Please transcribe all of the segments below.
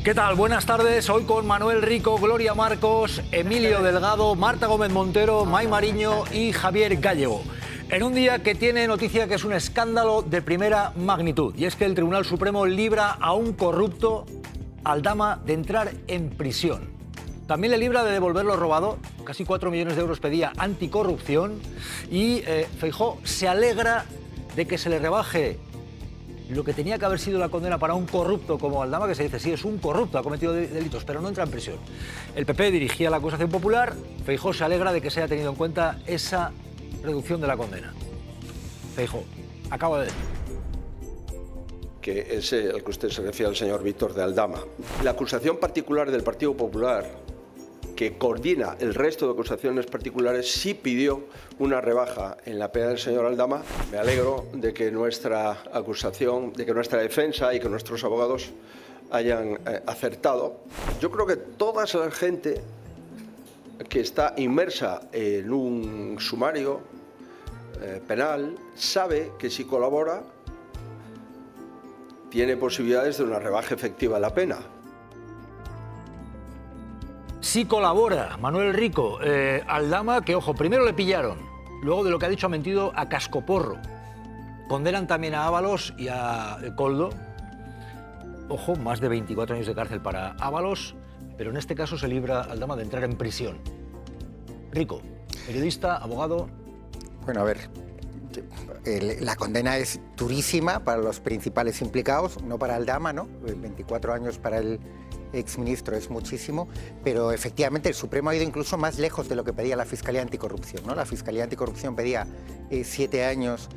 ¿Qué tal? Buenas tardes. Hoy con Manuel Rico, Gloria Marcos, Emilio Delgado, Marta Gómez Montero, May Mariño y Javier Gallego. En un día que tiene noticia que es un escándalo de primera magnitud. Y es que el Tribunal Supremo libra a un corrupto, Aldama, de entrar en prisión. También le libra de devolver lo robado. Casi 4 millones de euros pedía anticorrupción. Y Feijóo se alegra de que se le rebaje lo que tenía que haber sido la condena para un corrupto como Aldama, que se dice, sí, es un corrupto, ha cometido delitos, pero no entra en prisión. El PP dirigía la acusación popular. Feijóo se alegra de que se haya tenido en cuenta esa reducción de la condena. Feijóo acaba de decir que es el que usted se refiere al señor Víctor de Aldama. La acusación particular del Partido Popular, que coordina el resto de acusaciones particulares, sí pidió una rebaja en la pena del señor Aldama. Me alegro de que nuestra acusación, de que nuestra defensa y que nuestros abogados hayan acertado. Yo creo que toda esa gente que está inmersa en un sumario penal sabe que si colabora tiene posibilidades de una rebaja efectiva en la pena. Sí colabora Manuel Rico. Aldama, que ojo, primero le pillaron, luego de lo que ha dicho ha mentido a cascoporro. Condenan también a Ábalos y a Koldo. Ojo, más de 24 años de cárcel para Ábalos, pero en este caso se libra Aldama de entrar en prisión. Rico, periodista, abogado. Bueno, a ver, la condena es durísima para los principales implicados, no para Aldama, ¿no? 24 años para el exministro es muchísimo, pero efectivamente el Supremo ha ido incluso más lejos de lo que pedía la Fiscalía Anticorrupción, ¿no? La Fiscalía Anticorrupción pedía 7 años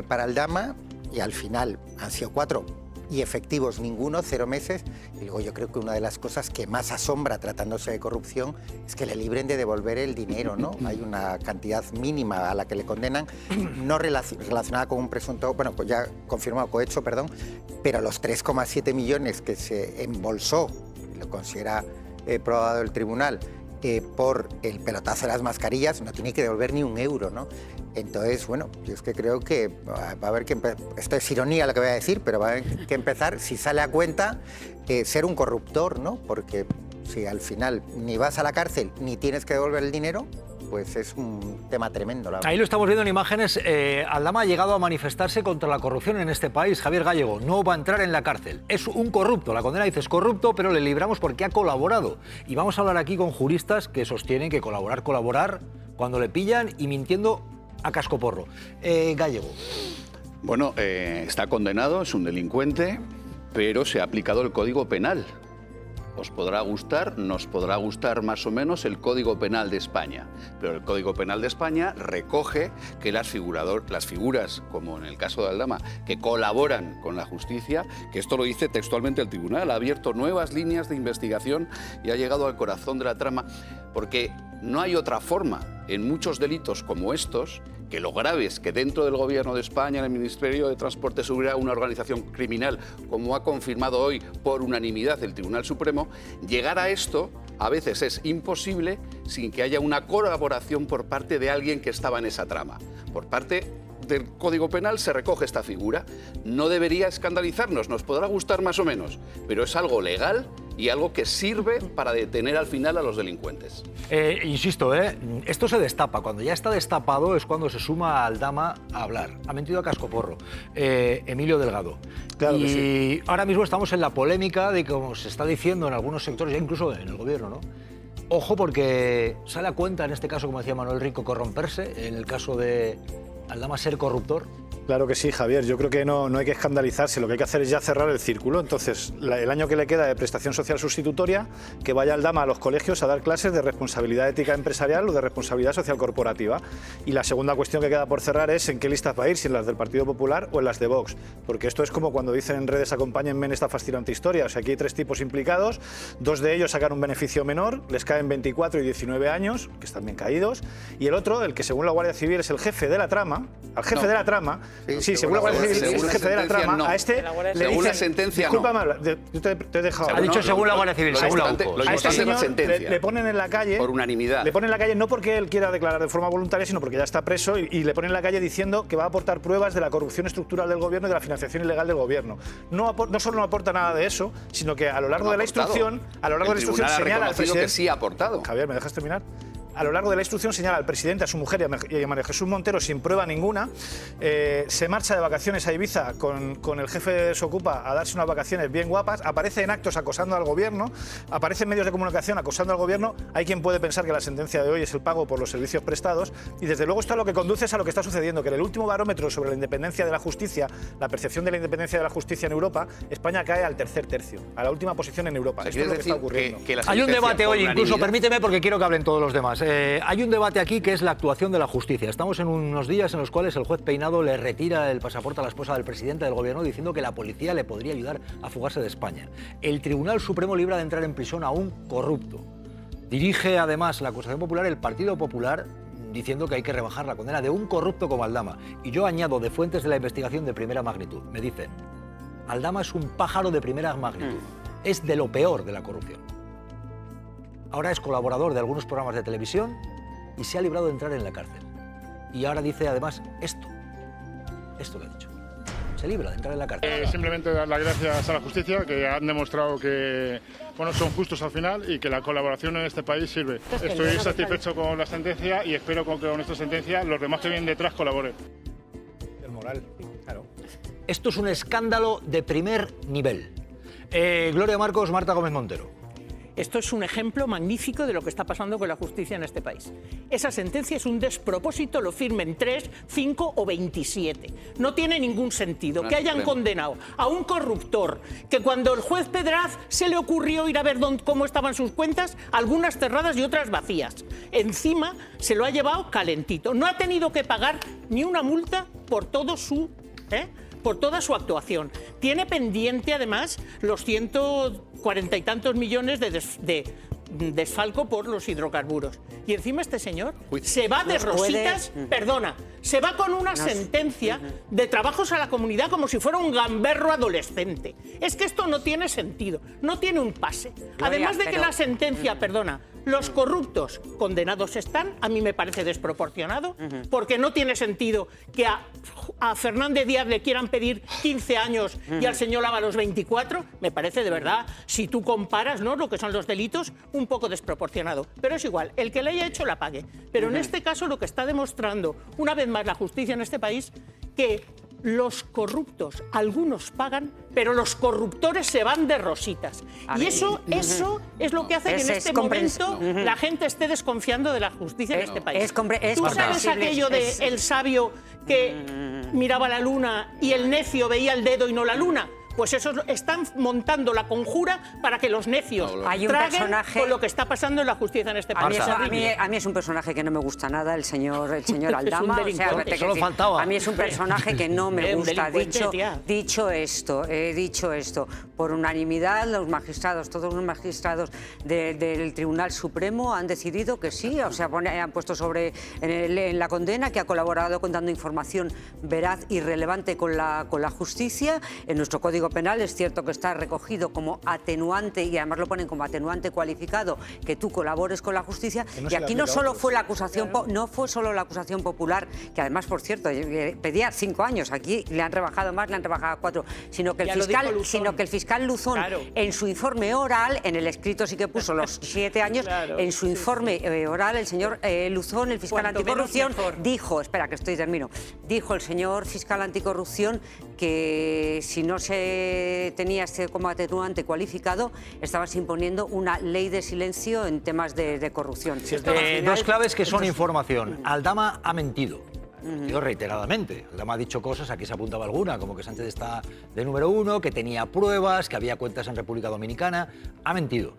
para Aldama y al final han sido 4 y efectivos ninguno, 0 meses. Y luego yo creo que una de las cosas que más asombra tratándose de corrupción es que le libren de devolver el dinero, ¿no? Hay una cantidad mínima a la que le condenan, no relacionada con un presunto, bueno, pues ya confirmado, cohecho, perdón, pero los 3,7 millones que se embolsó, lo considera probado el tribunal, por el pelotazo de las mascarillas, no tiene que devolver ni un euro, ¿no? Entonces, bueno, yo es que creo que va a haber que esto es ironía lo que voy a decir, pero va a haber que empezar, si sale a cuenta, ser un corruptor, ¿no? Porque si al final ni vas a la cárcel ni tienes que devolver el dinero, pues es un tema tremendo, la verdad. Ahí lo estamos viendo en imágenes. Aldama ha llegado a manifestarse contra la corrupción en este país. Javier Gallego no va a entrar en la cárcel. Es un corrupto. La condena dice es corrupto, pero le libramos porque ha colaborado. Y vamos a hablar aquí con juristas que sostienen que colaborar cuando le pillan y mintiendo a cascoporro. Gallego. Bueno, está condenado, es un delincuente, pero se ha aplicado el Código Penal. Os podrá gustar, nos podrá gustar más o menos el Código Penal de España, pero el Código Penal de España recoge que las figuras, como en el caso de Aldama, que colaboran con la justicia, que esto lo dice textualmente el tribunal, ha abierto nuevas líneas de investigación y ha llegado al corazón de la trama, porque no hay otra forma en muchos delitos como estos, que lo grave es que dentro del Gobierno de España, en el Ministerio de Transporte y Seguridad, una organización criminal, como ha confirmado hoy por unanimidad el Tribunal Supremo, llegar a esto a veces es imposible sin que haya una colaboración por parte de alguien que estaba en esa trama. Por parte del Código Penal se recoge esta figura. No debería escandalizarnos, nos podrá gustar más o menos, pero es algo legal y algo que sirve para detener al final a los delincuentes. Insisto, esto se destapa. Cuando ya está destapado es cuando se suma a Aldama a hablar. Ha mentido a cascoporro. Emilio Delgado. Claro y que sí. Ahora mismo estamos en la polémica de, como se está diciendo en algunos sectores, ya incluso en el gobierno, ¿no? Ojo, porque sale a cuenta, en este caso, como decía Manuel Rico, corromperse. En el caso de Aldama, ser corruptor. Claro que sí, Javier. Yo creo que no hay que escandalizarse. Lo que hay que hacer es ya cerrar el círculo. Entonces, el año que le queda de prestación social sustitutoria, que vaya Aldama a los colegios a dar clases de responsabilidad ética empresarial o de responsabilidad social corporativa. Y la segunda cuestión que queda por cerrar es en qué listas va a ir, si en las del Partido Popular o en las de Vox. Porque esto es como cuando dicen en redes acompáñenme en esta fascinante historia. O sea, aquí hay 3 tipos implicados. 2 de ellos sacan un beneficio menor, les caen 24 y 19 años, que están bien caídos. Y el otro, el que según la Guardia Civil es el jefe de la trama, al jefe de la trama, Sí, según la Guardia Civil, Según es la jefe de la sentencia, trama. no. A este le Según dicen, la sentencia, no. discúlpame, yo te he dejado. Ha dicho según la Guardia Civil, Lo según la importante- UCO. lo A este importante es la señor sentencia. le ponen en la calle. Por unanimidad. Le ponen en la calle no porque él quiera declarar de forma voluntaria, sino porque ya está preso y le ponen en la calle diciendo que va a aportar pruebas de la corrupción estructural del gobierno y de la financiación ilegal del gobierno. No solo no aporta nada de eso, sino que a lo largo de la instrucción, señala al presidente. que sí ha aportado. Javier, ¿me dejas terminar? A lo largo de la instrucción señala al presidente, a su mujer y a María Jesús Montero sin prueba ninguna. Se marcha de vacaciones a Ibiza con el jefe de Desocupa a darse unas vacaciones bien guapas. Aparece en actos acosando al gobierno. Aparece en medios de comunicación acosando al gobierno. Hay quien puede pensar que la sentencia de hoy es el pago por los servicios prestados. Y desde luego esto a lo que conduce es a lo que está sucediendo, que en el último barómetro sobre la independencia de la justicia, la percepción de la independencia de la justicia en Europa, España cae al tercer tercio, a la última posición en Europa. Esto es lo que está ocurriendo. Hay un debate hoy, incluso, permíteme, porque quiero que hablen todos los demás. Hay un debate aquí que es la actuación de la justicia. Estamos en unos días en los cuales el juez Peinado le retira el pasaporte a la esposa del presidente del gobierno diciendo que la policía le podría ayudar a fugarse de España. El Tribunal Supremo libra de entrar en prisión a un corrupto. Dirige además la acusación popular el Partido Popular diciendo que hay que rebajar la condena de un corrupto como Aldama. Y yo añado de fuentes de la investigación de primera magnitud. Me dicen, Aldama es un pájaro de primera magnitud. Es de lo peor de la corrupción. Ahora es colaborador de algunos programas de televisión y se ha librado de entrar en la cárcel. Y ahora dice además esto que ha dicho. Se libra de entrar en la cárcel. Simplemente dar las gracias a la justicia, que han demostrado que son justos al final y que la colaboración en este país sirve. Estoy satisfecho con la sentencia y espero que con esta sentencia los demás que vienen detrás colaboren. El moral, claro. Esto es un escándalo de primer nivel. Gloria Marcos, Marta Gómez Montero. Esto es un ejemplo magnífico de lo que está pasando con la justicia en este país. Esa sentencia es un despropósito, lo firmen 3, 5 o 27. No tiene ningún sentido que hayan condenado a un corruptor que cuando el juez Pedraz se le ocurrió ir a ver cómo estaban sus cuentas, algunas cerradas y otras vacías. Encima se lo ha llevado calentito. No ha tenido que pagar ni una multa por todo por toda su actuación. Tiene pendiente, además, los 140 y tantos millones de desfalco por los hidrocarburos. Y encima este señor se va de rositas, se va con una sentencia de trabajos a la comunidad como si fuera un gamberro adolescente. Es que esto no tiene sentido, no tiene un pase. Además de que la sentencia, los corruptos condenados están, a mí me parece desproporcionado, porque no tiene sentido que a Fernández Díaz le quieran pedir 15 años y al señor Ábalos 24, me parece de verdad, si tú comparas lo que son los delitos, un poco desproporcionado. Pero es igual, el que le haya hecho la pague. Pero en este caso lo que está demostrando, una vez más la justicia en este país, que los corruptos, algunos pagan, pero los corruptores se van de rositas. Y eso es lo que hace que en este momento la gente esté desconfiando de la justicia en este país. ¿Tú sabes aquello de el sabio que miraba la luna y el necio veía el dedo y no la luna? Pues eso están montando la conjura para que los necios traguen con lo que está pasando en la justicia en este país. A mí es un personaje que no me gusta nada, el señor Aldama. Solo faltaba. A mí es un personaje que no me gusta. Dicho esto, por unanimidad los magistrados, todos los magistrados del Tribunal Supremo han decidido que sí, han puesto en la condena que ha colaborado dando información veraz y relevante con la justicia. En nuestro Código Penal es cierto que está recogido como atenuante y además lo ponen como atenuante cualificado que tú colabores con la justicia. Y aquí no solo fue la acusación, no fue solo la acusación popular, que además, por cierto, pedía 5 años, aquí le han rebajado más, le han rebajado a 4, sino que el fiscal Luzón en su informe oral, en el escrito sí que puso los 7 años, en su informe oral el señor Luzón, el fiscal anticorrupción, dijo el señor fiscal anticorrupción que si no se tenía como atenuante cualificado, estabas imponiendo una ley de silencio en temas de corrupción. Dos claves que son información. Aldama ha mentido. Reiteradamente. Aldama ha dicho cosas, aquí se apuntaba alguna, como que Sánchez está de número 1, que tenía pruebas, que había cuentas en República Dominicana. Ha mentido.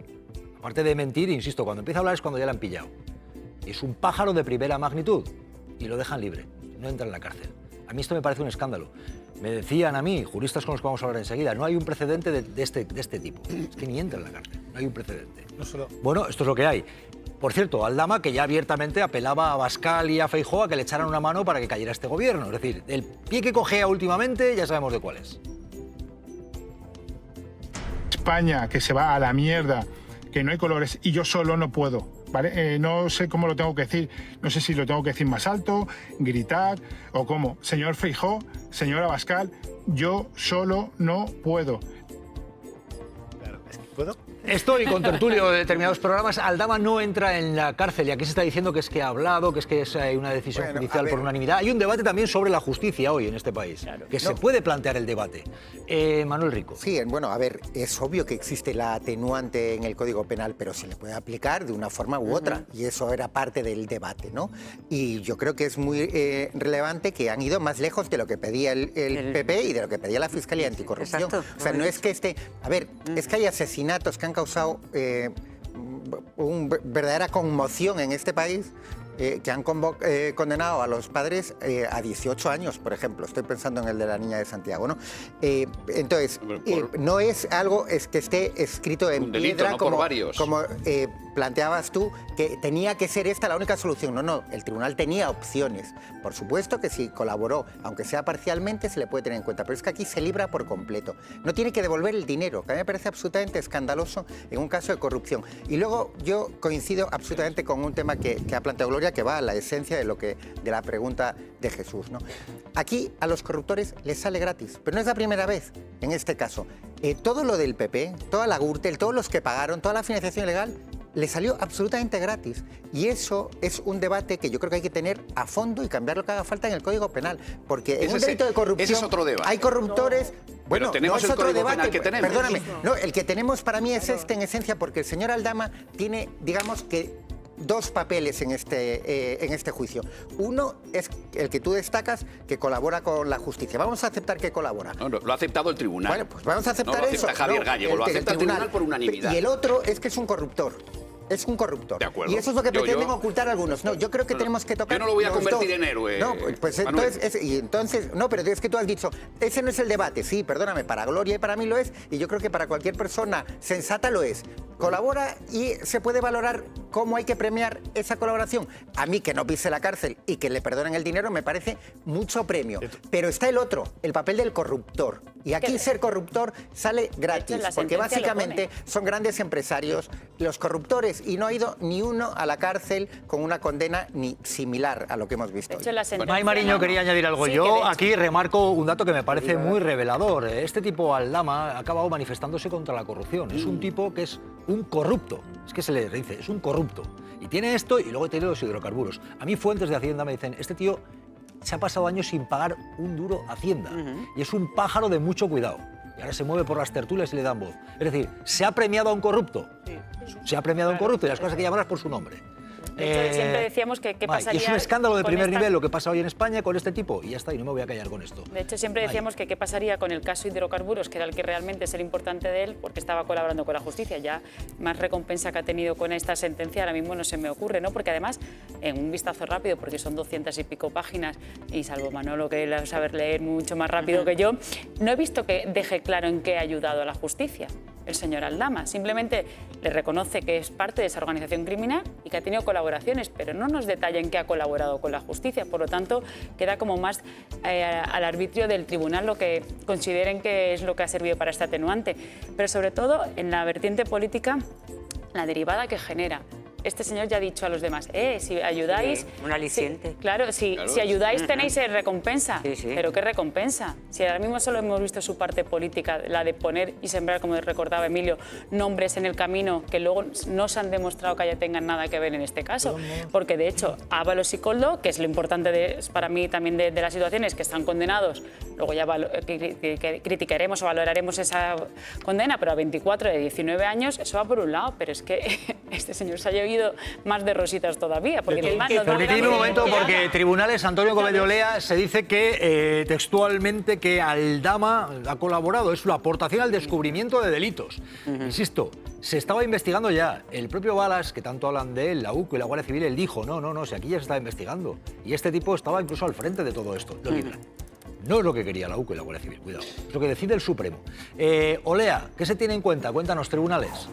Aparte de mentir, insisto, cuando empieza a hablar es cuando ya le han pillado. Y es un pájaro de primera magnitud. Y lo dejan libre. No entra en la cárcel. A mí esto me parece un escándalo. Me decían a mí, juristas con los que vamos a hablar enseguida, no hay un precedente de este tipo. Es que ni entra en la cárcel, no hay un precedente. Bueno, esto es lo que hay. Por cierto, Aldama, que ya abiertamente apelaba a Abascal y a Feijóo a que le echaran una mano para que cayera este gobierno. Es decir, el pie que cojea últimamente ya sabemos de cuál es. España, que se va a la mierda, que no hay colores y yo solo no puedo, ¿vale? No sé cómo lo tengo que decir, no sé si lo tengo que decir más alto, gritar o cómo. Señor Feijóo, señor Abascal, yo solo no puedo. ¿Puedo? Estoy con tertulio de determinados programas. Aldama no entra en la cárcel y aquí se está diciendo que es que ha hablado, que es una decisión judicial por unanimidad. Hay un debate también sobre la justicia hoy en este país, que se puede plantear el debate. Manuel Rico. Sí, bueno, a ver, es obvio que existe la atenuante en el Código Penal, pero se le puede aplicar de una forma u otra, y eso era parte del debate, ¿no? Y yo creo que es muy relevante que han ido más lejos de lo que pedía el PP y de lo que pedía la Fiscalía Anticorrupción. Exacto. O sea, no es que a ver, es que hay asesinatos que han causado una verdadera conmoción en este país, que han condenado a los padres a 18 años, por ejemplo. Estoy pensando en el de la niña de Santiago, ¿no? Entonces, no es algo que esté escrito en piedra, ¿no? como planteabas tú, que tenía que ser esta la única solución. No, el tribunal tenía opciones. Por supuesto que si colaboró, aunque sea parcialmente, se le puede tener en cuenta, pero es que aquí se libra por completo. No tiene que devolver el dinero, que a mí me parece absolutamente escandaloso en un caso de corrupción. Y luego yo coincido absolutamente con un tema que ha planteado Gloria, que va a la esencia de la pregunta de Jesús, ¿no? Aquí a los corruptores les sale gratis, pero no es la primera vez en este caso. Todo lo del PP, toda la Gürtel, todos los que pagaron, toda la financiación ilegal, le salió absolutamente gratis. Y eso es un debate que yo creo que hay que tener a fondo y cambiar lo que haga falta en el Código Penal. Porque en un delito de corrupción ese es otro debate. Hay corruptores... Bueno, tenemos no es otro debate, que tenemos. Perdóname. No, el que tenemos para mí es en esencia, porque el señor Aldama tiene, digamos que, dos papeles en este juicio. Uno es el que tú destacas, que colabora con la justicia. Vamos a aceptar que colabora. No, lo ha aceptado el tribunal. Bueno, pues vamos a aceptar no lo eso. acepta Javier Gallego, lo acepta el tribunal por unanimidad. Y el otro es que es un corruptor. Es un corruptor. De acuerdo. Y eso es lo que pretenden ocultar algunos. No, yo creo que tenemos que tocar. Yo no lo voy a los convertir dos. en héroe. No, pues entonces, no, pero es que tú has dicho, ese no es el debate. Sí, perdóname, para Gloria y para mí lo es, y yo creo que para cualquier persona sensata lo es. Colabora y se puede valorar cómo hay que premiar esa colaboración. A mí, que no pise la cárcel y que le perdonen el dinero, me parece mucho premio. Pero está el otro, el papel del corruptor. Y aquí ser corruptor sale gratis, porque básicamente son grandes empresarios los corruptores, y no ha ido ni uno a la cárcel con una condena ni similar a lo que hemos visto. May Mariño quería añadir algo. Yo aquí remarco un dato que me parece muy revelador. Este tipo, Aldama, ha acabado manifestándose contra la corrupción. Es un tipo que es un corrupto. Es que se le dice, es un corrupto. Y tiene esto y luego tiene los hidrocarburos. A mí fuentes de Hacienda me dicen, este tío se ha pasado años sin pagar un duro a Hacienda. Y es un pájaro de mucho cuidado. Y ahora se mueve por las tertulias y le dan voz. Es decir, ¿se ha premiado a un corrupto? Sí. Se ha premiado a un corrupto y las cosas hay que llamarlas por su nombre. De hecho, siempre decíamos que qué pasaría... Y es un escándalo de primer nivel lo que pasa hoy en España con este tipo. Y ya está, y no me voy a callar con esto. De hecho, siempre decíamos que qué pasaría con el caso hidrocarburos, que era el que realmente es el importante de él, porque estaba colaborando con la justicia. Ya más recompensa que ha tenido con esta sentencia ahora mismo no se me ocurre, ¿no? Porque además, en un vistazo rápido, porque son 200 y pico páginas, y salvo Manolo, que la saber leer mucho más rápido que yo, no he visto que deje claro en qué ha ayudado a la justicia el señor Aldama. Simplemente le reconoce que es parte de esa organización criminal y que ha tenido colaboraciones, pero no nos detalla en qué ha colaborado con la justicia. Por lo tanto, queda como más al arbitrio del tribunal lo que consideren que es lo que ha servido para este atenuante. Pero sobre todo, en la vertiente política, la derivada que genera. Este señor ya ha dicho a los demás, si ayudáis... Sí, un aliciente. Claro, si ayudáis tenéis recompensa. Sí. ¿Pero qué recompensa? Si ahora mismo solo hemos visto su parte política, la de poner y sembrar, como recordaba Emilio, nombres en el camino que luego no se han demostrado que tengan nada que ver en este caso. Porque, de hecho, Ábalos y Koldo, que es lo importante para mí también de las situaciones, que están condenados, luego ya criticaremos o valoraremos esa condena, pero a 24 de 19 años, eso va por un lado, pero es que este señor se ha llevado más de rositas todavía. Permitidme un momento, porque Tribunales, Antonio Gómez de Olea, se dice que textualmente que Aldama ha colaborado, es su aportación al descubrimiento de delitos. Insisto, se estaba investigando ya. El propio Balas, que tanto hablan de él, la UCO y la Guardia Civil, él dijo, no, si aquí ya se estaba investigando. Y este tipo estaba incluso al frente de todo esto. Lo libran. No es lo que quería la UCO y la Guardia Civil, cuidado. Es lo que decide el Supremo. Olea, ¿qué se tiene en cuenta? Cuéntanos, Tribunales.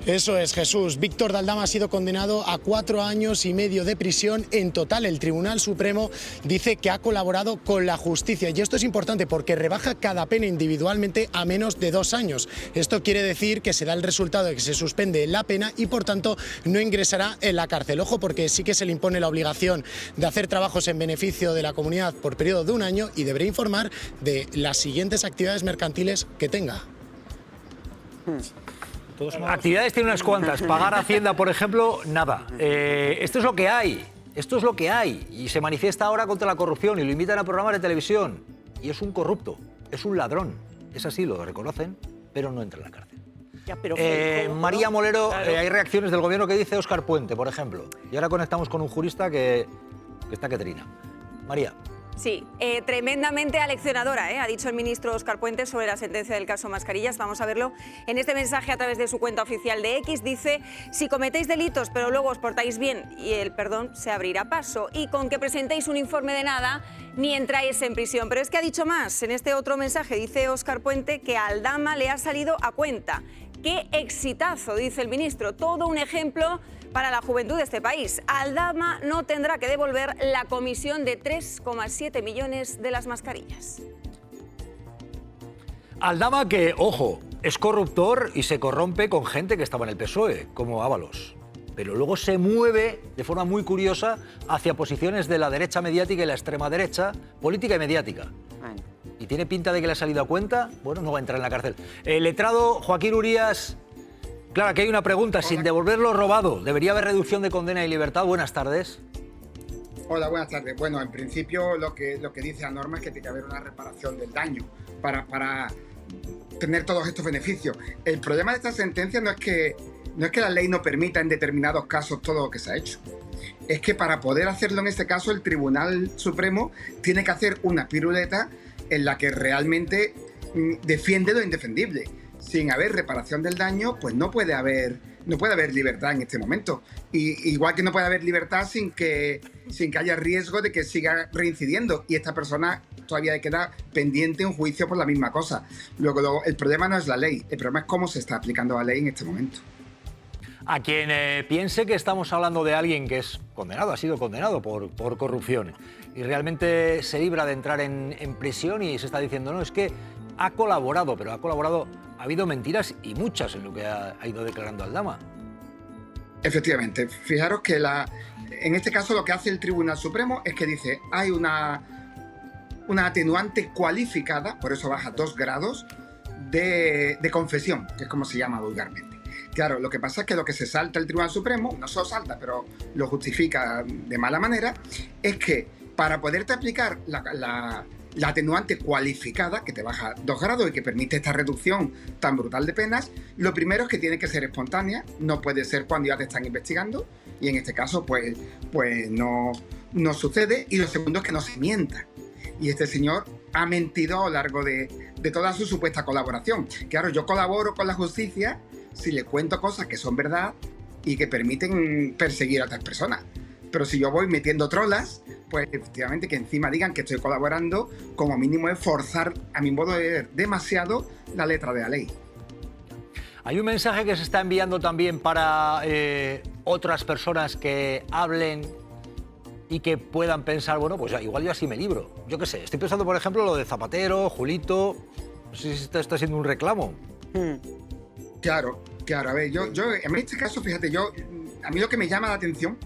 Eso es, Jesús. Víctor de Aldama ha sido condenado a 4 años y medio de prisión en total. El Tribunal Supremo dice que ha colaborado con la justicia y esto es importante porque rebaja cada pena individualmente a menos de 2 años. Esto quiere decir que se da el resultado de que se suspende la pena y por tanto no ingresará en la cárcel. Ojo, porque sí que se le impone la obligación de hacer trabajos en beneficio de la comunidad por periodo de 1 año y deberá informar de las siguientes actividades mercantiles que tenga. Actividades tiene unas cuantas. Pagar Hacienda, por ejemplo, nada. Esto es lo que hay. Esto es lo que hay. Y se manifiesta ahora contra la corrupción y lo invitan a programas de televisión. Y es un corrupto, es un ladrón. Es así, lo reconocen, pero no entra en la cárcel. Ya, pero María Molero, claro. hay reacciones del gobierno que dice Óscar Puente, por ejemplo. Y ahora conectamos con un jurista que está que trina. María. Sí, tremendamente aleccionadora, ha dicho el ministro Óscar Puente sobre la sentencia del caso Mascarillas. Vamos a verlo en este mensaje a través de su cuenta oficial de X. Dice, si cometéis delitos pero luego os portáis bien y el perdón se abrirá paso. Y con que presentéis un informe de nada, ni entráis en prisión. Pero es que ha dicho más. En este otro mensaje dice Óscar Puente que a Aldama le ha salido a cuenta. ¡Qué exitazo!, dice el ministro. Todo un ejemplo para la juventud de este país. Aldama no tendrá que devolver la comisión de 3,7 millones de las mascarillas. Aldama que, ojo, es corruptor y se corrompe con gente que estaba en el PSOE, como Ábalos. Pero luego se mueve de forma muy curiosa hacia posiciones de la derecha mediática y la extrema derecha, política y mediática. Y tiene pinta de que le ha salido a cuenta, bueno, no va a entrar en la cárcel. El letrado Joaquín Urías. Claro, aquí hay una pregunta. Sin devolver lo robado, ¿debería haber reducción de condena y libertad? Buenas tardes. Hola, buenas tardes. Bueno, en principio lo que dice la norma es que tiene que haber una reparación del daño para tener todos estos beneficios. El problema de esta sentencia no es que la ley no permita en determinados casos todo lo que se ha hecho. Es que para poder hacerlo en este caso el Tribunal Supremo tiene que hacer una piruleta en la que realmente defiende lo indefendible. Sin haber reparación del daño, pues no puede haber libertad en este momento. Y igual que no puede haber libertad sin que haya riesgo de que siga reincidiendo. Y esta persona todavía le queda pendiente un juicio por la misma cosa. Luego, el problema no es la ley, el problema es cómo se está aplicando la ley en este momento. A quien piense que estamos hablando de alguien que es condenado, ha sido condenado por corrupción y realmente se libra de entrar en prisión y se está diciendo, no, es que ha colaborado, pero ha habido mentiras y muchas en lo que ha ido declarando Aldama. Efectivamente, fijaros que en este caso lo que hace el Tribunal Supremo es que dice, hay una atenuante cualificada, por eso baja 2 grados, de confesión, que es como se llama vulgarmente. Claro, lo que pasa es que lo que se salta el Tribunal Supremo, no solo salta, pero lo justifica de mala manera, es que para poderte aplicar la atenuante cualificada, que te baja 2 grados y que permite esta reducción tan brutal de penas, lo primero es que tiene que ser espontánea, no puede ser cuando ya te están investigando, y en este caso pues no sucede, y lo segundo es que no se mienta. Y este señor ha mentido a lo largo de toda su supuesta colaboración. Claro, yo colaboro con la justicia si le cuento cosas que son verdad y que permiten perseguir a otras personas. Pero si yo voy metiendo trolas, pues efectivamente que encima digan que estoy colaborando, como mínimo es forzar, a mi modo de ver, demasiado la letra de la ley. Hay un mensaje que se está enviando también para otras personas que hablen y que puedan pensar, bueno, pues igual yo así me libro. Yo qué sé, estoy pensando, por ejemplo, lo de Zapatero, Julito, no sé si esto está siendo un reclamo. Claro, a ver, yo en este caso, fíjate, a mí lo que me llama la atención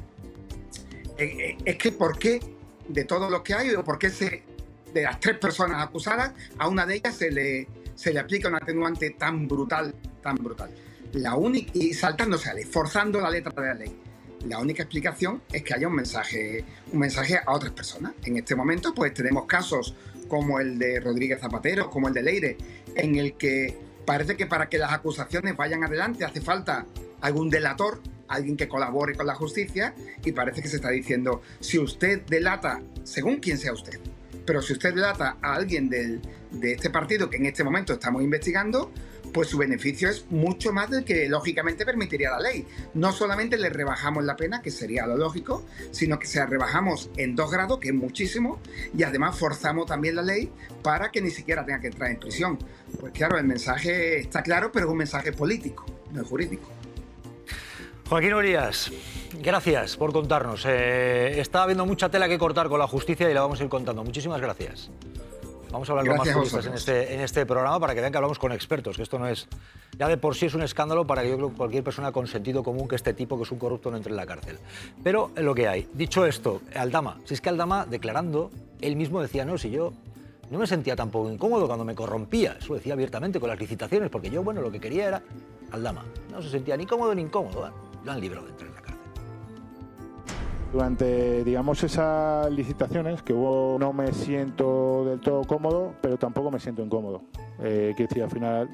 es que por qué de todo lo que hay, o por qué de las 3 personas acusadas, a una de ellas se le aplica un atenuante tan brutal. Y saltándose a la ley, forzando la letra de la ley. La única explicación es que haya un mensaje a otras personas. En este momento, pues tenemos casos como el de Rodríguez Zapatero, como el de Leire, en el que parece que para que las acusaciones vayan adelante hace falta algún delator, alguien que colabore con la justicia, y parece que se está diciendo, si usted delata, según quien sea usted, pero si usted delata a alguien de este partido que en este momento estamos investigando, pues su beneficio es mucho más del que lógicamente permitiría la ley. No solamente le rebajamos la pena, que sería lo lógico, sino que se la rebajamos en 2 grados, que es muchísimo, y además forzamos también la ley para que ni siquiera tenga que entrar en prisión. Pues claro, el mensaje está claro, pero es un mensaje político, no es jurídico. Joaquín Orías, gracias por contarnos. Está habiendo mucha tela que cortar con la justicia y la vamos a ir contando. Muchísimas gracias. Vamos a hablar con más juristas en este programa para que vean que hablamos con expertos, que esto no es... Ya de por sí es un escándalo para que yo creo que cualquier persona con sentido común que este tipo, que es un corrupto, no entre en la cárcel. Pero es lo que hay. Dicho esto, Aldama, si es que Aldama, declarando, él mismo decía, no, si yo no me sentía tampoco incómodo cuando me corrompía, eso decía abiertamente con las licitaciones, porque yo, bueno, lo que quería era Aldama. No se sentía ni cómodo ni incómodo, lo han librado de entrar en la cárcel. Durante, digamos, esas licitaciones que hubo, no me siento del todo cómodo, pero tampoco me siento incómodo. Quiero decir, al final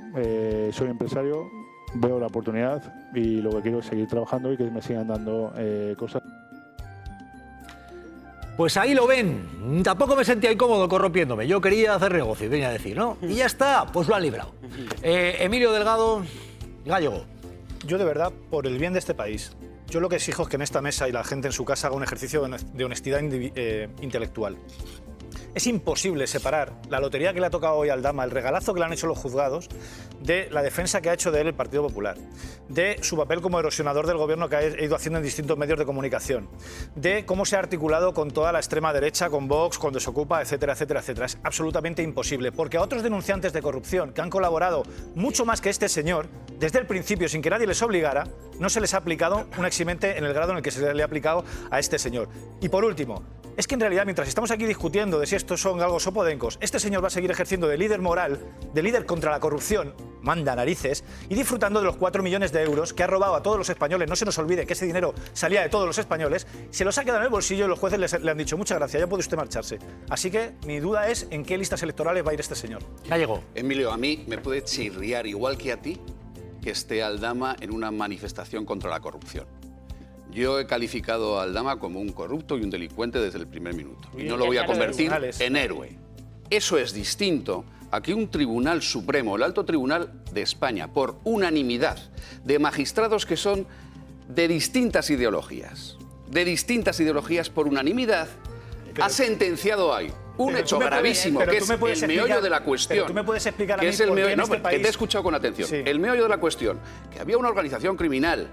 soy empresario, veo la oportunidad y lo que quiero es seguir trabajando y que me sigan dando cosas. Pues ahí lo ven. Tampoco me sentía incómodo corrompiéndome. Yo quería hacer negocio, venía a decir, ¿no? Y ya está, pues lo han librado. Emilio Delgado Gallego. Yo de verdad, por el bien de este país, yo lo que exijo es que en esta mesa y la gente en su casa haga un ejercicio de honestidad intelectual. Es imposible separar la lotería que le ha tocado hoy a Aldama, el regalazo que le han hecho los juzgados, de la defensa que ha hecho de él el Partido Popular, de su papel como erosionador del gobierno que ha ido haciendo en distintos medios de comunicación, de cómo se ha articulado con toda la extrema derecha, con Vox, con Desocupa, etcétera, etcétera, etcétera. Es absolutamente imposible, porque a otros denunciantes de corrupción que han colaborado mucho más que este señor, desde el principio, sin que nadie les obligara, no se les ha aplicado un eximente en el grado en el que se le ha aplicado a este señor. Y por último, es que en realidad, mientras estamos aquí discutiendo de si estos son galgos o podencos, este señor va a seguir ejerciendo de líder moral, de líder contra la corrupción, manda narices, y disfrutando de los 4 millones de euros que ha robado a todos los españoles. No se nos olvide que ese dinero salía de todos los españoles, se los ha quedado en el bolsillo y los jueces le han dicho muchas gracias, ya puede usted marcharse. Así que mi duda es en qué listas electorales va a ir este señor. Gallego. Emilio, a mí me puede chirriar igual que a ti que esté Aldama en una manifestación contra la corrupción. Yo he calificado a Aldama como un corrupto y un delincuente desde el primer minuto. Y no lo voy a convertir en héroe. Eso es distinto a que un Tribunal Supremo, el Alto Tribunal de España, por unanimidad de magistrados que son de distintas ideologías por unanimidad, ha sentenciado ahí un hecho gravísimo, que es el meollo de la cuestión. Tú me puedes explicar a mí por qué en este país... que te he escuchado con atención. Sí. El meollo de la cuestión, que había una organización criminal,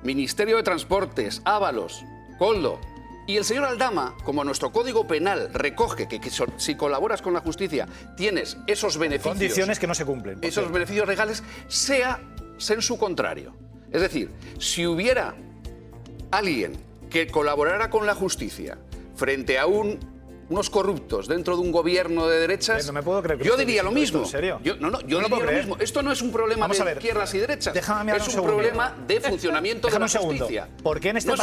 Ministerio de Transportes, Ábalos, Koldo, y el señor Aldama, como nuestro Código Penal recoge que si colaboras con la justicia tienes esos beneficios... Condiciones que no se cumplen. Esos beneficios legales, sea sensu contrario. Es decir, si hubiera alguien que colaborara con la justicia frente a unos corruptos dentro de un gobierno de derechas, no me puedo creer que yo diría lo mismo. ¿En serio? Yo diría lo mismo. Esto no es un problema de izquierdas y derechas. Es un problema de funcionamiento de la justicia. ¿Por qué en este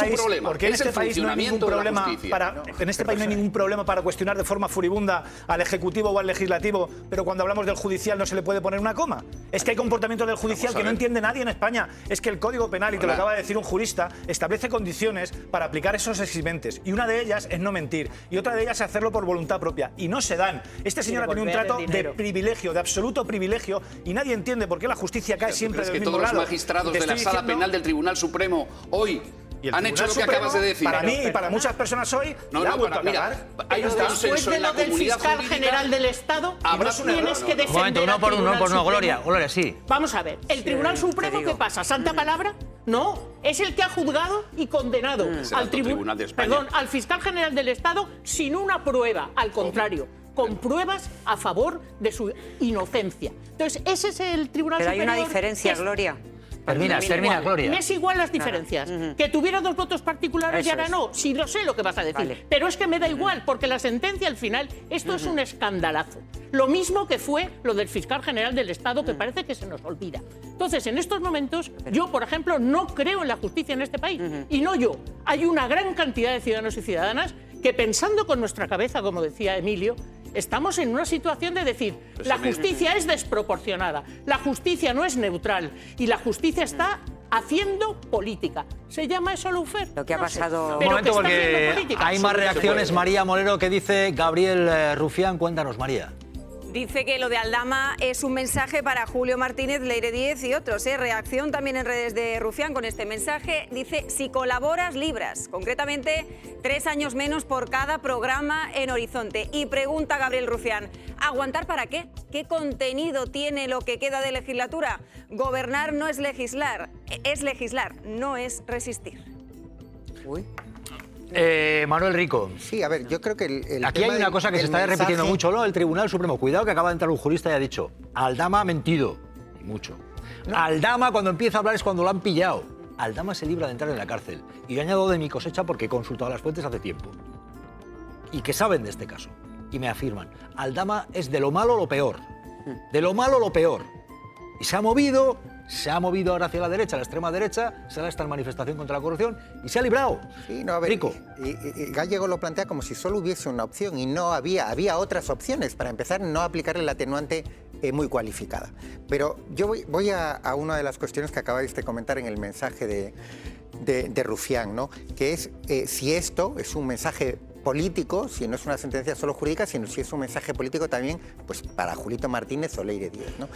país no hay ningún problema no hay ningún problema para cuestionar de forma furibunda al Ejecutivo o al Legislativo, pero cuando hablamos del judicial no se le puede poner una coma? Es que hay comportamientos del judicial que no entiende nadie en España. Es que el Código Penal, y te lo acaba de decir un jurista, establece condiciones para aplicar esos eximentes. Y una de ellas es no mentir. Y otra de ellas es hacerlo por voluntad propia. Y no se dan. Este señor ha tenido un trato de privilegio, de absoluto privilegio, y nadie entiende por qué la justicia cae siempre del mismo lado. ¿Es que todos los magistrados de la Sala Penal del Tribunal Supremo hoy han hecho lo que acabas de decir? Para mí y para muchas personas hoy, después de lo del fiscal general del Estado, tienes que defender. Un momento, uno por uno, Gloria, sí. Vamos a ver, ¿el Tribunal Supremo qué pasa? ¿Santa palabra? No, es el que ha juzgado y condenado al fiscal general del Estado sin una prueba, al contrario, con pruebas a favor de su inocencia. Entonces, ese es el Tribunal Superior. Pero hay una diferencia, Gloria. Termina, Gloria. Me es igual las diferencias. Que tuviera 2 votos particulares y ahora no. Sí, lo sé lo que vas a decir. Vale. Pero es que me da igual, porque la sentencia al final, esto es un escandalazo. Lo mismo que fue lo del fiscal general del Estado, que parece que se nos olvida. Entonces, en estos momentos, yo, por ejemplo, no creo en la justicia en este país. Y no yo. Hay una gran cantidad de ciudadanos y ciudadanas que, pensando con nuestra cabeza, como decía Emilio, estamos en una situación de decir, la justicia es desproporcionada, la justicia no es neutral y la justicia está haciendo política. ¿Se llama eso lawfare? Lo que ha pasado... Un momento, porque hay más reacciones. María Molero, que dice Gabriel Rufián. Cuéntanos, María. Dice que lo de Aldama es un mensaje para Julio Martínez, Leire Díez y otros. Reacción también en redes de Rufián con este mensaje. Dice, si colaboras, libras. Concretamente, 3 años menos por cada programa en Horizonte. Y pregunta Gabriel Rufián, ¿aguantar para qué? ¿Qué contenido tiene lo que queda de legislatura? Gobernar no es legislar, no es resistir. Uy. Manuel Rico. Sí, a ver, yo creo que el aquí hay una cosa que se está repitiendo mucho, ¿no? El Tribunal Supremo. Cuidado que acaba de entrar un jurista y ha dicho, Aldama ha mentido. Y mucho. No. Aldama cuando empieza a hablar es cuando lo han pillado. Aldama se libra de entrar en la cárcel. Y yo añado de mi cosecha porque he consultado las fuentes hace tiempo. Y que saben de este caso. Y me afirman, Aldama es de lo malo lo peor. De lo malo lo peor. Y se ha movido ahora hacia la derecha, la extrema derecha, será esta manifestación contra la corrupción y se ha librado. Sí, no, a ver, Rico. Y Gallego lo plantea como si solo hubiese una opción y no había otras opciones. Para empezar, no aplicarle la atenuante muy cualificada. Pero yo voy a una de las cuestiones que acabáis de comentar en el mensaje de Rufián, ¿no? Que es si esto es un mensaje político, si no es una sentencia solo jurídica, sino si es un mensaje político también pues para Julito Martínez o Leire Díez, ¿no?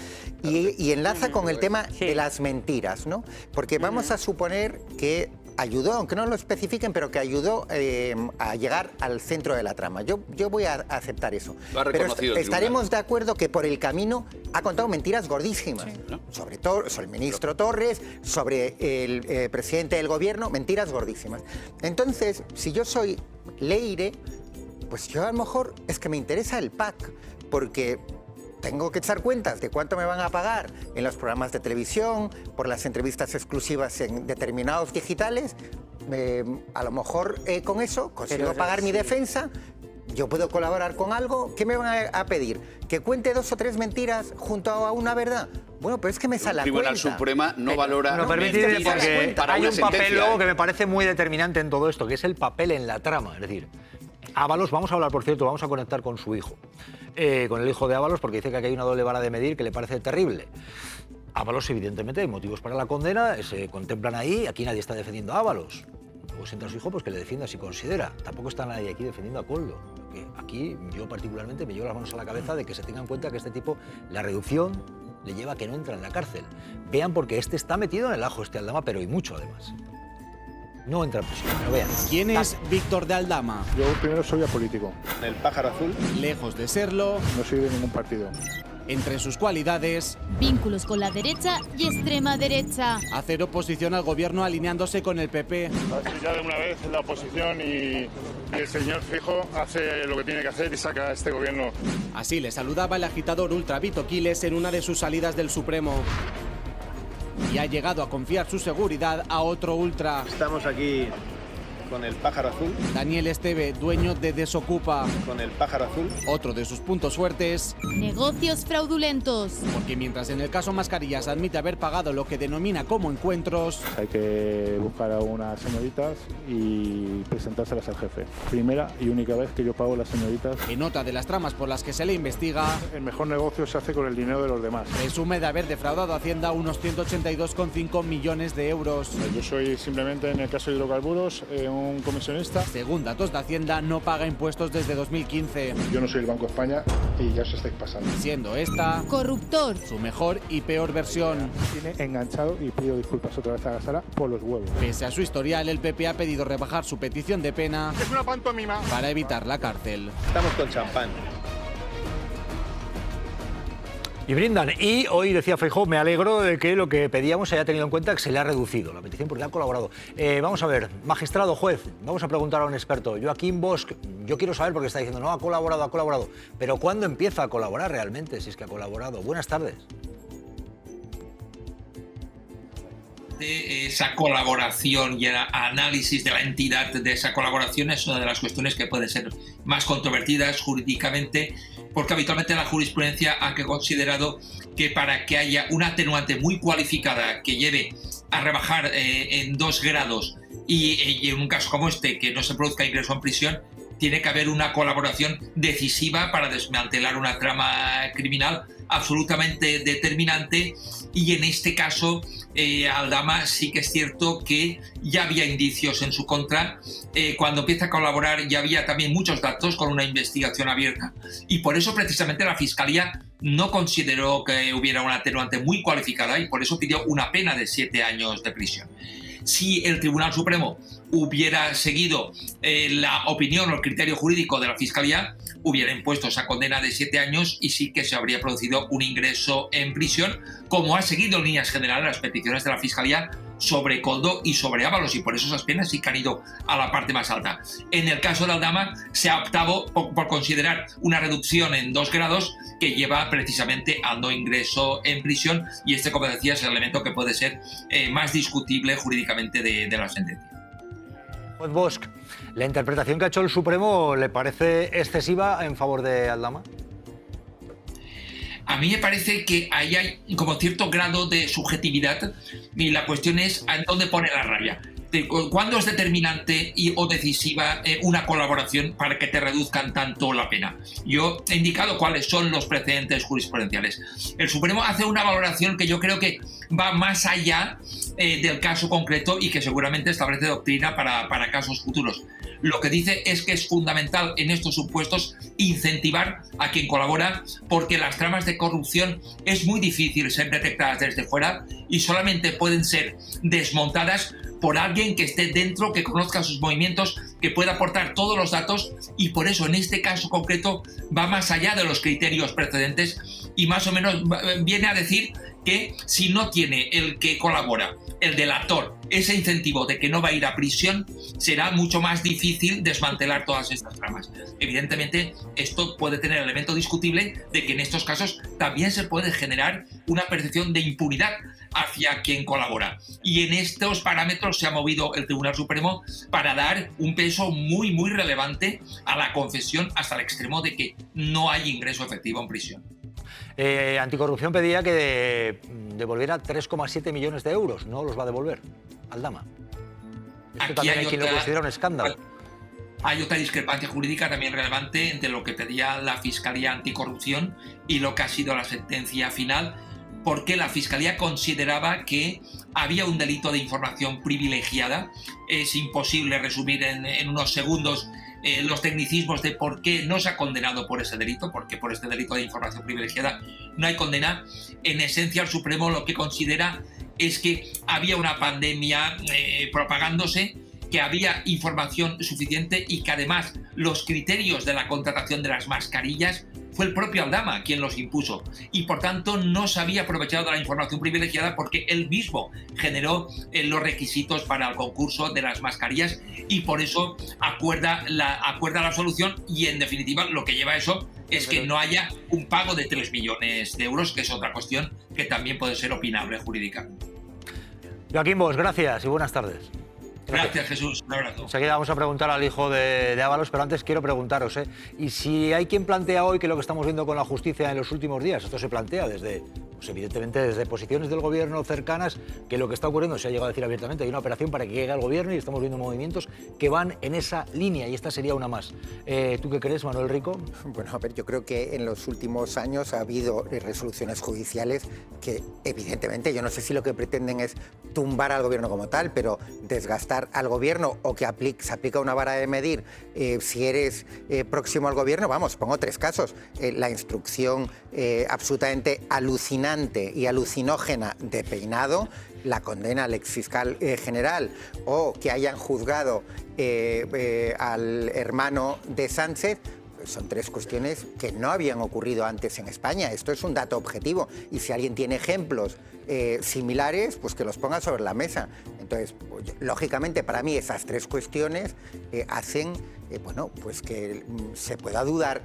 Y enlaza con el tema de las mentiras, ¿no? Porque vamos a suponer que ayudó, aunque no lo especifiquen, pero que ayudó a llegar al centro de la trama. Yo voy a aceptar eso. Pero estaremos de acuerdo que por el camino ha contado mentiras gordísimas. Sí, ¿no? Sobre el ministro Torres, sobre el presidente del gobierno, mentiras gordísimas. Entonces, si yo soy Leire, pues yo a lo mejor es que me interesa el PAC, porque tengo que echar cuentas de cuánto me van a pagar en los programas de televisión, por las entrevistas exclusivas en determinados digitales. A lo mejor con eso consigo pagar mi defensa. Yo puedo colaborar con algo. ¿Qué me van a pedir? ¿Que cuente 2 o 3 mentiras junto a una verdad? Bueno, pero es que me sale a cuenta. El Tribunal Suprema no valora... No, permitidme, porque hay un papel luego que me parece muy determinante en todo esto, que es el papel en la trama. Es decir, Ábalos, vamos a hablar, por cierto, vamos a conectar con su hijo. Con el hijo de Ábalos, porque dice que aquí hay una doble vara de medir que le parece terrible. Ábalos, evidentemente, hay motivos para la condena, se contemplan ahí, aquí nadie está defendiendo a Ábalos. Luego si entra su hijo, pues que le defienda si considera. Tampoco está nadie aquí defendiendo a Koldo. Aquí, yo particularmente, me llevo las manos a la cabeza de que se tenga en cuenta que este tipo, la reducción le lleva a que no entra en la cárcel. Vean, porque este está metido en el ajo, este Aldama, pero y mucho además. No entra en prisión, pero vean. ¿Quién es Víctor de Aldama? Yo primero soy apolítico. El pájaro azul. Lejos de serlo. No soy de ningún partido. Entre sus cualidades, vínculos con la derecha y extrema derecha. Hacer oposición al gobierno alineándose con el PP. Ya de una vez la oposición y el señor Feijóo hace lo que tiene que hacer y saca a este gobierno. Así le saludaba el agitador ultra Vito Quiles en una de sus salidas del Supremo. Y ha llegado a confiar su seguridad a otro ultra. Estamos aquí con el pájaro azul. Daniel Esteve, dueño de Desocupa. Con el pájaro azul. Otro de sus puntos fuertes. Negocios fraudulentos. Porque mientras en el caso Mascarillas admite haber pagado lo que denomina como encuentros, hay que buscar a unas señoritas y presentárselas al jefe. Primera y única vez que yo pago las señoritas. En otra de las tramas por las que se le investiga, el mejor negocio se hace con el dinero de los demás. Presume de haber defraudado a Hacienda unos 182,5 millones de euros. Yo soy simplemente, en el caso de hidrocarburos, un comisionista. Según datos de Hacienda, no paga impuestos desde 2015. Yo no soy el Banco de España y ya os estáis pasando. Siendo esta... corruptor. Su mejor y peor versión. Tiene enganchado y pido disculpas otra vez a Gasara por los huevos. Pese a su historial, el PP ha pedido rebajar su petición de pena. Es una pantomima. Para evitar la cárcel. Estamos con champán. Y brindan. Y hoy decía Feijóo, me alegro de que lo que pedíamos se haya tenido en cuenta, que se le ha reducido la petición porque ha colaborado. Vamos a ver, magistrado, juez, vamos a preguntar a un experto. Joaquín Bosch, yo quiero saber porque está diciendo, no, ha colaborado. Pero ¿cuándo empieza a colaborar realmente, si es que ha colaborado? Buenas tardes. Esa colaboración y el análisis de la entidad de esa colaboración es una de las cuestiones que pueden ser más controvertidas jurídicamente, porque habitualmente la jurisprudencia ha considerado que para que haya una atenuante muy cualificada que lleve a rebajar en 2 grados y en un caso como este que no se produzca ingreso en prisión, tiene que haber una colaboración decisiva para desmantelar una trama criminal absolutamente determinante, y en este caso Aldama sí que es cierto que ya había indicios en su contra. Cuando empieza a colaborar ya había también muchos datos con una investigación abierta, y por eso precisamente la Fiscalía no consideró que hubiera una atenuante muy cualificada y por eso pidió una pena de 7 años de prisión. Si el Tribunal Supremo hubiera seguido la opinión o el criterio jurídico de la Fiscalía, hubiera impuesto esa condena de 7 años y sí que se habría producido un ingreso en prisión, como ha seguido en líneas generales las peticiones de la Fiscalía sobre Koldo y sobre Ábalos, y por eso esas penas sí que han ido a la parte más alta. En el caso de Aldama se ha optado por considerar una reducción en 2 grados que lleva precisamente al no ingreso en prisión, y este, como decía, es el elemento que puede ser más discutible jurídicamente de la sentencia. Juez Bosch, ¿la interpretación que ha hecho el Supremo le parece excesiva en favor de Aldama? A mí me parece que ahí hay como cierto grado de subjetividad, y la cuestión es en dónde pone la raya. ¿Cuándo es determinante o decisiva una colaboración para que te reduzcan tanto la pena? Yo he indicado cuáles son los precedentes jurisprudenciales. El Supremo hace una valoración que yo creo que va más allá del caso concreto y que seguramente establece doctrina para casos futuros. Lo que dice es que es fundamental en estos supuestos incentivar a quien colabora, porque las tramas de corrupción es muy difícil ser detectadas desde fuera y solamente pueden ser desmontadas por alguien que esté dentro, que conozca sus movimientos, que pueda aportar todos los datos, y por eso en este caso concreto va más allá de los criterios precedentes y más o menos viene a decir que si no tiene el que colabora, el delator, ese incentivo de que no va a ir a prisión, será mucho más difícil desmantelar todas estas tramas. Evidentemente, esto puede tener el elemento discutible de que en estos casos también se puede generar una percepción de impunidad hacia quien colabora. Y en estos parámetros se ha movido el Tribunal Supremo para dar un peso muy, muy relevante a la confesión, hasta el extremo de que no hay ingreso efectivo en prisión. Anticorrupción pedía que devolviera 3,7 millones de euros. No los va a devolver Aldama. Esto también hay quien lo considera un escándalo. Hay otra discrepancia jurídica también relevante entre lo que pedía la Fiscalía Anticorrupción y lo que ha sido la sentencia final, porque la Fiscalía consideraba que había un delito de información privilegiada. Es imposible resumir en unos segundos los tecnicismos de por qué no se ha condenado por ese delito, porque por este delito de información privilegiada no hay condena. En esencia, el Supremo lo que considera es que había una pandemia propagándose, que había información suficiente y que además los criterios de la contratación de las mascarillas fue el propio Aldama quien los impuso, y por tanto no se había aprovechado de la información privilegiada porque él mismo generó los requisitos para el concurso de las mascarillas, y por eso acuerda la solución, y en definitiva lo que lleva a eso es que no haya un pago de 3 millones de euros, que es otra cuestión que también puede ser opinable jurídicamente. Joaquín Bosch, gracias y buenas tardes. Gracias, Jesús. Un abrazo. Enseguida vamos a preguntar al hijo de Ábalos, pero antes quiero preguntaros, y si hay quien plantea hoy que lo que estamos viendo con la justicia en los últimos días, esto se plantea desde, pues evidentemente desde posiciones del gobierno cercanas, que lo que está ocurriendo, se ha llegado a decir abiertamente, hay una operación para que llegue al gobierno y estamos viendo movimientos que van en esa línea, y esta sería una más. ¿Tú qué crees, Manuel Rico? Bueno, a ver, yo creo que en los últimos años ha habido resoluciones judiciales que, evidentemente, yo no sé si lo que pretenden es tumbar al gobierno como tal, pero desgastar al gobierno, o que se aplica una vara de medir si eres próximo al gobierno. Vamos, pongo 3 casos. La instrucción absolutamente alucinante y alucinógena de Peinado, la condena al exfiscal general, o que hayan juzgado al hermano de Sánchez. Son 3 cuestiones que no habían ocurrido antes en España. Esto es un dato objetivo, y si alguien tiene ejemplos similares, pues que los ponga sobre la mesa. Entonces, pues, lógicamente, para mí esas 3 cuestiones hacen bueno, pues que se pueda dudar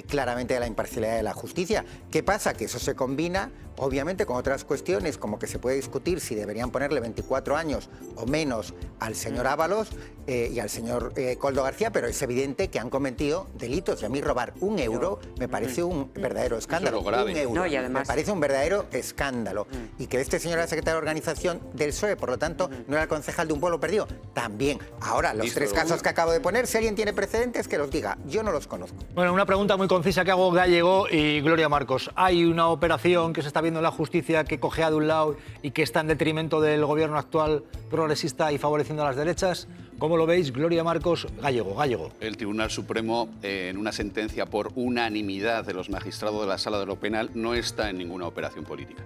claramente de la imparcialidad de la justicia. ¿Qué pasa? Que eso se combina, obviamente, con otras cuestiones, como que se puede discutir si deberían ponerle 24 años o menos al señor Ábalos y al señor Koldo García, pero es evidente que han cometido delitos. Y a mí robar 1 euro me parece un verdadero escándalo. 1 euro. No, y además, me parece un verdadero escándalo. Y que este señor era secretario de organización del PSOE, por lo tanto, no era el concejal de un pueblo perdido. También. Ahora, los 3 casos que acabo de poner, si alguien tiene tiene precedentes, que los diga. Yo no los conozco. Bueno, una pregunta muy concisa que hago Gallego y Gloria Marcos. Hay una operación que se está viendo en la justicia que cojea de un lado y que está en detrimento del gobierno actual progresista y favoreciendo a las derechas. ¿Cómo lo veis, Gloria Marcos? Gallego. El Tribunal Supremo, en una sentencia por unanimidad de los magistrados de la Sala de lo Penal, no está en ninguna operación política.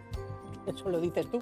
Eso lo dices tú,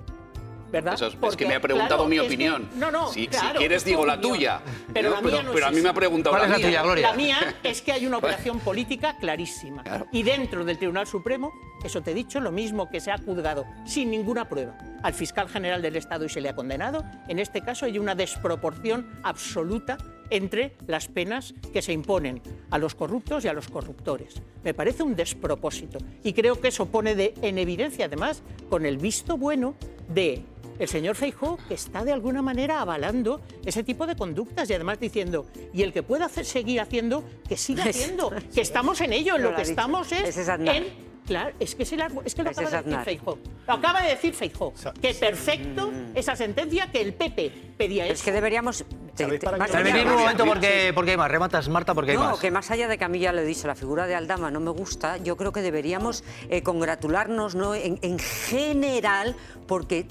¿verdad? Eso es que me ha preguntado mi opinión. Si quieres digo la tuya. Pero a mí me ha preguntado la mía. ¿Cuál es la tuya, Gloria? La mía es que hay una operación política clarísima. Claro. Y dentro del Tribunal Supremo, eso te he dicho, lo mismo que se ha juzgado sin ninguna prueba al fiscal general del Estado y se le ha condenado, en este caso hay una desproporción absoluta entre las penas que se imponen a los corruptos y a los corruptores. Me parece un despropósito y creo que eso pone en evidencia, además, con el visto bueno de el señor Feijóo, que está de alguna manera avalando ese tipo de conductas y además diciendo, y el que pueda seguir haciendo, que siga haciendo, que estamos en ello, en lo que estamos es en... Claro, es que lo acaba de decir Feijóo. Lo acaba de decir Feijóo. Que perfecto esa sentencia que el PP pedía eso. Es que deberíamos... Permitidme un momento porque hay más. Rematas, Marta, porque hay más. No, que más allá de que a mí ya lo he dicho, la figura de Aldama no me gusta, yo creo que deberíamos congratularnos, ¿no?, en general, porque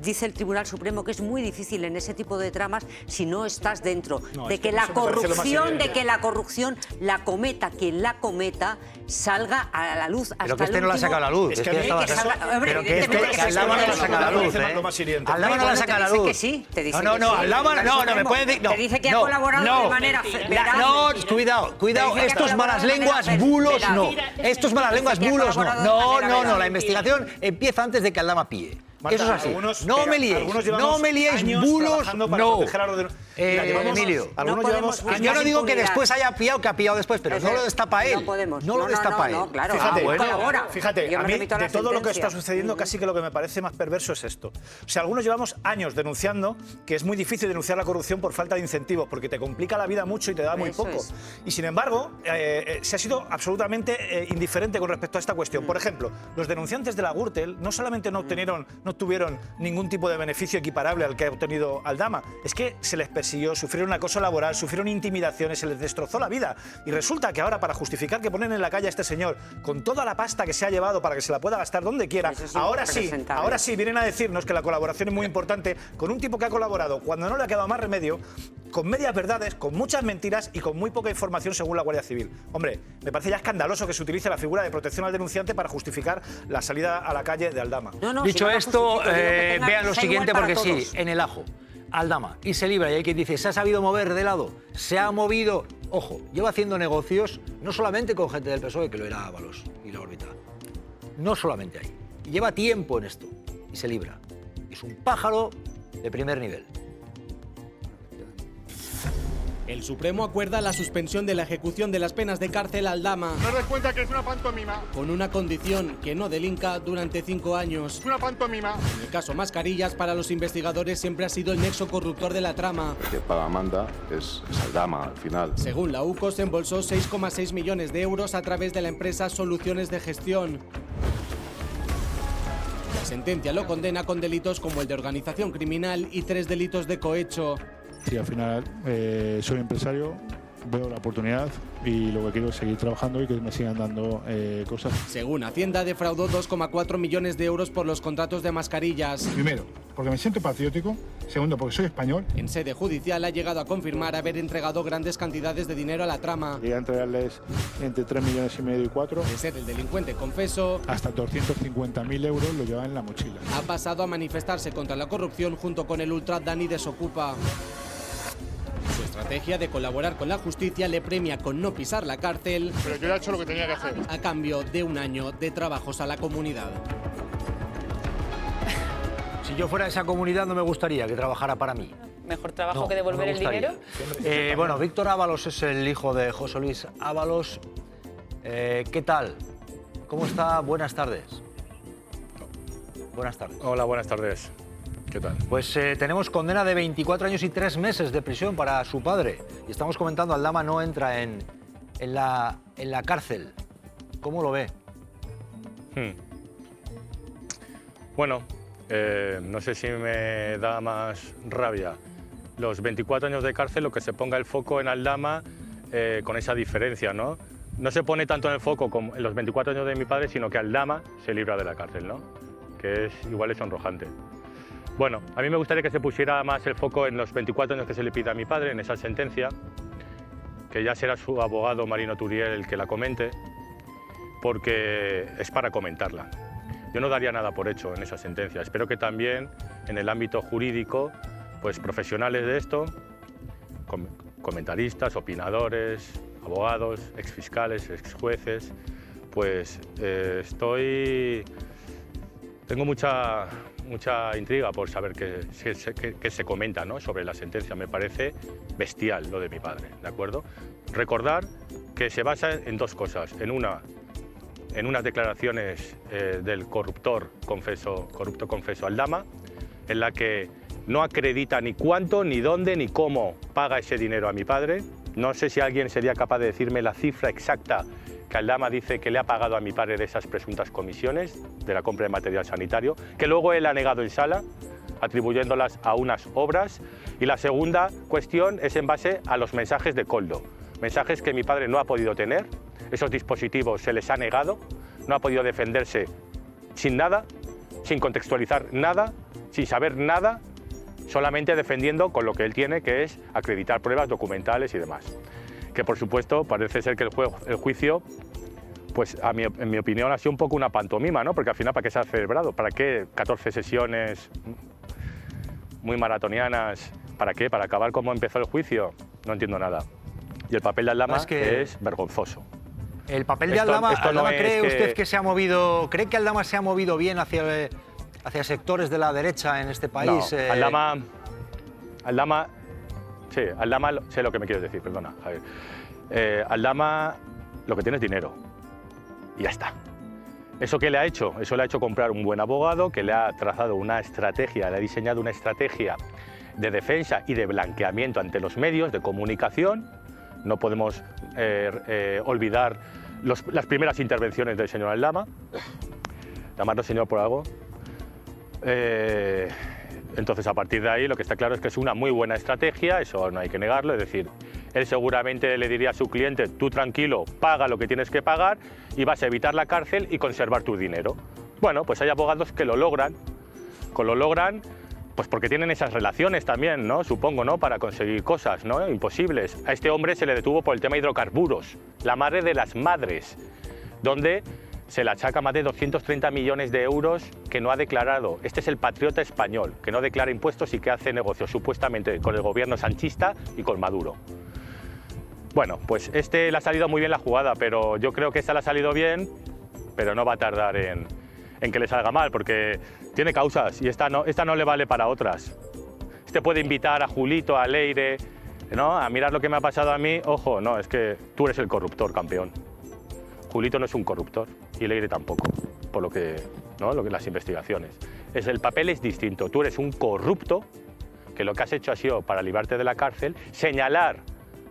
dice el Tribunal Supremo que es muy difícil en ese tipo de tramas si no estás dentro. De que la corrupción la cometa quien la cometa, salga a la luz hasta Pero que este no la ha sacado a la luz. Pero que Aldama no la saca a la luz. Aldama no la saca a la luz. Que sí, te dice no, Aldama no me puede decir. Te dice que ha colaborado de manera veraz. No, cuidado, estos malas lenguas bulos no. Estos malas lenguas bulos no. No, la investigación empieza antes de que Aldama pille. Eso es así. No me liéis, bulos, no. Emilio, yo no digo que después haya pillado, que ha pillado después, pero no lo destapa él. No lo destapa él. Fíjate, a mí de todo lo que está sucediendo, casi que lo que me parece más perverso es esto. O sea, algunos llevamos años denunciando que es muy difícil denunciar la corrupción por falta de incentivos, porque te complica la vida mucho y te da muy poco. Y sin embargo, se ha sido absolutamente indiferente con respecto a esta cuestión. Por ejemplo, los denunciantes de la Gürtel no solamente no obtuvieron ningún tipo de beneficio equiparable al que ha obtenido Aldama, es que se les persiguió, sufrieron acoso laboral, sufrieron intimidaciones, se les destrozó la vida. Y resulta que ahora, para justificar que ponen en la calle a este señor con toda la pasta que se ha llevado para que se la pueda gastar donde quiera, ahora sí vienen a decirnos que la colaboración es muy importante con un tipo que ha colaborado cuando no le ha quedado más remedio, con medias verdades, con muchas mentiras y con muy poca información según la Guardia Civil. Hombre, me parece ya escandaloso que se utilice la figura de protección al denunciante para justificar la salida a la calle de Aldama. Dicho esto, vean lo siguiente porque sí, en el ajo. Aldama, y se libra, y hay quien dice, se ha sabido mover de lado, se ha movido, ojo, lleva haciendo negocios no solamente con gente del PSOE, que lo era Ábalos y la órbita, no solamente ahí, lleva tiempo en esto, y se libra. Es un pájaro de primer nivel. El Supremo acuerda la suspensión de la ejecución de las penas de cárcel a Aldama. ¿No te das cuenta que es una pantomima? Con una condición, que no delinca durante 5 años. Es una pantomima. En el caso Mascarillas, para los investigadores siempre ha sido el nexo corruptor de la trama. El que paga manda es Aldama al final. Según la UCO, se embolsó 6,6 millones de euros a través de la empresa Soluciones de Gestión. La sentencia lo condena con delitos como el de organización criminal y 3 delitos de cohecho. Sí, al final soy empresario, veo la oportunidad y lo que quiero es seguir trabajando y que me sigan dando cosas. Según Hacienda, defraudó 2,4 millones de euros por los contratos de Mascarillas. Primero, porque me siento patriótico. Segundo, porque soy español. En sede judicial ha llegado a confirmar haber entregado grandes cantidades de dinero a la trama. Llegué a entregarles entre 3,5 millones y 4. De ser el delincuente confeso, hasta 250.000 euros lo llevan en la mochila. Ha pasado a manifestarse contra la corrupción junto con el ultra Dani Desokupa. Su estrategia de colaborar con la justicia le premia con no pisar la cárcel. Pero yo he hecho lo que tenía que hacer. A cambio de 1 año de trabajos a la comunidad. Si yo fuera de esa comunidad no me gustaría que trabajara para mí. Mejor trabajo que devolver el dinero. Bueno, Víctor Ábalos es el hijo de José Luis Ábalos. ¿Qué tal? ¿Cómo está? Buenas tardes. Buenas tardes. Hola, buenas tardes. ¿Qué tal? Pues tenemos condena de 24 años y 3 meses de prisión para su padre. Y estamos comentando, Aldama no entra en la cárcel. ¿Cómo lo ve? Bueno, no sé si me da más rabia los 24 años de cárcel o que se ponga el foco en Aldama con esa diferencia, ¿no? No se pone tanto en el foco como en los 24 años de mi padre, sino que Aldama se libra de la cárcel, ¿no? Que igual es sonrojante. Bueno, a mí me gustaría que se pusiera más el foco en los 24 años que se le pide a mi padre, en esa sentencia, que ya será su abogado Marino Turiel el que la comente, porque es para comentarla. Yo no daría nada por hecho en esa sentencia. Espero que también en el ámbito jurídico, pues profesionales de esto, comentaristas, opinadores, abogados, exfiscales, exjueces, pues tengo mucha intriga por saber qué se comenta, ¿no?, sobre la sentencia. Me parece bestial lo de mi padre, ¿de acuerdo? Recordar que se basa en dos cosas. En unas declaraciones del corrupto confeso Aldama, en la que no acredita ni cuánto, ni dónde, ni cómo paga ese dinero a mi padre. No sé si alguien sería capaz de decirme la cifra exacta que Aldama dice que le ha pagado a mi padre de esas presuntas comisiones de la compra de material sanitario, que luego él ha negado en sala, atribuyéndolas a unas obras. Y la segunda cuestión es en base a los mensajes de Koldo, mensajes que mi padre no ha podido tener, esos dispositivos se les ha negado, no ha podido defenderse sin nada, sin contextualizar nada, sin saber nada, solamente defendiendo con lo que él tiene, que es acreditar pruebas documentales y demás. Que por supuesto parece ser que el juicio, pues en mi opinión ha sido un poco una pantomima, ¿no? Porque al final, ¿para qué se ha celebrado? ¿Para qué 14 sesiones muy maratonianas? ¿Para qué? ¿Para acabar como empezó el juicio? No entiendo nada. Y el papel de Aldama es vergonzoso. El papel de Aldama, ¿cree usted que se ha movido, cree que Aldama se ha movido bien hacia sectores de la derecha en este país? No, Aldama, sé lo que me quieres decir, perdona, Javier. Aldama lo que tiene es dinero y ya está. ¿Eso qué le ha hecho? Eso le ha hecho comprar un buen abogado que le ha trazado una estrategia, le ha diseñado una estrategia de defensa y de blanqueamiento ante los medios de comunicación. No podemos olvidar las primeras intervenciones del señor Aldama, llamarlo señor por algo. Entonces, a partir de ahí, lo que está claro es que es una muy buena estrategia, eso no hay que negarlo, es decir, él seguramente le diría a su cliente, tú tranquilo, paga lo que tienes que pagar y vas a evitar la cárcel y conservar tu dinero. Bueno, pues hay abogados que lo logran, pues porque tienen esas relaciones también, ¿no? Supongo, ¿no?, para conseguir cosas, ¿no?, imposibles. A este hombre se le detuvo por el tema de hidrocarburos, la madre de las madres, donde se le achaca más de 230 millones de euros que no ha declarado. Este es el patriota español, que no declara impuestos y que hace negocios supuestamente con el gobierno sanchista y con Maduro. Bueno, pues le ha salido muy bien la jugada, pero yo creo que esta le ha salido bien, pero no va a tardar en que le salga mal, porque tiene causas y esta no le vale para otras. Este puede invitar a Julito, a Leire, ¿no?, a mirar lo que me ha pasado a mí. Ojo, no, es que tú eres el corruptor, campeón. Julito no es un corruptor y Leire tampoco, por lo que las investigaciones. El papel es distinto. Tú eres un corrupto que lo que has hecho ha sido, para librarte de la cárcel, señalar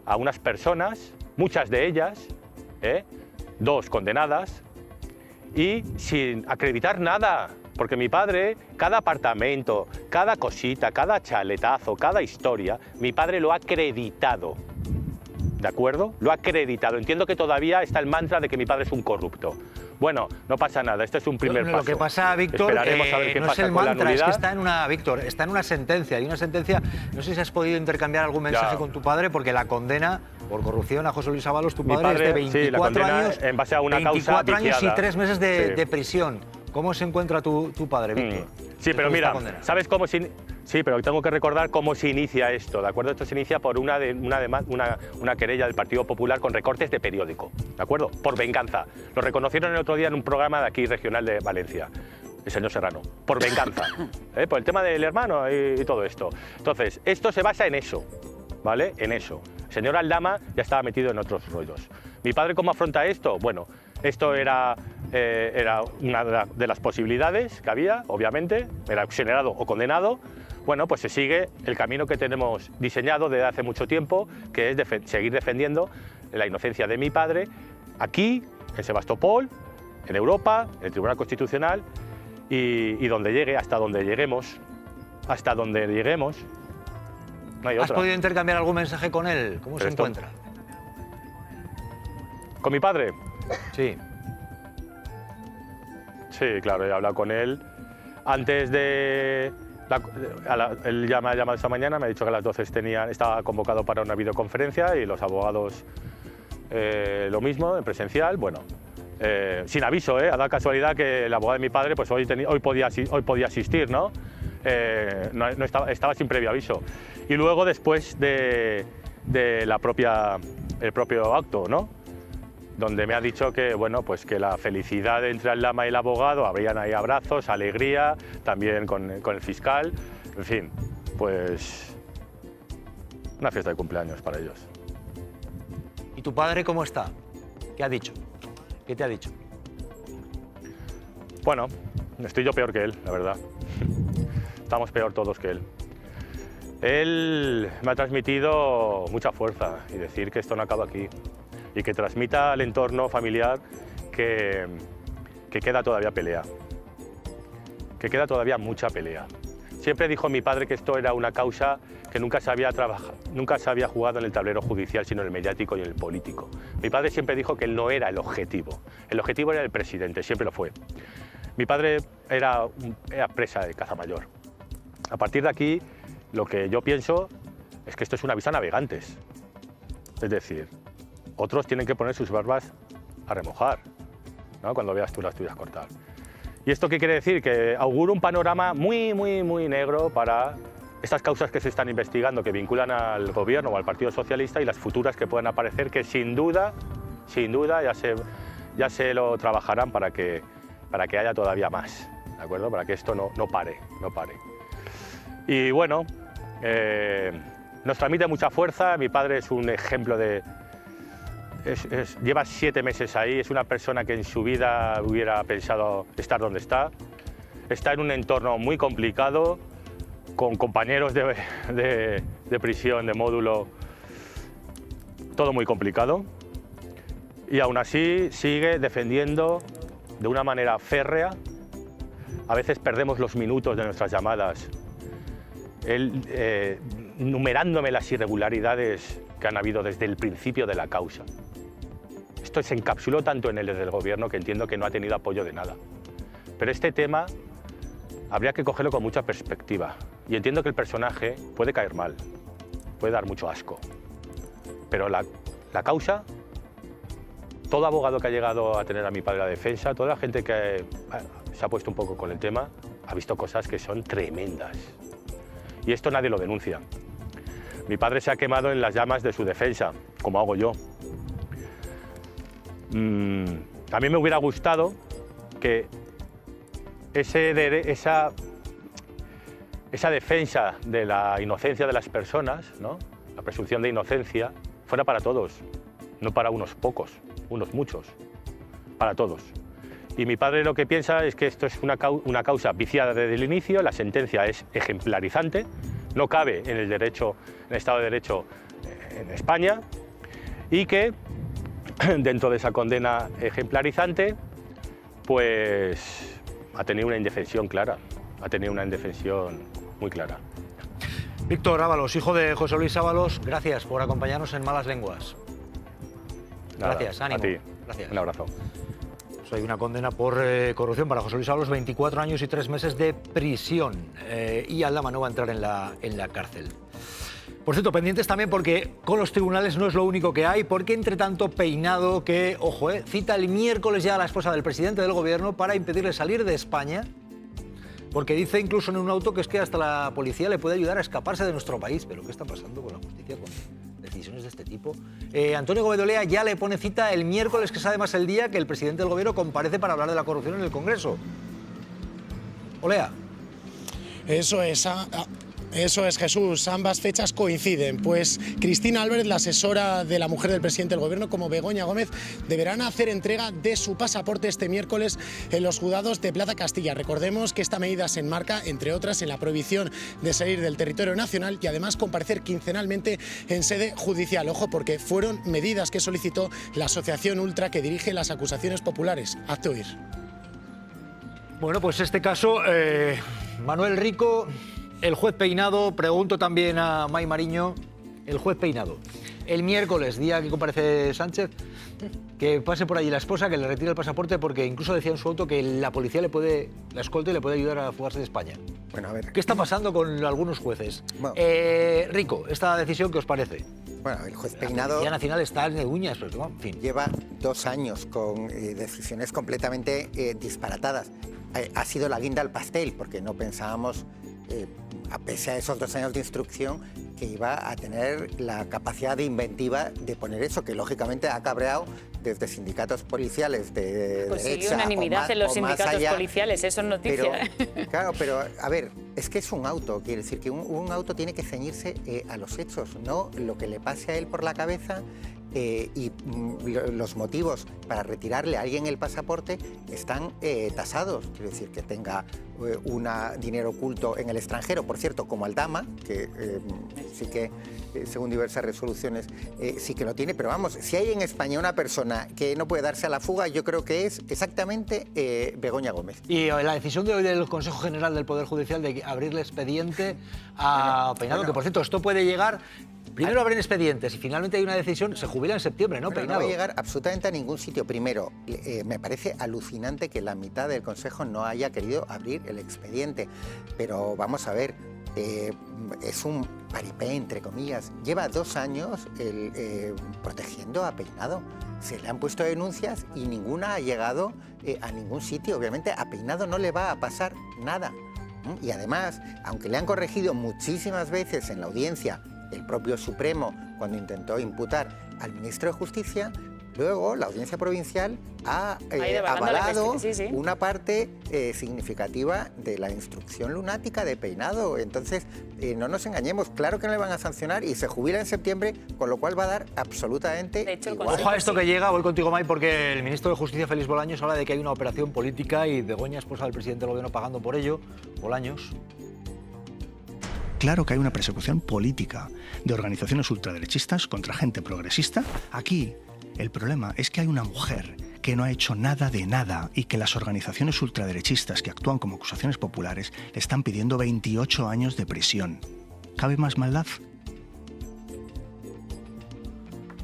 a unas personas, muchas de ellas, 2 condenadas, y sin acreditar nada. Porque mi padre, cada apartamento, cada cosita, cada chaletazo, cada historia, mi padre lo ha acreditado. ¿De acuerdo? Lo ha acreditado. Entiendo que todavía está el mantra de que mi padre es un corrupto. Bueno, no pasa nada, este es un primer paso. Lo que pasa, Víctor, esperaremos a ver qué no pasa es el con mantra, la nulidad. es que está en una sentencia. Y una sentencia, no sé si has podido intercambiar algún mensaje con tu padre, porque la condena por corrupción a José Luis Ábalos, tu padre, es de 24 años, en base a una 24 causa años y viciada. 3 meses de prisión. ¿Cómo se encuentra tu padre, Víctor? Sí, pero mira, ¿sabes cómo se...? Sí, pero tengo que recordar cómo se inicia esto, ¿de acuerdo? Esto se inicia por una querella del Partido Popular con recortes de periódico, ¿de acuerdo? Por venganza. Lo reconocieron el otro día en un programa de aquí, regional de Valencia, el señor Serrano. Por venganza, por el tema del hermano y todo esto. Entonces, esto se basa en eso, ¿vale? En eso. El señor Aldama ya estaba metido en otros rollos. ¿Mi padre cómo afronta esto? Bueno, esto era una de las posibilidades que había, obviamente, era exonerado o condenado. Bueno, pues se sigue el camino que tenemos diseñado desde hace mucho tiempo, que es seguir defendiendo la inocencia de mi padre aquí, en Sebastopol, en Europa, en el Tribunal Constitucional y donde llegue, hasta donde lleguemos. Hasta donde lleguemos. No hay otra. ¿Has podido intercambiar algún mensaje con él? ¿Cómo se encuentra? ¿Con mi padre? Sí. Sí, claro, he hablado con él. Antes de... él ya me ha llamado esta mañana, me ha dicho que a las 12 estaba convocado para una videoconferencia y los abogados lo mismo, en presencial. Bueno, sin aviso, ha dado casualidad que el abogado de mi padre pues hoy podía asistir, ¿no? No estaba sin previo aviso. Y luego después de el propio acto, ¿no? Donde me ha dicho que, bueno, pues que la felicidad entre Aldama y el abogado, habrían ahí abrazos, alegría, también con el fiscal, en fin, pues una fiesta de cumpleaños para ellos. ¿Y tu padre cómo está? ¿Qué ha dicho? ¿Qué te ha dicho? Bueno, estoy yo peor que él, la verdad. Estamos peor todos que él. Él me ha transmitido mucha fuerza y decir que esto no acaba aquí y que transmita al entorno familiar que queda todavía pelea, que queda todavía mucha pelea. Siempre dijo mi padre que esto era una causa que nunca se había jugado en el tablero judicial, sino en el mediático y en el político. Mi padre siempre dijo que él no era el objetivo era el presidente, siempre lo fue. Mi padre era presa de caza mayor. A partir de aquí, lo que yo pienso es que esto es una visa a navegantes. Es decir, otros tienen que poner sus barbas a remojar, ¿no? Cuando veas tú las tuyas cortar. ¿Y esto qué quiere decir? Que auguro un panorama muy, muy, muy negro para estas causas que se están investigando, que vinculan al gobierno o al Partido Socialista y las futuras que puedan aparecer, que sin duda ya se lo trabajarán para que haya todavía más, ¿de acuerdo? Para que esto no pare. Y bueno, nos transmite mucha fuerza. Mi padre es un ejemplo de... lleva 7 meses ahí, es una persona que en su vida hubiera pensado estar donde está. Está en un entorno muy complicado, con compañeros de prisión, de módulo, todo muy complicado. Y aún así sigue defendiendo de una manera férrea. A veces perdemos los minutos de nuestras llamadas. Él numerándome las irregularidades que han habido desde el principio de la causa. Esto se encapsuló tanto en él desde el gobierno que entiendo que no ha tenido apoyo de nada. Pero este tema habría que cogerlo con mucha perspectiva. Y entiendo que el personaje puede caer mal, puede dar mucho asco. Pero la causa, todo abogado que ha llegado a tener a mi padre la defensa, toda la gente que se ha puesto un poco con el tema, ha visto cosas que son tremendas. Y esto nadie lo denuncia. Mi padre se ha quemado en las llamas de su defensa, como hago yo. A mí me hubiera gustado que esa defensa de la inocencia de las personas, ¿no? La presunción de inocencia, fuera para todos, no para unos pocos, unos muchos, para todos. Y mi padre lo que piensa es que esto es una causa viciada desde el inicio, la sentencia es ejemplarizante, no cabe en el Estado de Derecho en España, y que dentro de esa condena ejemplarizante, pues ha tenido una indefensión clara, ha tenido una indefensión muy clara. Víctor Ábalos, hijo de José Luis Ábalos, gracias por acompañarnos en Malas Lenguas. Nada, gracias, ánimo. A ti. Gracias. Un abrazo. Hay una condena por corrupción para José Luis Ábalos, 24 años y 3 meses de prisión. Y Aldama no va a entrar en la cárcel. Por cierto, pendientes también porque con los tribunales no es lo único que hay, porque entre tanto Peinado, que, ojo, cita el miércoles ya a la esposa del presidente del gobierno para impedirle salir de España, porque dice incluso en un auto que es que hasta la policía le puede ayudar a escaparse de nuestro país. ¿Pero qué está pasando con la justicia, con decisiones de este tipo? Antonio Gómez de Olea ya le pone cita el miércoles, que es además el día que el presidente del gobierno comparece para hablar de la corrupción en el Congreso. Olea. Eso es, Jesús. Ambas fechas coinciden. Pues Cristina Álvarez, la asesora de la mujer del presidente del gobierno, como Begoña Gómez, deberán hacer entrega de su pasaporte este miércoles en los juzgados de Plaza Castilla. Recordemos que esta medida se enmarca, entre otras, en la prohibición de salir del territorio nacional y además comparecer quincenalmente en sede judicial. Ojo, porque fueron medidas que solicitó la asociación Ultra que dirige las acusaciones populares. Hazte oír. Bueno, pues este caso, Manuel Rico... El juez Peinado, pregunto también a May Mariño, el juez Peinado, el miércoles, día que comparece Sánchez, que pase por allí la esposa, que le retire el pasaporte, porque incluso decía en su auto que la policía la escolta y le puede ayudar a fugarse de España. Bueno, a ver. ¿Qué está pasando con algunos jueces? Bueno. Rico, ¿esta decisión qué os parece? Bueno, el juez Peinado... La Policía Nacional está de uñas, pero en fin. Lleva 2 años con decisiones completamente disparatadas. Ha sido la guinda al pastel, porque no pensábamos, a pese a esos 2 años de instrucción, que iba a tener la capacidad de inventiva de poner eso, que lógicamente ha cabreado desde sindicatos policiales de consiguió unanimidad en los sindicatos policiales, eso es noticia. Pero, claro, pero a ver, es que es un auto, quiere decir que un auto tiene que ceñirse a los hechos, no lo que le pase a él por la cabeza. Y los motivos para retirarle a alguien el pasaporte están tasados, quiero decir que tenga dinero oculto en el extranjero, por cierto, como Aldama, que sí que, según diversas resoluciones, sí que lo tiene, pero vamos, si hay en España una persona que no puede darse a la fuga, yo creo que es exactamente Begoña Gómez. Y la decisión de hoy del Consejo General del Poder Judicial de abrirle expediente a Peinado, que por cierto, esto puede llegar... Primero abren expedientes y finalmente hay una decisión, se jubila en septiembre, ¿no? Pero no va a llegar absolutamente a ningún sitio. Primero, me parece alucinante que la mitad del Consejo no haya querido abrir el expediente. Pero vamos a ver, es un paripé, entre comillas. Lleva 2 años protegiendo a Peinado. Se le han puesto denuncias y ninguna ha llegado a ningún sitio. Obviamente a Peinado no le va a pasar nada. Y además, aunque le han corregido muchísimas veces en la audiencia, el propio Supremo, cuando intentó imputar al ministro de Justicia, luego la Audiencia Provincial ha avalado una parte significativa de la instrucción lunática de Peinado. Entonces, no nos engañemos, claro que no le van a sancionar y se jubila en septiembre, con lo cual va a dar absolutamente igual. Ojo a esto que llega, voy contigo, May, porque el ministro de Justicia, Félix Bolaños, habla de que hay una operación política y Begoña, esposa del presidente del gobierno, pagando por ello. Bolaños. Claro que hay una persecución política de organizaciones ultraderechistas contra gente progresista. Aquí el problema es que hay una mujer que no ha hecho nada de nada y que las organizaciones ultraderechistas que actúan como acusaciones populares le están pidiendo 28 años de prisión. ¿Cabe más maldad?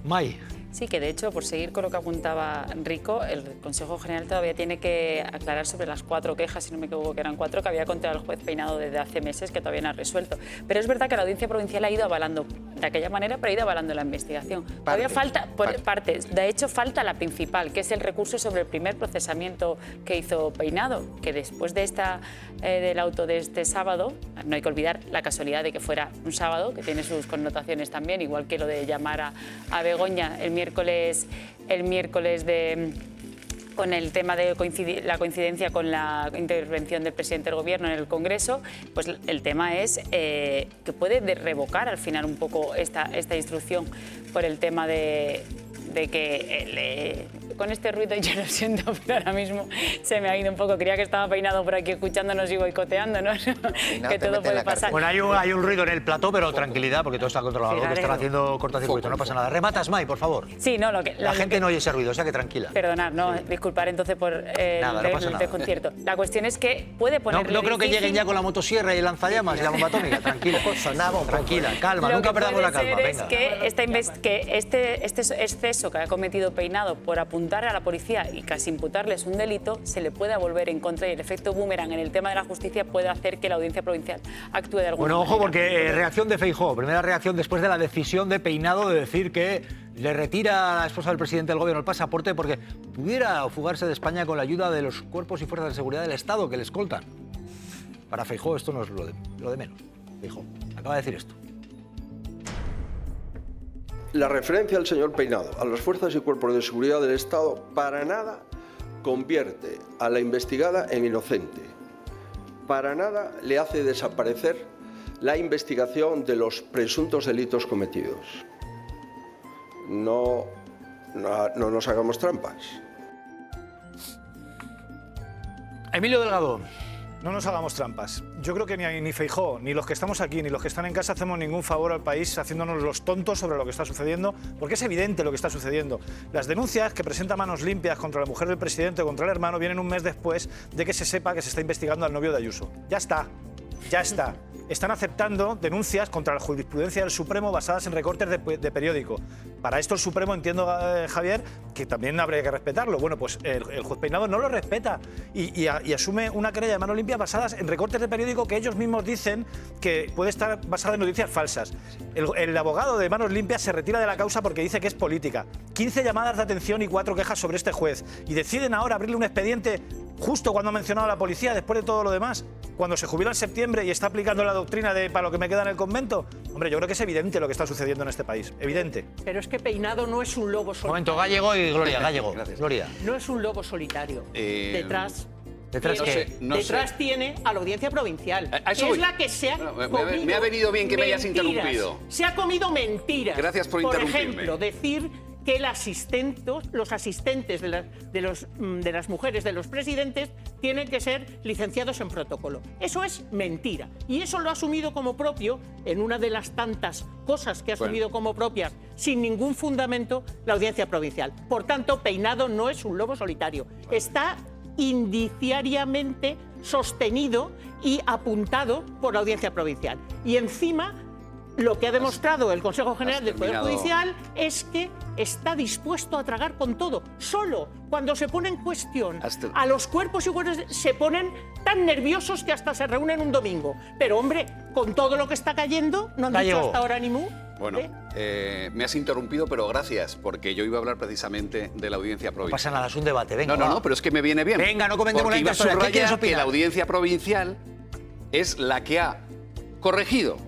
May. Sí, que de hecho, por seguir con lo que apuntaba Rico, el Consejo General todavía tiene que aclarar sobre las 4 quejas, si no me equivoco que eran 4, que había contra el juez Peinado desde hace meses, que todavía no ha resuelto. Pero es verdad que la Audiencia Provincial ha ido avalando, de aquella manera, pero ha ido avalando la investigación. Todavía falta, partes, de hecho falta la principal, que es el recurso sobre el primer procesamiento que hizo Peinado, que después de del auto de este sábado, no hay que olvidar la casualidad de que fuera un sábado, que tiene sus connotaciones también, igual que lo de llamar a Begoña el miércoles con el tema de la coincidencia con la intervención del presidente del Gobierno en el Congreso, pues el tema es que puede revocar al final un poco esta instrucción por el tema de que con este ruido, yo lo siento, pero ahora mismo se me ha ido un poco. Creía que estaba Peinado por aquí escuchándonos y boicoteándonos, que todo puede pasar. Bueno, hay un ruido en el plató, pero tranquilidad, porque todo está controlado. Lo que están haciendo cortocircuito, no pasa nada. Rematas, May, por favor. Sí, no, la gente no oye ese ruido, o sea que tranquila. Perdonad, no, disculpar entonces por el desconcierto. La cuestión es que puede ponerle no creo que lleguen ya con la motosierra y el lanzallamas y la bomba atómica. Tranquila, tranquila, calma, nunca perdamos la calma. Venga. Que este exceso que ha cometido Peinado por apuntar a la policía y casi imputarles un delito, se le pueda volver en contra y el efecto boomerang en el tema de la justicia puede hacer que la Audiencia Provincial actúe de alguna manera. Bueno, ojo, porque reacción de Feijóo, primera reacción después de la decisión de Peinado de decir que le retira a la esposa del presidente del Gobierno el pasaporte porque pudiera fugarse de España con la ayuda de los cuerpos y fuerzas de seguridad del Estado que le escoltan. Para Feijóo esto no es lo de menos. Feijóo acaba de decir esto. La referencia al señor Peinado a las fuerzas y cuerpos de seguridad del Estado para nada convierte a la investigada en inocente. Para nada le hace desaparecer la investigación de los presuntos delitos cometidos. No nos hagamos trampas. Emilio Delgado. No nos hagamos trampas. Yo creo que ni Feijóo, ni los que estamos aquí, ni los que están en casa hacemos ningún favor al país haciéndonos los tontos sobre lo que está sucediendo, porque es evidente lo que está sucediendo. Las denuncias que presenta Manos Limpias contra la mujer del presidente o contra el hermano vienen un mes después de que se sepa que se está investigando al novio de Ayuso. Ya está. Ya está. Están aceptando denuncias contra la jurisprudencia del Supremo basadas en recortes de periódico. Para esto el Supremo, entiendo, Javier, que también habría que respetarlo. Bueno, pues el juez Peinado no lo respeta y asume una querella de mano limpia basadas en recortes de periódico que ellos mismos dicen que puede estar basada en noticias falsas. El abogado de Manos Limpias se retira de la causa porque dice que es política. 15 llamadas de atención y 4 quejas sobre este juez. Y deciden ahora abrirle un expediente justo cuando ha mencionado a la policía, después de todo lo demás, cuando se jubila en septiembre y está aplicando la doctrina de para lo que me queda en el convento. Hombre, yo creo que es evidente lo que está sucediendo en este país, evidente. Pero es que Peinado no es un lobo solitario. Momento, Gallego y Gloria, Gallego. Gloria. No es un lobo solitario. Detrás tiene a la Audiencia Provincial, a eso que es voy. la que se ha comido me ha venido bien que me hayas mentiras. interrumpido. Se ha comido mentiras. Gracias por interrumpirme. Por ejemplo, decir que los asistentes de las mujeres de los presidentes tienen que ser licenciados en protocolo. Eso es mentira. Y eso lo ha asumido como propio, en una de las tantas cosas que ha asumido como propias, sin ningún fundamento, la Audiencia Provincial. Por tanto, Peinado no es un lobo solitario. Está indiciariamente sostenido y apuntado por la Audiencia Provincial. Y encima, lo que ha demostrado el Consejo General del Poder Judicial es que está dispuesto a tragar con todo. Solo cuando se pone en cuestión a los cuerpos y cuerpos se ponen tan nerviosos que hasta se reúnen un domingo. Pero hombre, con todo lo que está cayendo, no han dicho hasta ahora ni mu. Bueno, me has interrumpido, pero gracias, porque yo iba a hablar precisamente de la Audiencia Provincial. No pasa nada, es un debate, venga. No, pero es que me viene bien. Venga, no comentemos la historia. Porque iba a subrayar que la Audiencia Provincial es la que ha corregido.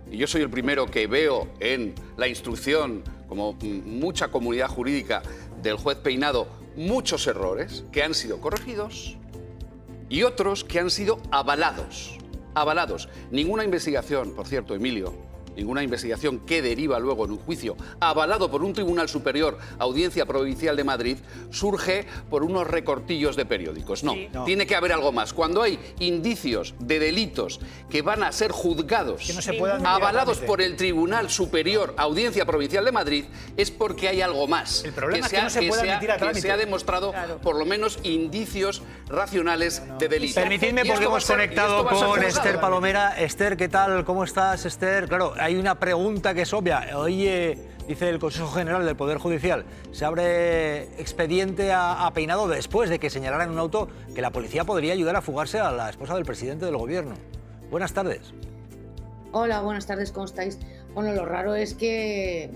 Y yo soy el primero que veo en la instrucción, como mucha comunidad jurídica del juez Peinado, muchos errores que han sido corregidos y otros que han sido avalados. Avalados. Ninguna investigación, por cierto, Emilio, ninguna investigación que deriva luego en un juicio avalado por un tribunal superior, Audiencia Provincial de Madrid, surge por unos recortillos de periódicos. No, tiene que haber algo más. Cuando hay indicios de delitos que van a ser juzgados, avalados por el Tribunal Superior, Audiencia Provincial de Madrid, es porque hay algo más. El problema es que no se puede admitir a trámite. Que se ha demostrado, por lo menos, indicios racionales de delitos. Permitidme, porque hemos conectado con Esther Palomera. Esther, ¿qué tal? ¿Cómo estás, Esther? Claro, hay una pregunta que es obvia. Oye, dice el Consejo General del Poder Judicial, se abre expediente a Peinado después de que señalaran en un auto que la policía podría ayudar a fugarse a la esposa del presidente del gobierno. Buenas tardes. Hola, buenas tardes, ¿cómo estáis? Bueno, lo raro es que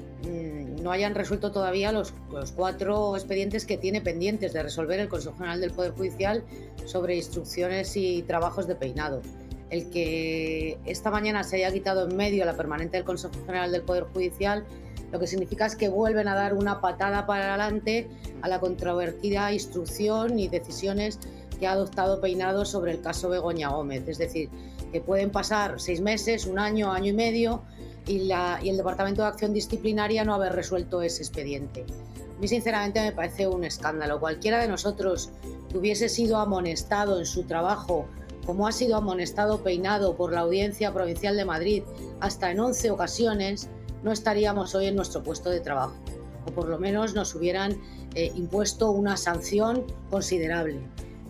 no hayan resuelto todavía los 4 expedientes que tiene pendientes de resolver el Consejo General del Poder Judicial sobre instrucciones y trabajos de Peinado. El que esta mañana se haya quitado en medio la permanente del Consejo General del Poder Judicial, lo que significa es que vuelven a dar una patada para adelante a la controvertida instrucción y decisiones que ha adoptado Peinado sobre el caso Begoña Gómez. Es decir, que pueden pasar 6 meses, 1 año, año y medio, y el Departamento de Acción Disciplinaria no haber resuelto ese expediente. A mí, sinceramente, me parece un escándalo. Cualquiera de nosotros que hubiese sido amonestado en su trabajo, como ha sido amonestado Peinado por la Audiencia Provincial de Madrid hasta en 11 ocasiones, no estaríamos hoy en nuestro puesto de trabajo. O por lo menos nos hubieran impuesto una sanción considerable.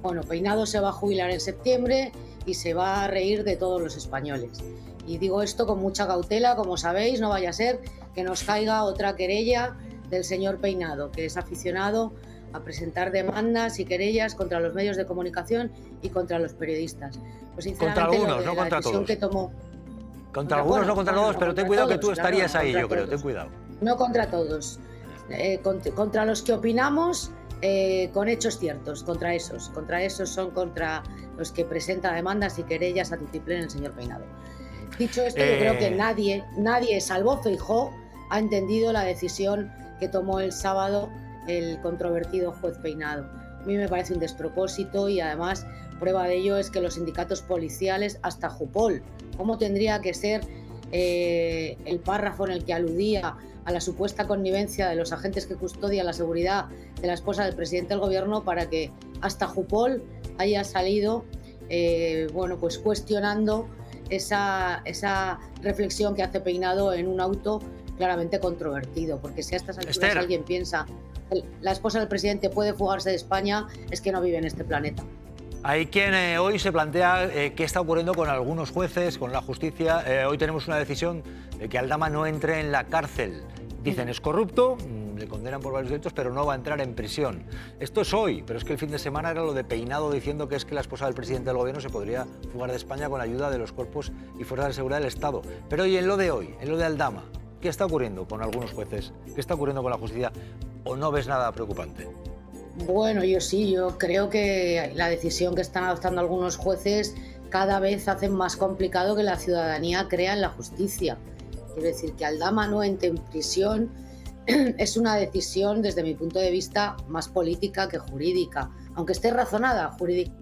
Bueno, Peinado se va a jubilar en septiembre y se va a reír de todos los españoles. Y digo esto con mucha cautela, como sabéis, no vaya a ser que nos caiga otra querella del señor Peinado, que es aficionado a presentar demandas y querellas contra los medios de comunicación y contra los periodistas. Pues sinceramente, contra algunos, no contra todos. Que tomó, contra algunos, no contra todos, pero ten cuidado que tú estarías ahí, yo creo, ten cuidado. No contra todos, contra los que opinamos con hechos ciertos, contra esos son contra los que presenta demandas y querellas a tutiplén el señor Peinado. Dicho esto, yo creo que nadie, salvo Feijóo, ha entendido la decisión que tomó el sábado el controvertido juez Peinado. A mí me parece un despropósito y además prueba de ello es que los sindicatos policiales, hasta Jupol, ¿cómo tendría que ser el párrafo en el que aludía a la supuesta connivencia de los agentes que custodian la seguridad de la esposa del presidente del gobierno para que hasta Jupol haya salido pues cuestionando esa reflexión que hace Peinado en un auto claramente controvertido? Porque si a estas alturas alguien piensa la esposa del presidente puede fugarse de España, es que no vive en este planeta. Hay quien hoy se plantea qué está ocurriendo con algunos jueces, con la justicia. Hoy tenemos una decisión de que Aldama no entre en la cárcel. Dicen es corrupto, le condenan por varios delitos, pero no va a entrar en prisión. Esto es hoy, pero es que el fin de semana era lo de Peinado diciendo que es que la esposa del presidente del gobierno se podría fugar de España con la ayuda de los cuerpos y fuerzas de seguridad del Estado. Pero hoy, en lo de Aldama, ¿qué está ocurriendo con algunos jueces? ¿Qué está ocurriendo con la justicia? ¿O no ves nada preocupante? Bueno, yo creo que la decisión que están adoptando algunos jueces cada vez hace más complicado que la ciudadanía crea en la justicia. Quiero decir, que Aldama no entre en prisión es una decisión, desde mi punto de vista, más política que jurídica, aunque esté razonada jurídica.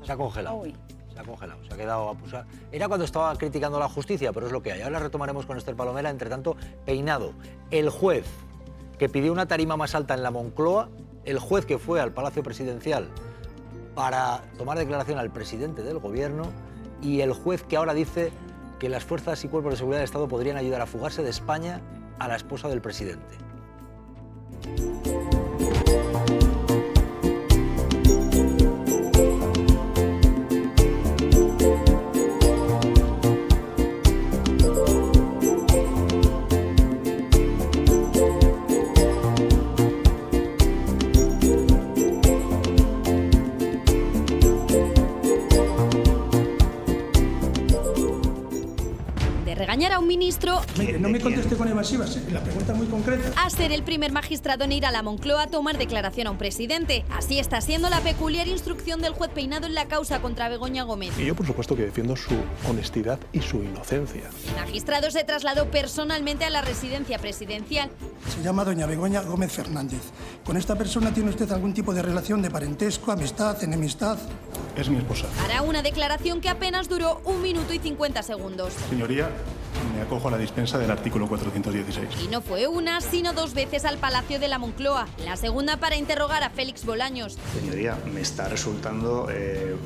Se ha congelado. Se ha quedado a pulsar. Era cuando estaba criticando la justicia, pero es lo que hay. Ahora retomaremos con Esther Palomera. Entre tanto, Peinado, el juez que pidió una tarima más alta en la Moncloa, el juez que fue al Palacio Presidencial para tomar declaración al presidente del gobierno, y el juez que ahora dice que las fuerzas y cuerpos de seguridad del Estado podrían ayudar a fugarse de España a la esposa del presidente. Regañar a un ministro... Mire, no me conteste con evasivas, la pregunta es muy concreta. A ser el primer magistrado en ir a la Moncloa a tomar declaración a un presidente. Así está siendo la peculiar instrucción del juez Peinado en la causa contra Begoña Gómez. Y yo, por supuesto, que defiendo su honestidad y su inocencia. El magistrado se trasladó personalmente a la residencia presidencial. Se llama doña Begoña Gómez Fernández. ¿Con esta persona tiene usted algún tipo de relación de parentesco, amistad, enemistad? Es mi esposa. Hará una declaración que apenas duró 1 minuto y 50 segundos. Señoría, me acojo a la dispensa del artículo 416. Y no fue una, sino 2 veces al Palacio de la Moncloa. La segunda para interrogar a Félix Bolaños. Señoría, me está resultando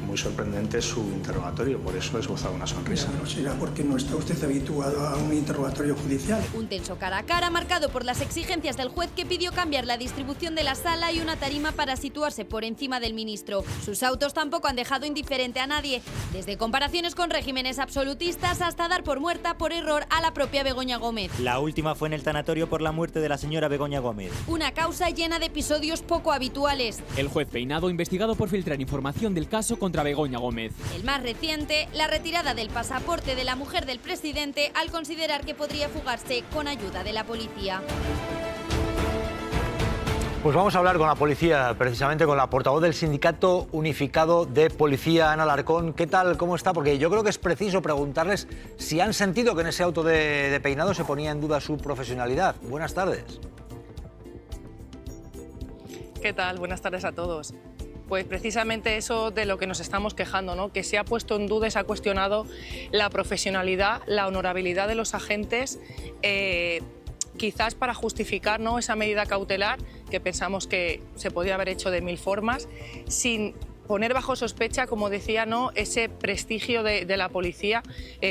muy sorprendente su interrogatorio, por eso he esbozado una sonrisa. No será porque no está usted habituado a un interrogatorio judicial. Un tenso cara a cara marcado por las exigencias del juez, que pidió cambiar la distribución de la sala y una tarima para situarse por encima del ministro. Sus autos tampoco han dejado indiferente a nadie, desde comparaciones con regímenes absolutistas hasta dar por muerta por error a la propia Begoña Gómez. La última fue en el tanatorio por la muerte de la señora Begoña Gómez. Una causa llena de episodios poco habituales. El juez Peinado investigado por filtrar información del caso contra Begoña Gómez. El más reciente, la retirada del pasaporte de la mujer del presidente al considerar que podría fugarse con ayuda de la policía. Pues vamos a hablar con la policía, precisamente con la portavoz del Sindicato Unificado de Policía, Ana Alarcón. ¿Qué tal? ¿Cómo está? Porque yo creo que es preciso preguntarles si han sentido que en ese auto de Peinado se ponía en duda su profesionalidad. Buenas tardes. ¿Qué tal? Buenas tardes a todos. Pues precisamente eso de lo que nos estamos quejando, ¿no? Que se ha puesto en duda y se ha cuestionado la profesionalidad, la honorabilidad de los agentes, quizás para justificar, ¿no?, esa medida cautelar que pensamos que se podía haber hecho de 1000 formas, sin poner bajo sospecha, como decía, ¿no?, ese prestigio de la policía,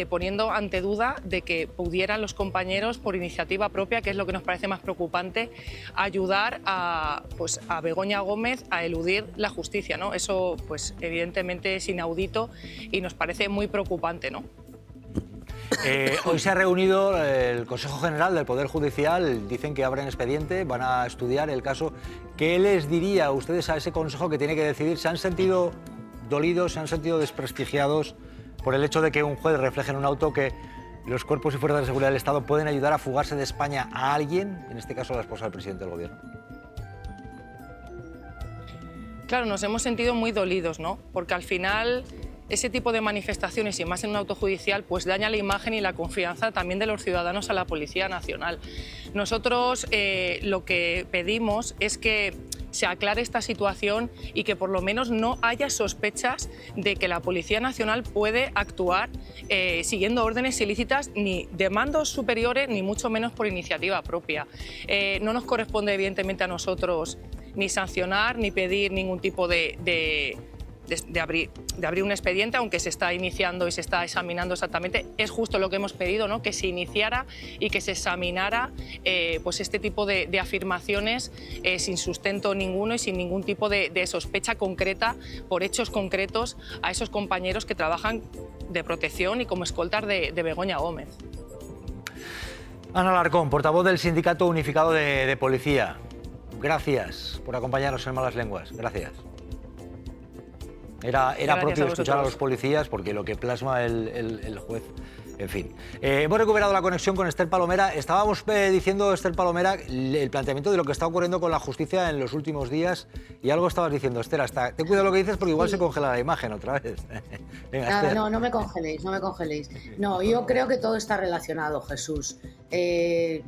poniendo ante duda de que pudieran los compañeros, por iniciativa propia, que es lo que nos parece más preocupante, ayudar a Begoña Gómez a eludir la justicia, ¿no? Eso, pues, evidentemente es inaudito y nos parece muy preocupante, ¿no? Hoy se ha reunido el Consejo General del Poder Judicial, dicen que abren expediente, van a estudiar el caso. ¿Qué les diría a ustedes a ese Consejo que tiene que decidir? ¿Se han sentido dolidos, se han sentido desprestigiados por el hecho de que un juez refleje en un auto que los cuerpos y fuerzas de seguridad del Estado pueden ayudar a fugarse de España a alguien, en este caso a la esposa del presidente del gobierno? Claro, nos hemos sentido muy dolidos, ¿no? Porque al final ese tipo de manifestaciones, y más en un auto judicial, pues daña la imagen y la confianza también de los ciudadanos a la Policía Nacional. Nosotros lo que pedimos es que se aclare esta situación y que por lo menos no haya sospechas de que la Policía Nacional puede actuar siguiendo órdenes ilícitas, ni de mandos superiores, ni mucho menos por iniciativa propia. No nos corresponde, evidentemente, a nosotros ni sancionar ni pedir ningún tipo de de abrir un expediente, aunque se está iniciando y se está examinando exactamente. Es justo lo que hemos pedido, ¿no? Que se iniciara y que se examinara pues este tipo de afirmaciones sin sustento ninguno y sin ningún tipo de sospecha concreta por hechos concretos a esos compañeros que trabajan de protección y como escoltas de Begoña Gómez. Ana Alarcón, portavoz del Sindicato Unificado de Policía. Gracias por acompañarnos en Malas Lenguas. Gracias. Era propio escuchar a los policías porque lo que plasma el juez... En fin, hemos recuperado la conexión con Esther Palomera. Estábamos diciendo, Esther Palomera, el planteamiento de lo que está ocurriendo con la justicia en los últimos días y algo estabas diciendo, Esther, hasta ten cuidado lo que dices porque igual se congela la imagen otra vez. Venga, no me congeléis, no me congeléis. No, yo creo que todo está relacionado, Jesús.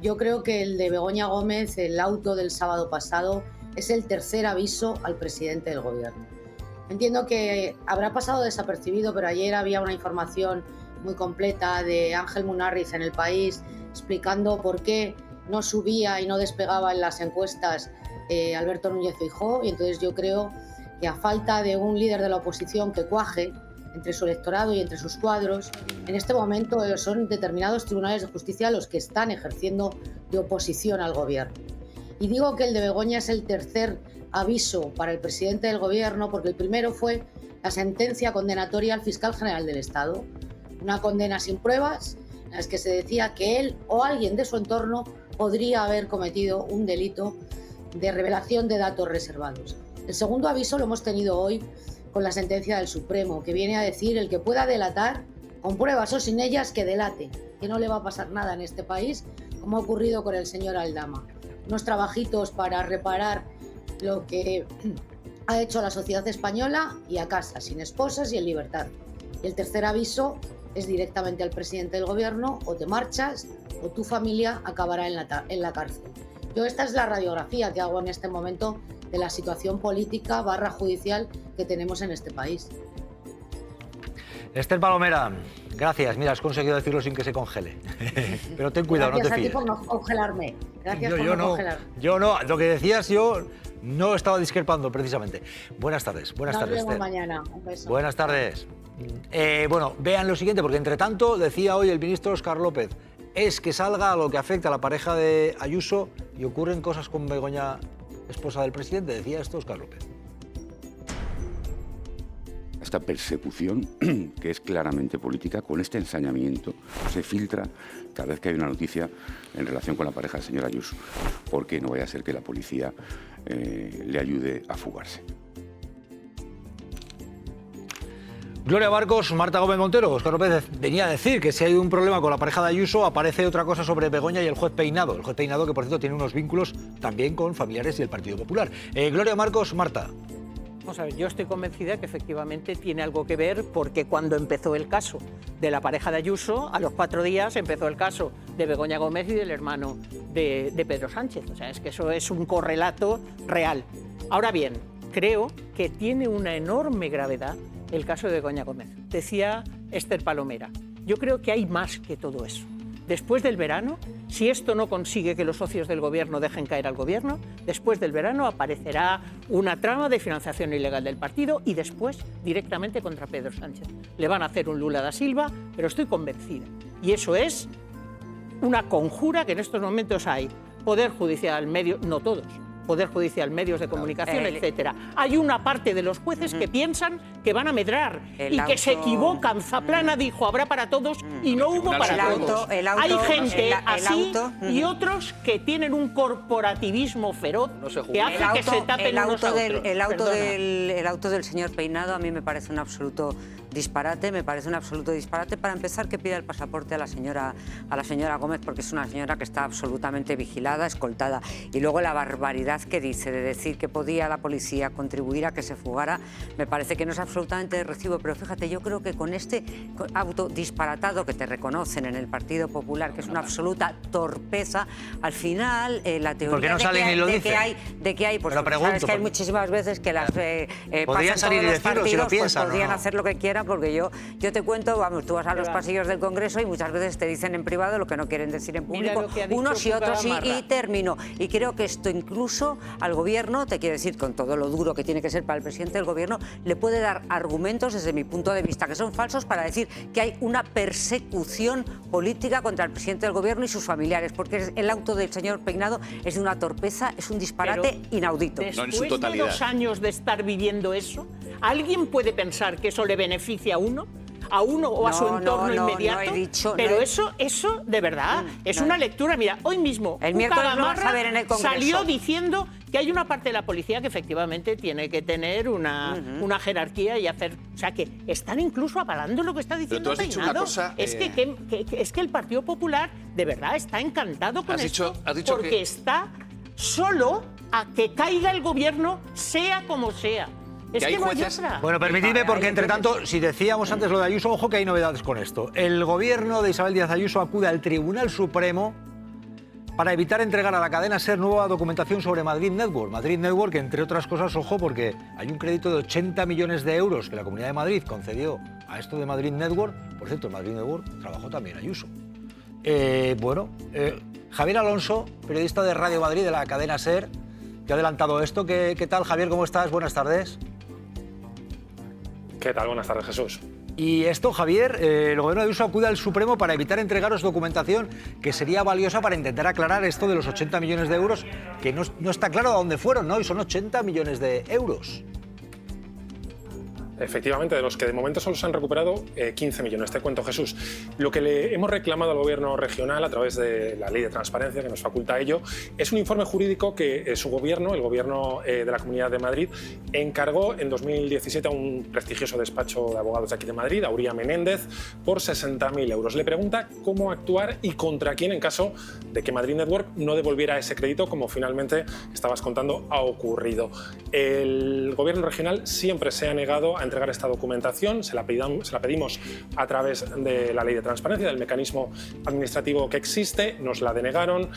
Yo creo que el de Begoña Gómez, el auto del sábado pasado, es el tercer aviso al presidente del gobierno. Entiendo que habrá pasado desapercibido, pero ayer había una información muy completa de Ángel Munarriz en El País explicando por qué no subía y no despegaba en las encuestas Alberto Núñez Feijóo, y entonces yo creo que a falta de un líder de la oposición que cuaje entre su electorado y entre sus cuadros, en este momento son determinados tribunales de justicia los que están ejerciendo de oposición al gobierno. Y digo que el de Begoña es el tercer aviso para el presidente del gobierno porque el primero fue la sentencia condenatoria al fiscal general del Estado, una condena sin pruebas, en las que se decía que él o alguien de su entorno podría haber cometido un delito de revelación de datos reservados. El segundo aviso lo hemos tenido hoy con la sentencia del Supremo, que viene a decir el que pueda delatar, con pruebas o sin ellas, que delate, que no le va a pasar nada en este país, como ha ocurrido con el señor Aldama. Unos trabajitos para reparar lo que ha hecho la sociedad española y a casa, sin esposas y en libertad. Y el tercer aviso es directamente al presidente del gobierno: o te marchas o tu familia acabará en la cárcel. Esta es la radiografía que hago en este momento de la situación política / judicial que tenemos en este país. Esther Palomera, gracias. Mira, has conseguido decirlo sin que se congele. Pero ten cuidado, gracias no te fíes. Gracias a ti por no congelarme. Gracias por no congelarme. Yo no, lo que decías yo no estaba discrepando precisamente. Buenas tardes, Nos vemos Esther. mañana. Un beso. Buenas tardes. Bueno, vean lo siguiente, porque entre tanto decía hoy el ministro Óscar López, es que salga a lo que afecta a la pareja de Ayuso y ocurren cosas con Begoña, esposa del presidente. Decía esto Óscar López. Esta persecución, que es claramente política, con este ensañamiento, se filtra cada vez que hay una noticia en relación con la pareja del señor Ayuso, porque no vaya a ser que la policía le ayude a fugarse. Gloria Marcos, Marta Gómez Montero. Óscar López venía a decir que si hay un problema con la pareja de Ayuso, aparece otra cosa sobre Begoña y el juez Peinado. El juez Peinado, que por cierto tiene unos vínculos también con familiares y el Partido Popular. Gloria Marcos, Marta. Vamos a ver, yo estoy convencida que efectivamente tiene algo que ver, porque cuando empezó el caso de la pareja de Ayuso, a los 4 días empezó el caso de Begoña Gómez y del hermano de Pedro Sánchez. O sea, es que eso es un correlato real. Ahora bien, creo que tiene una enorme gravedad el caso de Begoña Gómez. Decía Esther Palomera, yo creo que hay más que todo eso. Después del verano, si esto no consigue que los socios del gobierno dejen caer al gobierno, después del verano aparecerá una trama de financiación ilegal del partido y después directamente contra Pedro Sánchez. Le van a hacer un Lula da Silva, pero estoy convencida. Y eso es una conjura que en estos momentos hay. Poder judicial, medios, no todos, Poder Judicial, medios de comunicación, etcétera. Hay una parte de los jueces que piensan que van a medrar y que se equivocan. Zaplana dijo, habrá para todos y no hubo para todos. Hay gente así y otros que tienen un corporativismo feroz que hace que se tapen unos a otros. El auto del señor Peinado a mí me parece un absoluto disparate, Para empezar, que pida el pasaporte a la señora Gómez, porque es una señora que está absolutamente vigilada, escoltada. Y luego la barbaridad que dice de decir que podía la policía contribuir a que se fugara, me parece que no es absolutamente de recibo. Pero fíjate, yo creo que con este auto disparatado que te reconocen en el Partido Popular, que es una absoluta torpeza, al final la teoría de que hay, pues sabes que hay muchísimas veces que las pasan todos los partidos, pues podrían hacer lo que quieran, porque yo te cuento, vamos, tú vas a los pasillos del Congreso y muchas veces te dicen en privado lo que no quieren decir en público, unos y otros, y termino. Y creo que esto incluso al Gobierno, te quiero decir, con todo lo duro que tiene que ser para el presidente del Gobierno, le puede dar argumentos desde mi punto de vista que son falsos para decir que hay una persecución política contra el presidente del Gobierno y sus familiares, porque el auto del señor Peinado es de una torpeza, es un disparate inaudito. Después de 2 años de estar viviendo eso, ¿alguien puede pensar que eso le beneficia a uno o a su entorno inmediato? Pero eso de verdad es una lectura. Mira, hoy mismo el miércoles lo vas a ver en el Congreso. Salió diciendo que hay una parte de la policía que efectivamente tiene que tener una jerarquía y hacer... O sea, que están incluso avalando lo que está diciendo Peinado. Es que el Partido Popular de verdad está encantado con esto, porque está solo a que caiga el Gobierno, sea como sea. Es que no hay otra. Bueno, permitidme, porque entre tanto, si decíamos antes lo de Ayuso, ojo que hay novedades con esto. El Gobierno de Isabel Díaz Ayuso acude al Tribunal Supremo para evitar entregar a la cadena SER nueva documentación sobre Madrid Network. Madrid Network, entre otras cosas, ojo, porque hay un crédito de 80 millones de euros que la Comunidad de Madrid concedió a esto de Madrid Network. Por cierto, en Madrid Network trabajó también Ayuso. Javier Alonso, periodista de Radio Madrid, de la cadena SER, que ha adelantado esto. ¿Qué tal, Javier? ¿Cómo estás? Buenas tardes. ¿Qué tal? Buenas tardes, Jesús. Y esto, Javier, el Gobierno de Ayuso acude al Supremo para evitar entregaros documentación que sería valiosa para intentar aclarar esto de los 80 millones de euros, que no está claro a dónde fueron, ¿no? Y son 80 millones de euros. Efectivamente, de los que de momento solo se han recuperado 15 millones. Te cuento, Jesús. Lo que le hemos reclamado al Gobierno regional a través de la Ley de Transparencia, que nos faculta ello, es un informe jurídico que su Gobierno, el Gobierno de la Comunidad de Madrid, encargó en 2017 a un prestigioso despacho de abogados de aquí de Madrid, Auría Menéndez, por 60.000 euros. Le pregunta cómo actuar y contra quién en caso de que Madrid Network no devolviera ese crédito, como finalmente estabas contando ha ocurrido. El Gobierno regional siempre se ha negado a entregar esta documentación, se la pedimos a través de la Ley de Transparencia, del mecanismo administrativo que existe, nos la denegaron,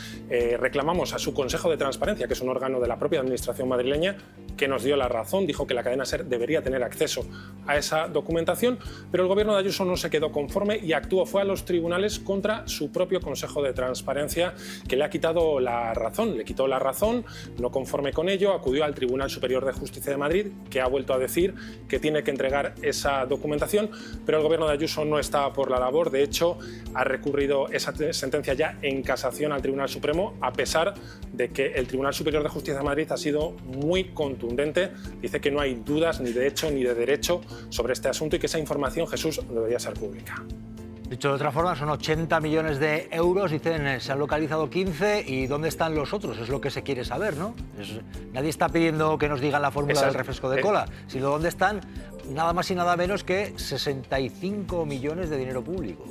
reclamamos a su Consejo de Transparencia, que es un órgano de la propia Administración madrileña, que nos dio la razón, dijo que la cadena SER debería tener acceso a esa documentación, pero el Gobierno de Ayuso no se quedó conforme y fue a los tribunales contra su propio Consejo de Transparencia, que le ha quitado la razón, no conforme con ello, acudió al Tribunal Superior de Justicia de Madrid, que ha vuelto a decir que tiene que entregar esa documentación, pero el Gobierno de Ayuso no está por la labor. De hecho, ha recurrido esa sentencia ya en casación al Tribunal Supremo, a pesar de que el Tribunal Superior de Justicia de Madrid ha sido muy contundente. Dice que no hay dudas ni de hecho ni de derecho sobre este asunto y que esa información, Jesús, debería ser pública. Dicho de otra forma, son 80 millones de euros, dicen, se han localizado 15, ¿y dónde están los otros? Es lo que se quiere saber, ¿no? Nadie está pidiendo que nos digan la fórmula del refresco de cola, sino dónde están nada más y nada menos que 65 millones de dinero público.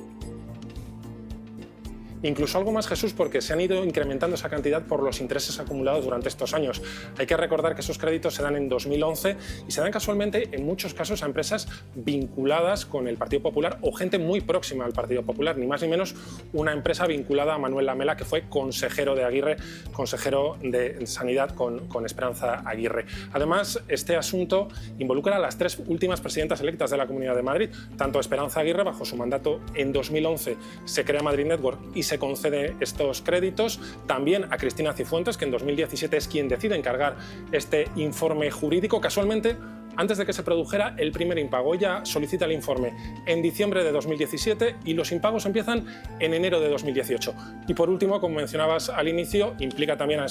Incluso algo más, Jesús, porque se han ido incrementando esa cantidad por los intereses acumulados durante estos años. Hay que recordar que esos créditos se dan en 2011 y se dan casualmente, en muchos casos, a empresas vinculadas con el Partido Popular o gente muy próxima al Partido Popular, ni más ni menos una empresa vinculada a Manuel Lamela, que fue consejero de Aguirre, consejero de Sanidad con Esperanza Aguirre. Además, este asunto involucra a las 3 últimas presidentas electas de la Comunidad de Madrid, tanto Esperanza Aguirre, bajo su mandato en 2011 se crea Madrid Network y se concede estos créditos, también a Cristina Cifuentes, que en 2017 es quien decide encargar este informe jurídico. Casualmente, antes de que se produjera el primer impago, ella solicita el informe en diciembre de 2017 y los impagos empiezan en enero de 2018. Y por último, como mencionabas al inicio, implica también a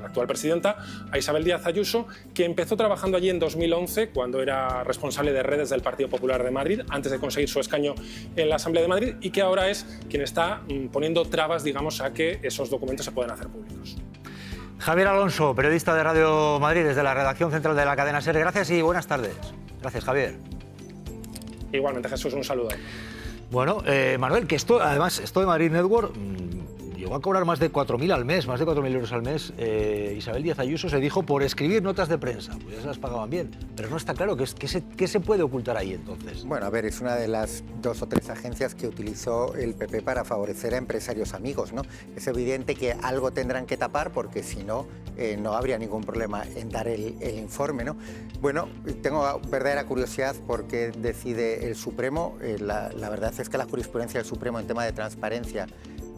la actual presidenta, a Isabel Díaz Ayuso, que empezó trabajando allí en 2011, cuando era responsable de redes del Partido Popular de Madrid, antes de conseguir su escaño en la Asamblea de Madrid, y que ahora es quien está poniendo trabas, digamos, a que esos documentos se puedan hacer públicos. Javier Alonso, periodista de Radio Madrid, desde la redacción central de la cadena SER. Gracias y buenas tardes. Gracias, Javier. Igualmente, Jesús, un saludo. Bueno, Manuel, que esto de Madrid Network, llegó a cobrar más de 4.000 al mes, más de 4.000 euros al mes, Isabel Díaz Ayuso, se dijo por escribir notas de prensa. Pues ya se las pagaban bien. Pero no está claro qué se puede ocultar ahí entonces. Bueno, a ver, es una de las 2 o 3 agencias que utilizó el PP para favorecer a empresarios amigos, ¿no? Es evidente que algo tendrán que tapar porque si no, no habría ningún problema en dar el informe, ¿no? Bueno, tengo verdadera curiosidad por qué decide el Supremo. La verdad es que la jurisprudencia del Supremo en tema de transparencia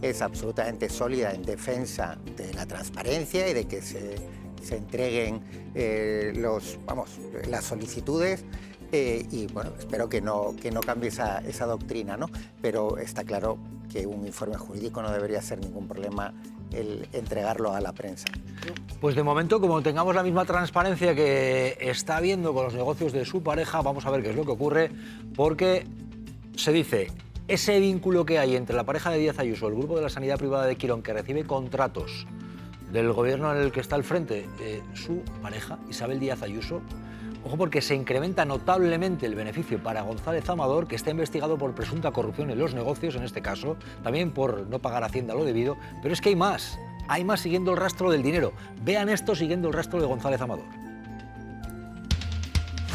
es absolutamente sólida en defensa de la transparencia y de que se entreguen las solicitudes. Y bueno, espero que no cambie esa doctrina, ¿no? Pero está claro que un informe jurídico no debería ser ningún problema el entregarlo a la prensa. Pues de momento, como tengamos la misma transparencia que está habiendo con los negocios de su pareja, vamos a ver qué es lo que ocurre, porque se dice, ese vínculo que hay entre la pareja de Díaz Ayuso, el grupo de la sanidad privada de Quirón, que recibe contratos del gobierno en el que está al frente, su pareja, Isabel Díaz Ayuso, ojo, porque se incrementa notablemente el beneficio para González Amador, que está investigado por presunta corrupción en los negocios, en este caso, también por no pagar Hacienda lo debido, pero es que hay más siguiendo el rastro del dinero. Vean esto siguiendo el rastro de González Amador.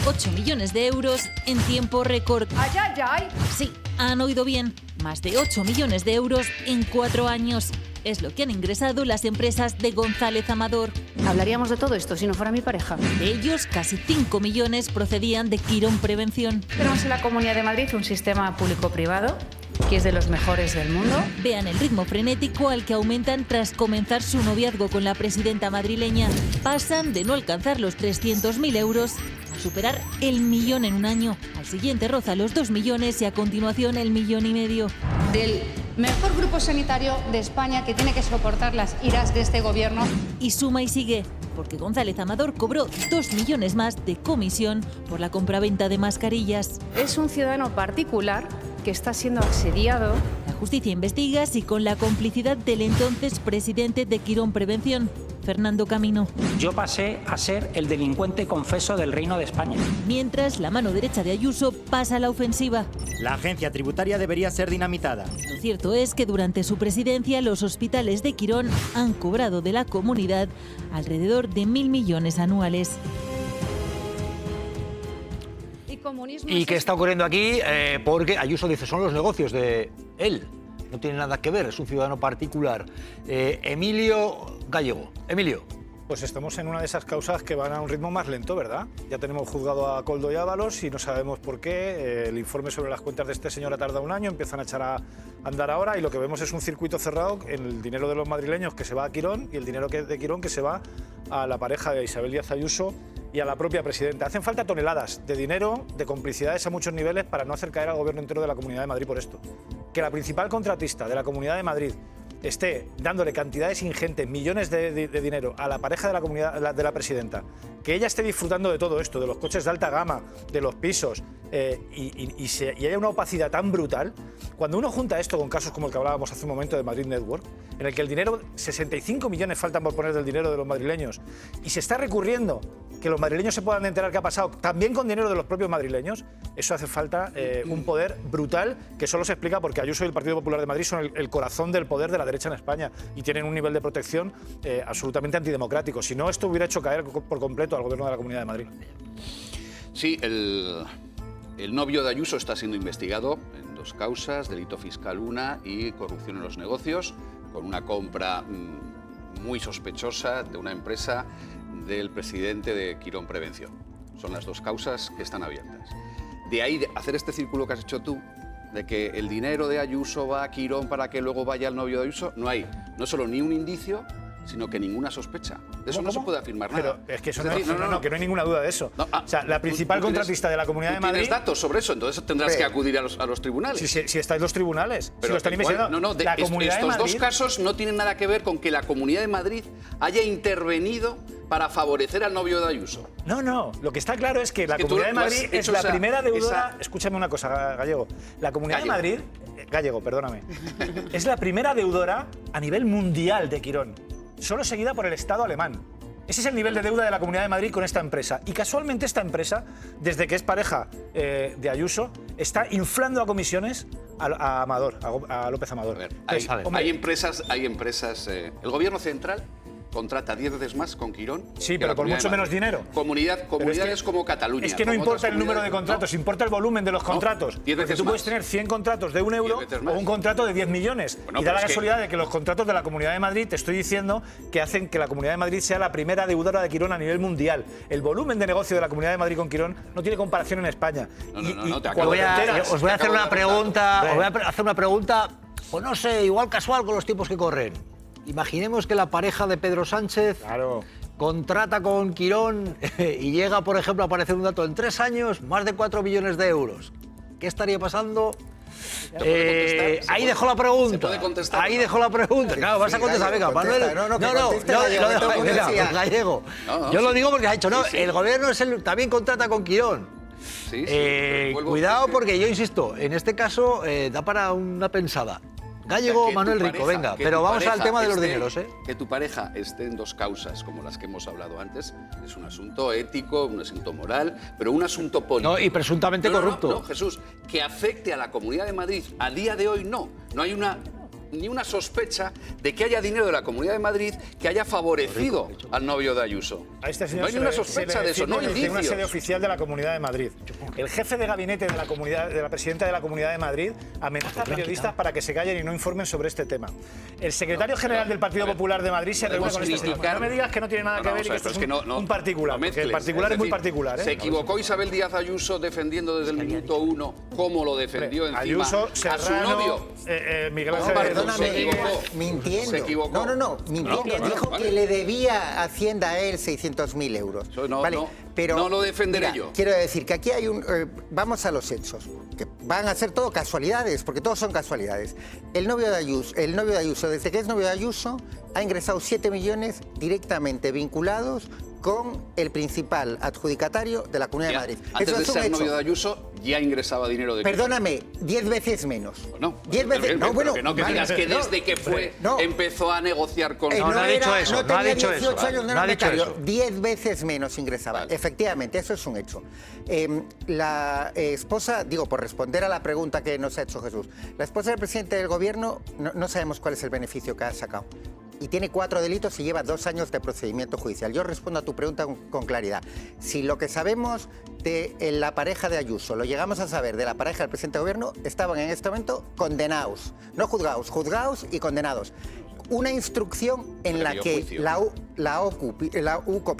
8 millones de euros en tiempo récord. ¡Ay, ay, ay! Sí, han oído bien. Más de 8 millones de euros en 4 años. Es lo que han ingresado las empresas de González Amador. Hablaríamos de todo esto si no fuera mi pareja. De ellos, casi 5 millones procedían de Quirón Prevención. Tenemos en la Comunidad de Madrid un sistema público-privado que es de los mejores del mundo. Vean el ritmo frenético al que aumentan tras comenzar su noviazgo con la presidenta madrileña. Pasan de no alcanzar los 300.000 euros a superar el millón en un año. Al siguiente roza los 2 millones y a continuación el 1,5 millones. Del mejor grupo sanitario de España que tiene que soportar las iras de este gobierno. Y suma y sigue, porque González Amador cobró 2 millones más de comisión por la compraventa de mascarillas. Es un ciudadano particular que está siendo asediado. La justicia investiga si con la complicidad del entonces presidente de Quirón Prevención, Fernando Camino. Yo pasé a ser el delincuente confeso del Reino de España. Mientras, la mano derecha de Ayuso pasa a la ofensiva. La agencia tributaria debería ser dinamitada. Lo cierto es que durante su presidencia los hospitales de Quirón han cobrado de la comunidad alrededor de 1.000 millones anuales. ¿Y qué está ocurriendo aquí? Porque Ayuso dice, son los negocios de él. No tiene nada que ver, es un ciudadano particular. Emilio Gallego. Emilio. Pues estamos en una de esas causas que van a un ritmo más lento, ¿verdad? Ya tenemos juzgado a Koldo y Ábalos y no sabemos por qué. El informe sobre las cuentas de este señor ha tardado un año, empiezan a echar a andar ahora y lo que vemos es un circuito cerrado en el dinero de los madrileños que se va a Quirón y el dinero de Quirón que se va a la pareja de Isabel Díaz Ayuso y a la propia presidenta. Hacen falta toneladas de dinero, de complicidades a muchos niveles para no hacer caer al gobierno entero de la Comunidad de Madrid por esto. Que la principal contratista de la Comunidad de Madrid esté dándole cantidades ingentes, millones de dinero a la pareja de la comunidad de la presidenta, que ella esté disfrutando de todo esto, de los coches de alta gama, de los pisos, y haya una opacidad tan brutal, cuando uno junta esto con casos como el que hablábamos hace un momento de Madrid Network, en el que el dinero, 65 millones faltan por poner del dinero de los madrileños, y se está recurriendo que los madrileños se puedan enterar qué ha pasado, también con dinero de los propios madrileños, eso hace falta un poder brutal que solo se explica porque Ayuso y el Partido Popular de Madrid son el corazón del poder de la derecha en España y tienen un nivel de protección absolutamente antidemocrático. Si no, esto hubiera hecho caer por completo al gobierno de la Comunidad de Madrid. Sí, el novio de Ayuso está siendo investigado en 2 causas, delito fiscal 1 y corrupción en los negocios, con una compra muy sospechosa de una empresa del presidente de Quirón Prevención. Son las 2 causas que están abiertas. De ahí hacer este círculo que has hecho tú, de que el dinero de Ayuso va a Quirón para que luego vaya al novio de Ayuso, no hay no solo ni un indicio, sino que ninguna sospecha. De eso no se puede afirmar nada. Pero es que eso que no hay ninguna duda de eso. O sea, la principal contratista de la Comunidad de Madrid... ¿Tienes datos sobre eso? Entonces tendrás que acudir a los tribunales. Si está en los tribunales. Pero si lo están investigando. La Comunidad de estos Madrid... 2 casos no tienen nada que ver con que la Comunidad de Madrid haya intervenido para favorecer al novio de Ayuso. No. Lo que está claro es que la Comunidad de Madrid es la primera deudora... Escúchame una cosa, Gallego. La Comunidad de Madrid... Gallego, perdóname. Es la primera deudora a nivel mundial de Quirón. Solo seguida por el Estado alemán. Ese es el nivel de deuda de la Comunidad de Madrid con esta empresa. Y casualmente esta empresa, desde que es pareja de Ayuso, está inflando a comisiones a Amador, a López Amador. Hay empresas, el gobierno central contrata 10 veces más con Quirón. Sí, pero por mucho menos dinero. Comunidades como Cataluña. Es que no importa el número de contratos, importa el volumen de los contratos. Porque tú puedes tener 100 contratos de 1 euro o un contrato de 10 millones. Y da la casualidad de que los contratos de la Comunidad de Madrid, te estoy diciendo, que hacen que la Comunidad de Madrid sea la primera deudora de Quirón a nivel mundial. El volumen de negocio de la Comunidad de Madrid con Quirón no tiene comparación en España. Os voy a hacer una pregunta, pues no sé, igual casual con los tiempos que corren. Imaginemos que la pareja de Pedro Sánchez contrata con Quirón y llega, por ejemplo, a aparecer un dato en 3 años, más de 4 millones de euros. ¿Qué estaría pasando? Ahí dejó la pregunta. Ahí dejó la pregunta. Claro, vas a contestar. Venga, Manuel. Gallego. Yo lo digo porque ha dicho, no, el gobierno también contrata con Quirón. Cuidado porque yo insisto, en este caso da para una pensada. Gallego, Manuel Rico, venga, pero vamos al tema de los dineros. Que tu pareja esté en 2 causas, como las que hemos hablado antes, es un asunto ético, un asunto moral, pero un asunto político. No, y presuntamente corrupto. No, Jesús, que afecte a la Comunidad de Madrid a día de hoy no hay ni una sospecha de que haya dinero de la Comunidad de Madrid que haya favorecido al novio de Ayuso. A este señor no hay una sospecha de eso, no hay indicios. Una sede oficial de la Comunidad de Madrid. El jefe de gabinete de la presidenta de la Comunidad de Madrid amenaza a periodistas para que se callen y no informen sobre este tema. El secretario general del Partido Popular de Madrid se reúne con este señor. No me digas que no tiene nada que ver y que esto es un particular, porque el particular es muy particular. Se equivocó Isabel Díaz Ayuso defendiendo desde el minuto 1 cómo lo defendió encima Ayuso, a su novio. Miguel Ángel mintiendo. No, mintiendo. Dijo que le debía Hacienda a él 600.000 euros. Pero no lo defenderé yo. Quiero decir que aquí hay vamos a los hechos, que van a ser todo casualidades, porque todos son casualidades. El novio de Ayuso, desde que es novio de Ayuso, ha ingresado 7 millones directamente vinculados con el principal adjudicatario de la Comunidad de Madrid. Antes de ser novio de Ayuso, ya ingresaba dinero de... Perdóname, 10 veces menos. No, 10 veces... No, bueno, que digas que desde que empezó a negociar con... No ha dicho eso, no ha dicho eso. No ha dicho eso. 10 veces menos ingresaba. Vale. Efectivamente, eso es un hecho. La esposa, digo, por responder a la pregunta que nos ha hecho Jesús, la esposa del presidente del gobierno, no sabemos cuál es el beneficio que ha sacado. Y tiene 4 delitos y lleva 2 años de procedimiento judicial. Yo respondo a tu pregunta con claridad. Si lo que sabemos de la pareja de Ayuso lo llegamos a saber de la pareja del presidente del gobierno, estaban en este momento condenados. No juzgados, juzgados y condenados. Una instrucción en la que la UCO,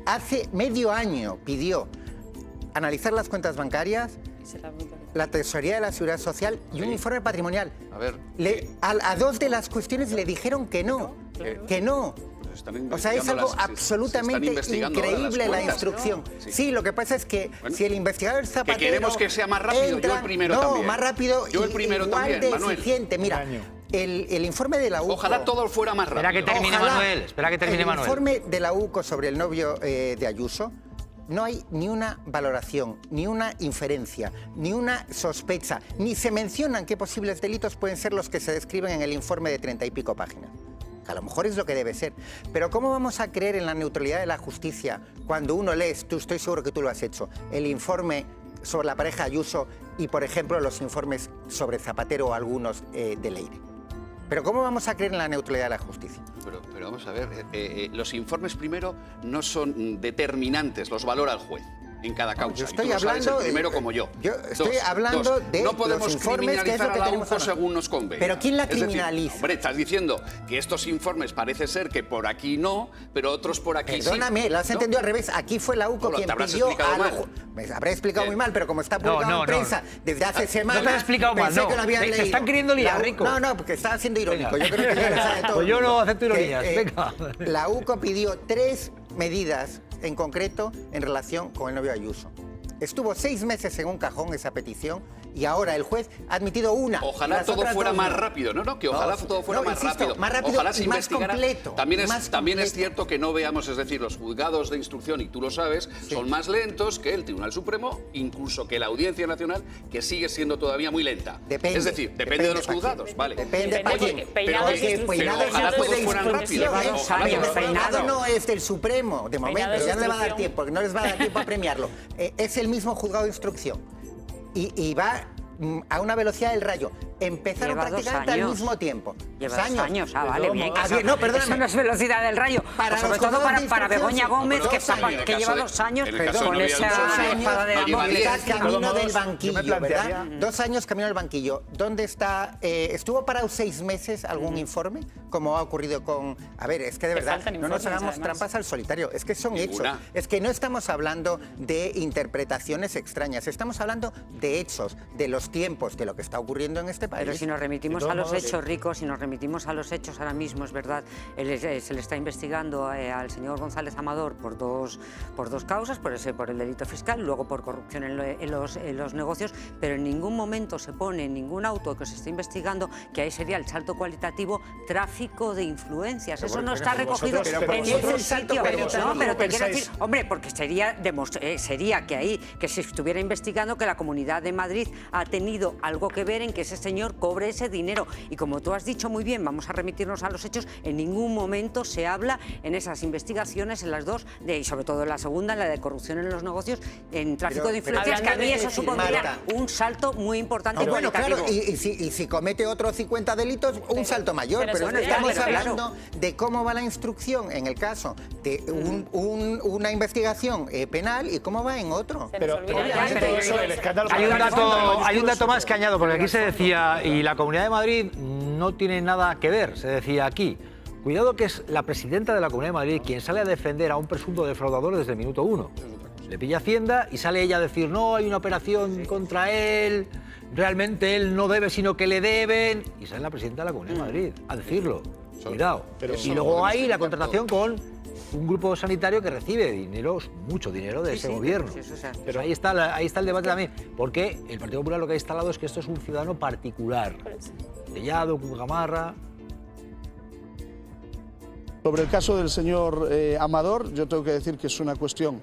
hace medio año pidió analizar las cuentas bancarias, la Tesorería de la Seguridad Social y un informe patrimonial. A ver. A 2 de las cuestiones le dijeron que no. Que no. O sea, es algo absolutamente increíble la instrucción. Sí, lo que pasa es que si el investigador Zapatero... Que queremos que sea más rápido, yo el primero también. No, más rápido yo el primero igual también, de Manuel. eficiente. Mira, el informe de la UCO... Ojalá todo fuera más rápido. Espera que termine Manuel. El informe de la UCO sobre el novio de Ayuso, no hay ni una valoración, ni una inferencia, ni una sospecha, ni se mencionan qué posibles delitos pueden ser los que se describen en el informe de 30 y pico páginas. A lo mejor es lo que debe ser. Pero ¿cómo vamos a creer en la neutralidad de la justicia cuando uno lee, estoy seguro que tú lo has hecho, el informe sobre la pareja Ayuso y, por ejemplo, los informes sobre Zapatero o algunos de Leire? Pero ¿cómo vamos a creer en la neutralidad de la justicia? Pero vamos a ver, los informes primero no son determinantes, los valora el juez en cada causa. Yo estoy y tú hablando lo sabes el primero como yo. Yo estoy hablando de no podemos los informes, criminalizar que es lo que a la tenemos UCO ahora. según nos convenga. ¿Pero quién la Es decir, criminaliza? hombre, estás diciendo que estos informes parece ser que por aquí no, pero otros por aquí Perdóname, sí. lo has entendido al revés. Aquí fue la UCO quien pidió a los... Me habré explicado muy mal, pero como está publicado en prensa desde hace semanas... No te has explicado mal, pensé que lo habían Te leído. están queriendo liar, Rico. No, porque estaba siendo irónico. Yo creo que ya lo sabe todo. Pues yo no acepto ironías, venga. La UCO pidió 3 medidas en concreto en relación con el novio Ayuso. Estuvo 6 meses en un cajón esa petición y ahora el juez ha admitido una. Ojalá todo fuera más rápido. Que ojalá todo fuera más rápido. Ojalá se y más investigara. completo. También es cierto que no veamos, es decir, los juzgados de instrucción, y tú lo sabes, son más lentos que el Tribunal Supremo, incluso que la Audiencia Nacional, que sigue siendo todavía muy lenta. Depende, es decir, depende de los juzgados, vale. Depende para quién. Pero ojalá todos fueran rápidos. Peinado no es del Supremo, de momento, ya no le va a dar tiempo, porque no les va a dar tiempo a premiarlo. Es el mismo juzgado de instrucción. Y va a una velocidad del rayo. Empezaron Lleva 2 prácticamente al años. mismo tiempo. Lleva 2 2 años, vale, bien. No, perdóname. Eso no es velocidad del rayo. Para sobre los todo juzgados de para Begoña instrucción, Gómez, que lleva 2 años con esa espada de Damocles. Camino del banquillo, ¿verdad? plantearía- 2 años camino del banquillo. ¿Dónde está? ¿Estuvo parado 6 meses algún informe? Como ha ocurrido con... A ver, es que de verdad, faltan no nos informes, hagamos además. trampas al solitario. Es que son Ninguna. hechos. Es que no estamos hablando de interpretaciones extrañas. Estamos hablando de hechos, de los tiempos, de lo que está ocurriendo en este país. Pero si nos remitimos De a todos los modos, hechos, Rico, si nos remitimos a los hechos ahora mismo, es verdad, se le está investigando al señor González Amador por dos causas, por el delito fiscal, luego por corrupción en los negocios, pero en ningún momento se pone en ningún auto que se esté investigando que ahí sería el salto cualitativo tráfico de influencias. Pero Eso bueno, no está pero recogido vosotros- pero en vosotros- ese sitio. pero No, pero te quiero pensáis- decir, hombre, porque sería que ahí, que se estuviera investigando que la Comunidad de Madrid ha tenido algo que ver en que ese señor cobre ese dinero. Y como tú has dicho muy bien, vamos a remitirnos a los hechos, en ningún momento se habla en esas investigaciones, en las dos, y sobre todo en la segunda, en la de corrupción en los negocios, en tráfico de influencias, que a mí eso supondría Marta. un salto muy importante. Bueno, cualitativo. claro, y si comete otros 50 delitos, un salto mayor, pero pero eso estamos claro. hablando de cómo va la instrucción en el caso de una investigación penal y cómo va en otro. Hay un dato más que añado, porque aquí se decía, y la Comunidad de Madrid no tiene nada que ver, se decía aquí. Cuidado que es la presidenta de la Comunidad de Madrid quien sale a defender a un presunto defraudador desde el minuto 1. Le pilla Hacienda y sale ella a decir, no, hay una operación contra él, realmente él no debe, sino que le deben. Y sale la presidenta de la Comunidad de Madrid a decirlo. Cuidado. Y luego hay la contratación con un grupo sanitario que recibe dinero, mucho dinero de ese gobierno. Pero ahí está el debate también. Porque el Partido Popular lo que ha instalado es que esto es un ciudadano particular. Sellado, con gamarra. Sobre el caso del señor Amador, yo tengo que decir que es una cuestión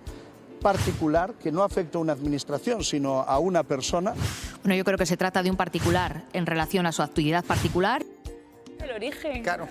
particular que no afecta a una administración, sino a una persona. Bueno, yo creo que se trata de un particular en relación a su actividad particular. El origen. Claro.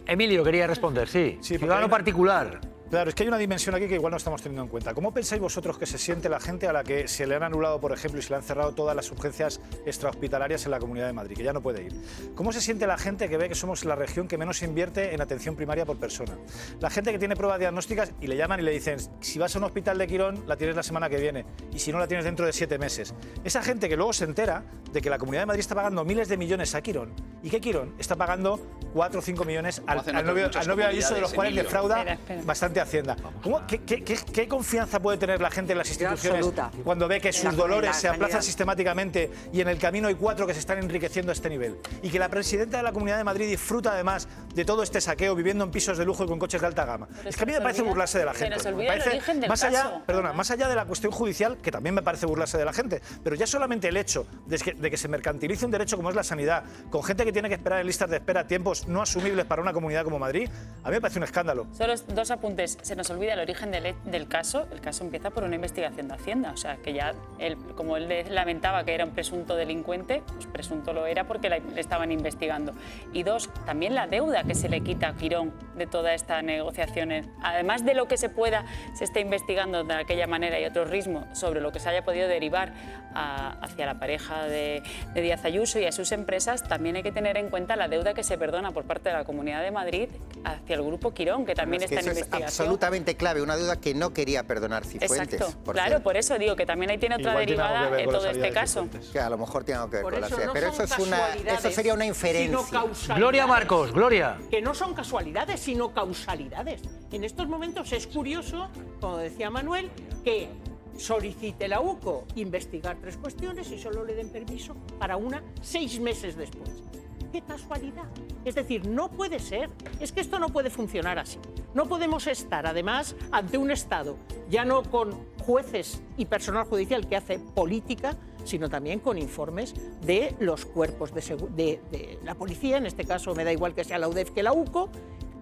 Emilio quería responder, sí. Ciudadano particular. Claro, es que hay una dimensión aquí que igual no estamos teniendo en cuenta. ¿Cómo pensáis vosotros que se siente la gente a la que se le han anulado, por ejemplo, y se le han cerrado todas las urgencias extrahospitalarias en la Comunidad de Madrid, que ya no puede ir? ¿Cómo se siente la gente que ve que somos la región que menos invierte en atención primaria por persona? La gente que tiene pruebas diagnósticas y le llaman y le dicen, si vas a un hospital de Quirón, la tienes la semana que viene, y si no, la tienes dentro de 7 meses. Esa gente que luego se entera de que la Comunidad de Madrid está pagando miles de millones a Quirón, y que Quirón está pagando 4 o 5 millones al novio Ayuso, de los cuales defrauda bastante Hacienda. ¿Qué confianza puede tener la gente en las instituciones cuando ve que sus dolores se aplazan sistemáticamente y en el camino hay 4 que se están enriqueciendo a este nivel? Y que la presidenta de la Comunidad de Madrid disfruta además de todo este saqueo viviendo en pisos de lujo y con coches de alta gama. Es que a mí me parece burlarse de la gente. Se nos olvida el origen del caso. Más allá de la cuestión judicial, que también me parece burlarse de la gente, pero ya solamente el hecho de que se mercantilice un derecho como es la sanidad, con gente que tiene que esperar en listas de espera tiempos no asumibles para una comunidad como Madrid, a mí me parece un escándalo. Solo 2 apuntes. Se nos olvida el origen del caso. El caso empieza por una investigación de Hacienda. O sea, que ya, como él lamentaba que era un presunto delincuente, pues presunto lo era porque le estaban investigando. Y 2, también la deuda que se le quita a Quirón de toda esta negociación. Además de lo que se esté investigando de aquella manera y otro ritmo sobre lo que se haya podido derivar hacia la pareja de Díaz Ayuso y a sus empresas, también hay que tener en cuenta la deuda que se perdona por parte de la Comunidad de Madrid hacia el grupo Quirón, que también está en investigación. Es absolutamente clave, una deuda que no quería perdonar Cifuentes. Exacto, claro, por eso digo que también ahí tiene otra derivada en todo este caso. Que a lo mejor tiene algo que ver con la eso SEA, no pero son eso sería una inferencia. sino causalidades. Gloria Marcos, Gloria. Que no son casualidades, sino causalidades. En estos momentos es curioso, como decía Manuel, que solicite la UCO investigar 3 cuestiones y solo le den permiso para una 6 meses después. ¡Qué casualidad! Es decir, no puede ser. Es que esto no puede funcionar así. No podemos estar, además, ante un Estado, ya no con jueces y personal judicial que hace política, sino también con informes de los cuerpos de la policía, en este caso me da igual que sea la UDEF que la UCO,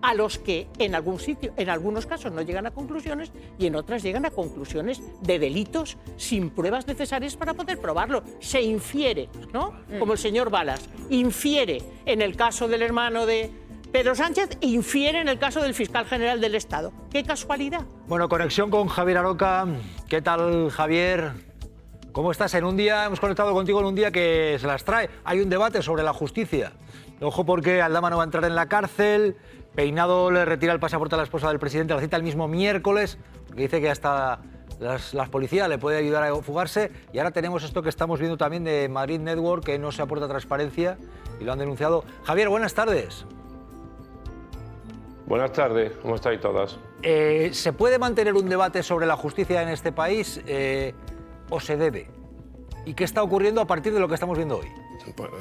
a los que en algunos casos no llegan a conclusiones y en otras llegan a conclusiones de delitos sin pruebas necesarias para poder probarlo. Se infiere, ¿no? Como el señor Balas, infiere en el caso del hermano de Pedro Sánchez, infiere en el caso del fiscal general del Estado. ¡Qué casualidad! Bueno, conexión con Javier Aroca. ¿Qué tal, Javier? ¿Cómo estás? Hemos conectado contigo en un día que se las trae. Hay un debate sobre la justicia. Ojo porque Aldama no va a entrar en la cárcel. Peinado le retira el pasaporte a la esposa del presidente. La cita el mismo miércoles, porque dice que hasta las policías le puede ayudar a fugarse. Y ahora tenemos esto que estamos viendo también de Madrid Network, que no se aporta transparencia y lo han denunciado. Javier, buenas tardes. Buenas tardes, ¿cómo estáis todas? ¿Se puede mantener un debate sobre la justicia en este país o se debe? ¿Y qué está ocurriendo a partir de lo que estamos viendo hoy? Bueno,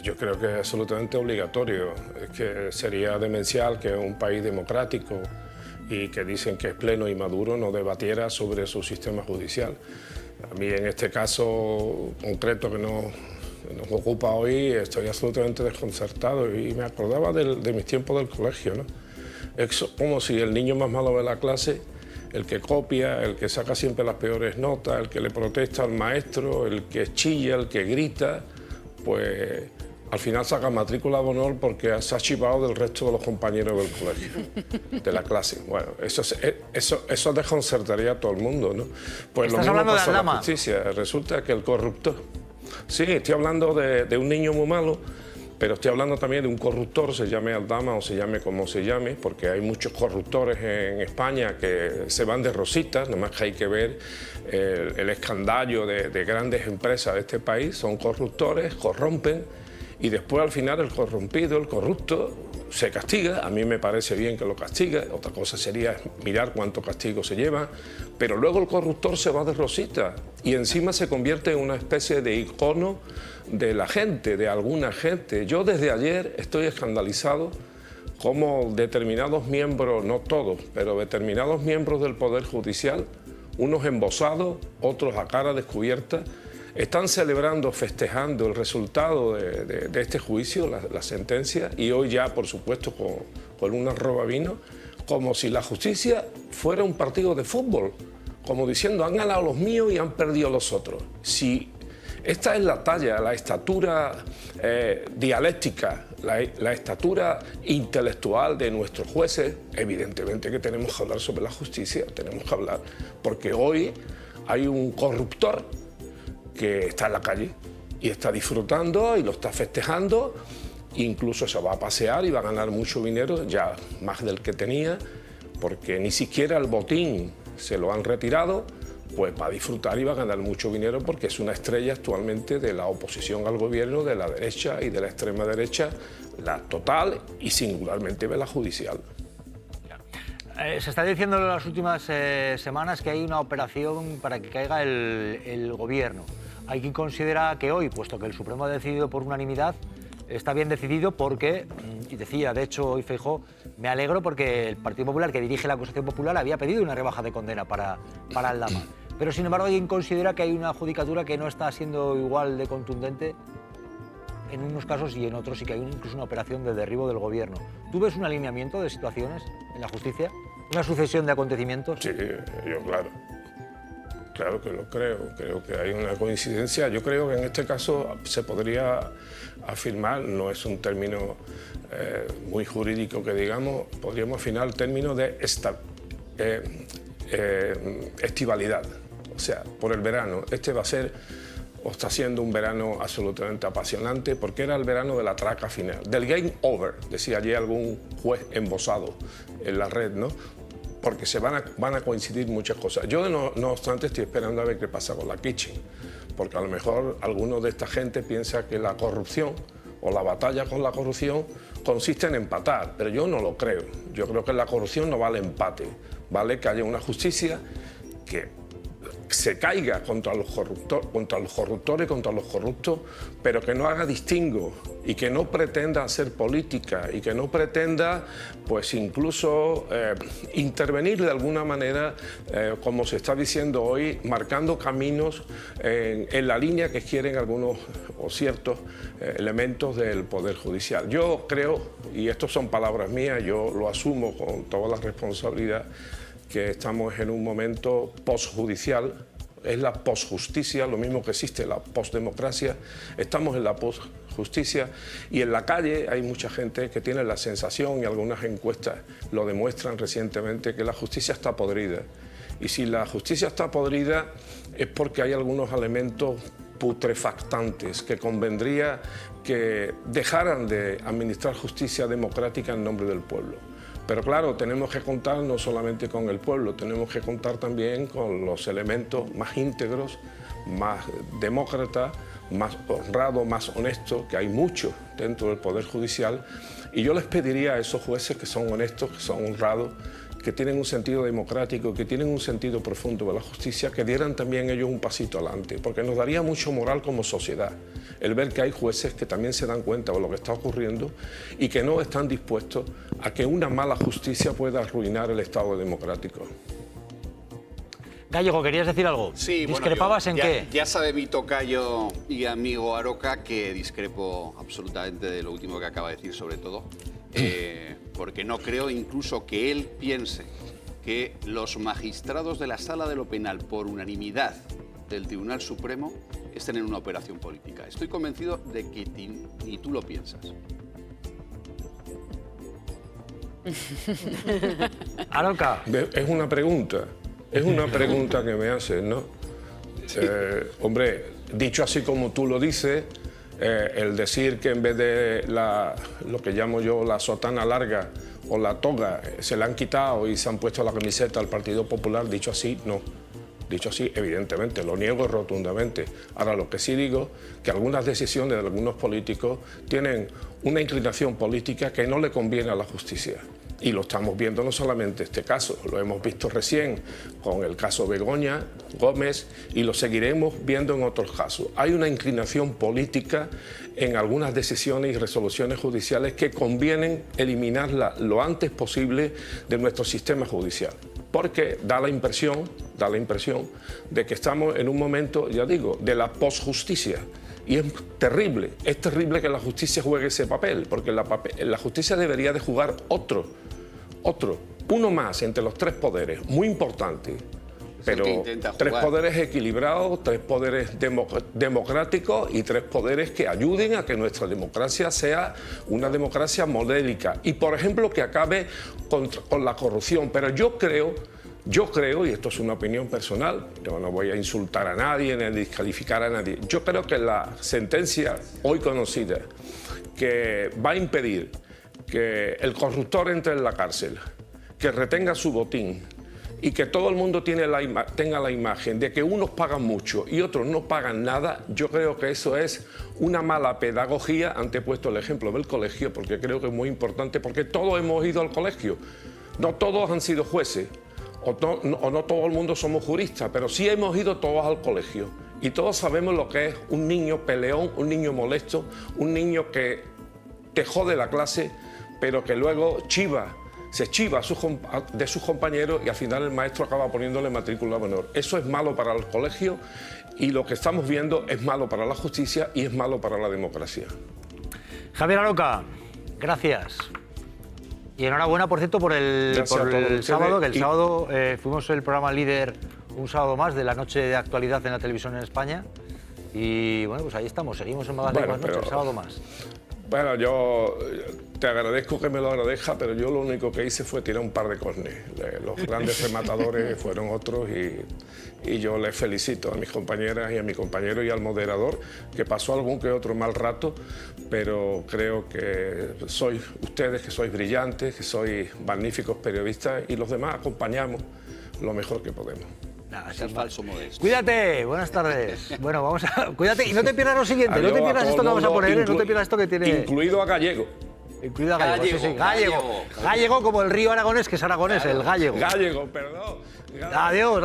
yo creo que es absolutamente obligatorio. Es que sería demencial que un país democrático y que dicen que es pleno y maduro no debatiera sobre su sistema judicial. A mí en este caso concreto que nos ocupa hoy estoy absolutamente desconcertado y me acordaba de mis tiempos del colegio, ¿no? Es como si el niño más malo de la clase, el que copia, el que saca siempre las peores notas, el que le protesta al maestro, el que chilla, el que grita, pues al final saca matrícula de honor porque se ha chivado del resto de los compañeros del colegio, de la clase. Bueno, eso desconcertaría a todo el mundo, ¿no? Pues lo mismo pasa en la justicia. Resulta que el corruptor... Sí, estoy hablando de un niño muy malo, pero estoy hablando también de un corruptor, se llame Aldama o se llame como se llame, porque hay muchos corruptores en España que se van de rositas, nomás que hay que ver el escandallo de grandes empresas de este país, son corruptores, corrompen, y después al final el corrompido, el corrupto, se castiga. A mí me parece bien que lo castigue, otra cosa sería mirar cuánto castigo se lleva, pero luego el corruptor se va de rosita y encima se convierte en una especie de icono de la gente, de alguna gente. Yo desde ayer estoy escandalizado cómo determinados miembros, no todos, pero determinados miembros del Poder Judicial, unos embosados, otros a cara descubierta, están celebrando, festejando el resultado de este juicio, la sentencia, y hoy ya, por supuesto, con una arroba vino, como si la justicia fuera un partido de fútbol, como diciendo, han ganado los míos y han perdido los otros. Si esta es la talla, la estatura dialéctica, la estatura intelectual de nuestros jueces, evidentemente que tenemos que hablar sobre la justicia, tenemos que hablar, porque hoy hay un corruptor que está en la calle y está disfrutando y lo está festejando, incluso se va a pasear y va a ganar mucho dinero, ya más del que tenía, porque ni siquiera el botín se lo han retirado, pues va a disfrutar y va a ganar mucho dinero porque es una estrella actualmente de la oposición al gobierno, de la derecha y de la extrema derecha, la total y singularmente de la judicial. Se está diciendo en las últimas semanas que hay una operación para que caiga el gobierno. Hay quien considera que hoy, puesto que el Supremo ha decidido por unanimidad, está bien decidido porque, y decía, de hecho, hoy Feijóo, me alegro porque el Partido Popular, que dirige la acusación popular, había pedido una rebaja de condena para Aldama. Pero, sin embargo, alguien considera que hay una judicatura que no está siendo igual de contundente en unos casos y en otros, y que hay incluso una operación de derribo del gobierno. ¿Tú ves un alineamiento de situaciones en la justicia? ¿Una sucesión de acontecimientos? Sí, yo claro. Claro que lo creo que hay una coincidencia. Yo creo que en este caso se podría afirmar, no es un término muy jurídico que digamos, podríamos afirmar el término de estivalidad. O sea, por el verano. Este va a ser, o está siendo un verano absolutamente apasionante, porque era el verano de la traca final, del game over, decía ayer algún juez embosado en la red, ¿no? Porque van a coincidir muchas cosas. Yo, no obstante, estoy esperando a ver qué pasa con la Kitchen, porque a lo mejor algunos de esta gente piensa que la corrupción o la batalla con la corrupción consiste en empatar, pero yo no lo creo. Yo creo que la corrupción no vale empate, vale que haya una justicia que se caiga contra los corruptores, contra los corruptos, pero que no haga distingo y que no pretenda hacer política y que no pretenda, pues incluso intervenir de alguna manera, como se está diciendo hoy, marcando caminos en la línea que quieren algunos o ciertos elementos del Poder Judicial. Yo creo, y estas son palabras mías, yo lo asumo con toda la responsabilidad, que estamos en un momento postjudicial, es la posjusticia, lo mismo que existe la postdemocracia, estamos en la postjusticia y en la calle hay mucha gente que tiene la sensación, y algunas encuestas lo demuestran recientemente, que la justicia está podrida Y si la justicia está podrida es porque hay algunos elementos putrefactantes que convendría que dejaran de administrar justicia democrática en nombre del pueblo. Pero claro, tenemos que contar no solamente con el pueblo, tenemos que contar también con los elementos más íntegros, más demócratas, más honrados, más honestos, que hay muchos dentro del Poder Judicial. Y yo les pediría a esos jueces que son honestos, que son honrados, que tienen un sentido democrático, que tienen un sentido profundo de la justicia, que dieran también ellos un pasito adelante, porque nos daría mucho moral como sociedad el ver que hay jueces que también se dan cuenta de lo que está ocurriendo y que no están dispuestos a que una mala justicia pueda arruinar el Estado democrático. Gallego, ¿querías decir algo? Sí, ¿Discrepabas en qué? Ya sabe mi tocayo y amigo Aroca que discrepo absolutamente de lo último que acaba de decir, sobre todo, porque no creo incluso que él piense que los magistrados de la Sala de lo Penal, por unanimidad del Tribunal Supremo, estén en una operación política. Estoy convencido de que ni tú lo piensas. Aroca. Es una pregunta que me haces, ¿no? Hombre, dicho así como tú lo dices, el decir que en vez de lo que llamo yo la sotana larga o la toga, se la han quitado y se han puesto la camiseta al Partido Popular, dicho así, no. Dicho así, evidentemente, lo niego rotundamente. Ahora, lo que sí digo, que algunas decisiones de algunos políticos tienen una inclinación política que no le conviene a la justicia. Y lo estamos viendo no solamente este caso, lo hemos visto recién con el caso Begoña Gómez y lo seguiremos viendo en otros casos. Hay una inclinación política en algunas decisiones y resoluciones judiciales que convienen eliminarla lo antes posible de nuestro sistema judicial. Porque da la impresión de que estamos en un momento, ya digo, de la posjusticia. Y es terrible que la justicia juegue ese papel, porque la justicia debería de jugar uno más entre los tres poderes, muy importante, pero tres poderes equilibrados, tres poderes democráticos y tres poderes que ayuden a que nuestra democracia sea una democracia modélica y, por ejemplo, que acabe con la corrupción. Pero yo creo, y esto es una opinión personal, yo no voy a insultar a nadie ni a descalificar a nadie, yo creo que la sentencia hoy conocida que va a impedir que el corruptor entre en la cárcel, que retenga su botín y que todo el mundo tenga la imagen de que unos pagan mucho y otros no pagan nada, yo creo que eso es una mala pedagogía, antepuesto el ejemplo del colegio, porque creo que es muy importante, porque todos hemos ido al colegio, no todos han sido jueces, o no todo el mundo somos juristas, pero sí hemos ido todos al colegio y todos sabemos lo que es un niño peleón, un niño molesto, un niño que te jode la clase, pero que luego se chiva de sus compañeros y al final el maestro acaba poniéndole matrícula menor. Eso es malo para el colegio y lo que estamos viendo es malo para la justicia y es malo para la democracia. Javier Aroca, gracias. Y enhorabuena, por cierto, por el sábado, que el sábado fuimos el programa líder un sábado más de la noche de actualidad en la televisión en España. Y bueno, pues ahí estamos, seguimos en Magallanes más noche, el sábado más. Bueno, yo te agradezco que me lo agradezca, pero yo lo único que hice fue tirar un par de córneres. Los grandes rematadores fueron otros y yo les felicito a mis compañeras y a mi compañero y al moderador, que pasó algún que otro mal rato, pero creo que sois ustedes, que sois brillantes, que sois magníficos periodistas y los demás acompañamos lo mejor que podemos. Es falso modesto. Cuídate, buenas tardes. Bueno, vamos a... Cuídate y no te pierdas lo siguiente, no te pierdas esto que vamos a poner, no te pierdas esto que tiene... Incluido a Gallego. Incluido a Gallego, sí, Gallego. Gallego como el río Aragonés, que es aragonés, claro, el Gallego. Gallego, perdón. Adiós.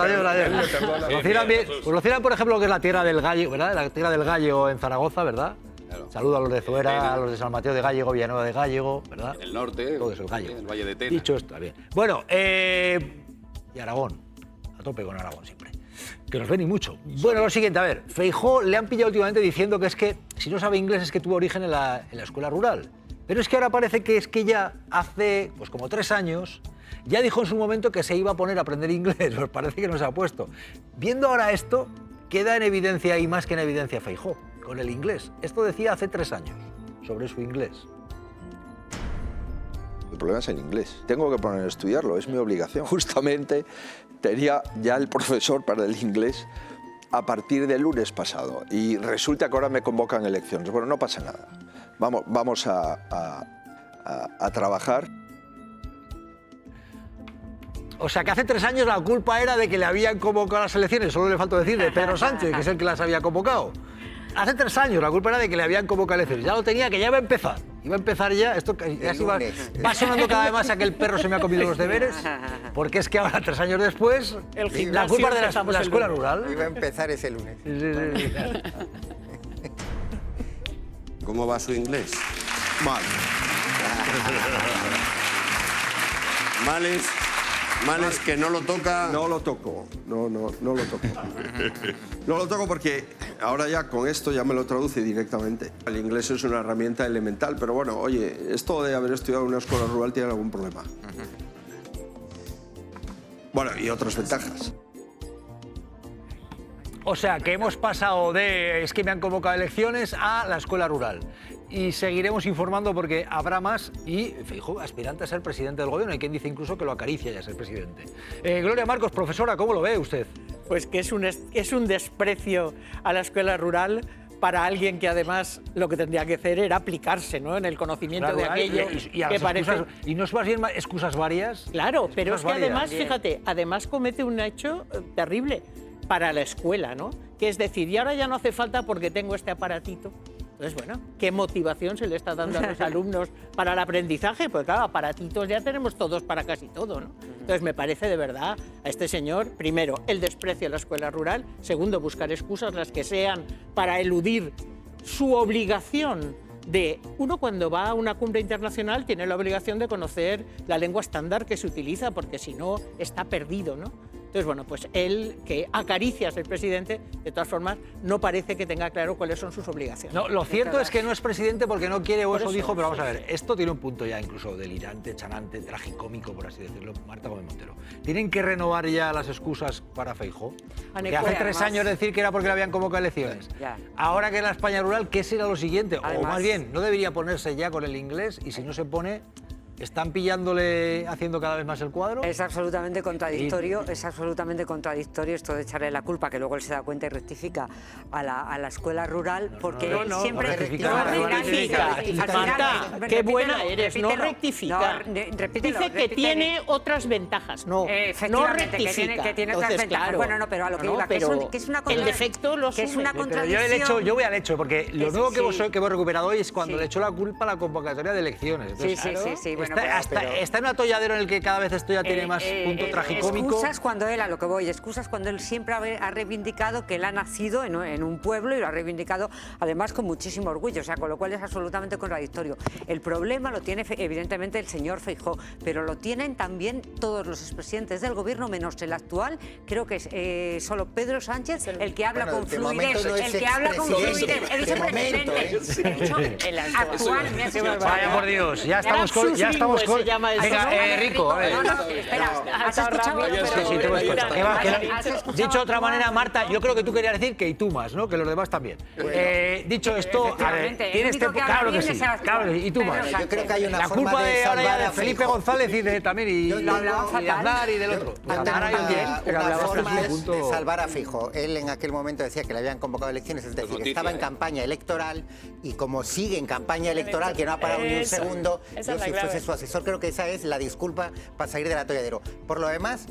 Conocieran, por ejemplo, lo que es la tierra del Gallego, ¿verdad? La tierra del Gallego en Zaragoza, ¿verdad? Claro. Saludo a los de Zuera, a los de San Mateo de Gallego, Villanueva de Gallego, ¿verdad? En el norte, todo eso, el Gallego. El Valle de Tena. Dicho esto, bien. Bueno, y Aragón. A tope con Aragón siempre. Que nos ven y mucho. Bueno, lo siguiente, a ver, Feijóo le han pillado últimamente diciendo que es que si no sabe inglés es que tuvo origen en la escuela rural. Pero es que ahora parece que es que ya hace, pues como 3 años, ya dijo en su momento que se iba a poner a aprender inglés, pues parece que no se ha puesto. Viendo ahora esto, queda en evidencia y más que en evidencia Feijóo, con el inglés. Esto decía hace 3 años, sobre su inglés. El problema es el inglés. Tengo que poner a estudiarlo, es mi obligación. Justamente tenía ya el profesor para el inglés a partir del lunes pasado y resulta que ahora me convocan elecciones. Bueno, no pasa nada. Vamos a trabajar. O sea, que hace 3 años la culpa era de que le habían convocado a las elecciones, solo le faltó decir de Pedro Sánchez, que es el que las había convocado. Hace 3 años la culpa era de que le habían convocado a elecciones. Ya lo tenía, que ya iba a empezar. Iba a empezar ya, esto ya se va sonando cada vez más a que el perro se me ha comido los deberes, porque es que ahora, 3 años después, la culpa es de la escuela rural. Iba a empezar ese lunes. Sí. ¿Cómo va su inglés? Mal. Mal es que no lo toca. No lo toco. No lo toco. No lo toco porque ahora ya con esto ya me lo traduce directamente. El inglés es una herramienta elemental, pero bueno, oye, esto de haber estudiado en una escuela rural tiene algún problema. Bueno, y otras ventajas. O sea, que hemos pasado de es que me han convocado a elecciones a la escuela rural. Y seguiremos informando porque habrá más y, Feijóo, aspirante a ser presidente del gobierno. Hay quien dice incluso que lo acaricia ya ser presidente. Gloria Marcos, profesora, ¿cómo lo ve usted? Pues que es un desprecio a la escuela rural para alguien que además lo que tendría que hacer era aplicarse, ¿no?, en el conocimiento de aquello que parece... ¿Y no es más bien excusas varias? Claro, pero es que además, fíjate, además comete un hecho terrible para la escuela, ¿no? Que es decir, y ahora ya no hace falta porque tengo este aparatito. Entonces, bueno, ¿qué motivación se le está dando a los alumnos para el aprendizaje? Pues claro, aparatitos ya tenemos todos para casi todo, ¿no? Entonces, me parece de verdad a este señor, primero, el desprecio a la escuela rural, segundo, buscar excusas, las que sean, para eludir su obligación de... Uno, cuando va a una cumbre internacional, tiene la obligación de conocer la lengua estándar que se utiliza, porque si no, está perdido, ¿no? Entonces, bueno, pues él, que acaricia a ser presidente, de todas formas, no parece que tenga claro cuáles son sus obligaciones. No, lo cierto es que no es presidente porque no quiere, o eso dijo, pero vamos a ver, esto tiene un punto ya incluso delirante, chanante, tragicómico, por así decirlo, Marta Gómez Montero. ¿Tienen que renovar ya las excusas para Feijóo? Que hace 3 años decir que era porque le habían convocado a elecciones. Ahora que es la España rural, ¿qué será lo siguiente? O más bien, ¿no debería ponerse ya con el inglés? Y si no se pone... ¿Están pillándole, haciendo cada vez más el cuadro? Es absolutamente contradictorio, esto de echarle la culpa, que luego él se da cuenta y rectifica a la escuela rural, porque él siempre... rectifica. Marta, qué buena eres, no rectifica. Dice que tiene otras ventajas, no rectifica. Que tiene otras ventajas. Bueno, no, pero a lo que iba, que es una contradicción. El defecto lo que es una contradicción. Yo voy al hecho, porque lo nuevo que hemos recuperado hoy es cuando le echó la culpa a la convocatoria de elecciones. Entonces, sí. Está en un atolladero en el que cada vez esto ya tiene más punto tragicómico. Excusas cuando él, a lo que voy, excusas cuando él siempre ha reivindicado que él ha nacido en un pueblo y lo ha reivindicado además con muchísimo orgullo, o sea, con lo cual es absolutamente contradictorio. El problema lo tiene evidentemente el señor Feijóo, pero lo tienen también todos los expresidentes del gobierno, menos el actual. Creo que es solo Pedro Sánchez el que habla con fluidez, el que habla con fluidez, el vicepresidente, el actual. Vaya por Dios, ya estamos con... Venga, Rico, a ver. Espera, ¿has escuchado? Dicho de otra manera, Marta, yo creo que tú querías decir que y tú más, ¿no? Que los demás también. Dicho esto, a ver, tienes claro que sí, claro, y tú más. Yo creo que hay una la forma culpa de ahora salvar de a Felipe Feijóo. González y de también y Aznar y del otro. Una forma de salvar a Feijóo. Él en aquel momento decía que le habían convocado elecciones, es decir, estaba en campaña electoral y como sigue en campaña electoral, que no ha parado ni un segundo, yo si fuese su asesor creo que esa es la disculpa para salir del atolladero. Por lo demás,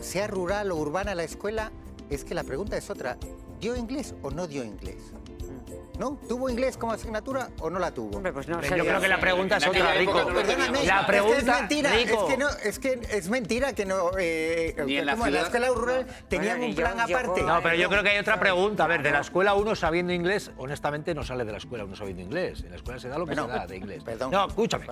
sea rural o urbana la escuela, es que la pregunta es otra. ¿Dio inglés o no dio inglés? ¿No? ¿Tuvo inglés como asignatura o no la tuvo? Hombre, pues no, yo creo que la pregunta es otra, Rico. Perdóname, la pregunta, es mentira, Rico. es que es mentira que no... en la escuela rural tenían un plan aparte. No, pero yo creo que hay otra pregunta. A ver, de la escuela uno sabiendo inglés, honestamente no sale de la escuela uno sabiendo inglés. En la escuela se da lo que se da de inglés. Perdón. No, escúchame,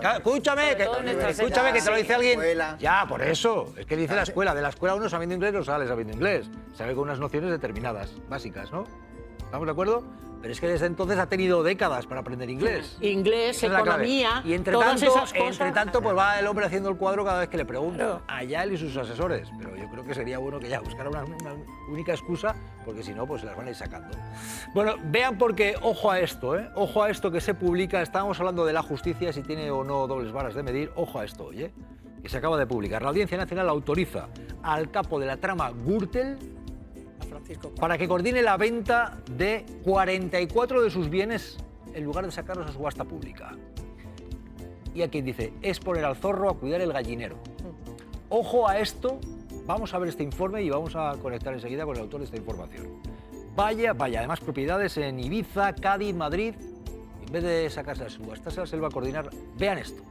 que te lo dice alguien. Ya, por eso. Es que dice la escuela. De la escuela uno sabiendo inglés no sale sabiendo inglés. Sabe con unas nociones determinadas, básicas, ¿no? ¿Estamos de acuerdo? Pero es que desde entonces ha tenido décadas para aprender inglés. Inglés, Esa es la clave. economía, y entre todas tanto, esas cosas. pues va el hombre haciendo el cuadro cada vez que le preguntan. Allá él y sus asesores. Pero yo creo que sería bueno que ya buscara una única excusa, porque si no, pues se las van a ir sacando. Bueno, vean porque, ojo a esto, ojo a esto que se publica. Estábamos hablando de la justicia, si tiene o no dobles varas de medir. Ojo a esto, oye, que se acaba de publicar. La Audiencia Nacional autoriza al capo de la trama Gürtel para que coordine la venta de 44 de sus bienes en lugar de sacarlos a subasta pública. Y aquí dice, es poner al zorro a cuidar el gallinero. Ojo a esto, vamos a ver este informe y vamos a conectar enseguida con el autor de esta información. Vaya, además propiedades en Ibiza, Cádiz, Madrid, en vez de sacarse a subastas, él va a coordinar. Vean esto.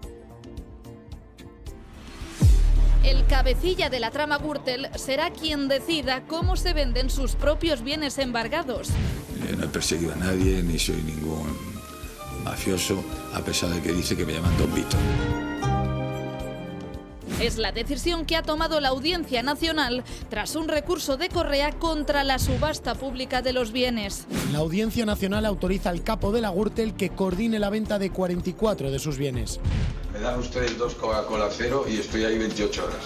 El cabecilla de la trama Gürtel será quien decida cómo se venden sus propios bienes embargados. No he perseguido a nadie, ni soy ningún mafioso, a pesar de que dice que me llaman Don Vito. Es la decisión que ha tomado la Audiencia Nacional tras un recurso de Correa contra la subasta pública de los bienes. La Audiencia Nacional autoriza al capo de la Gürtel que coordine la venta de 44 de sus bienes. Me dan ustedes 2 Coca-Cola cero y estoy ahí 28 horas.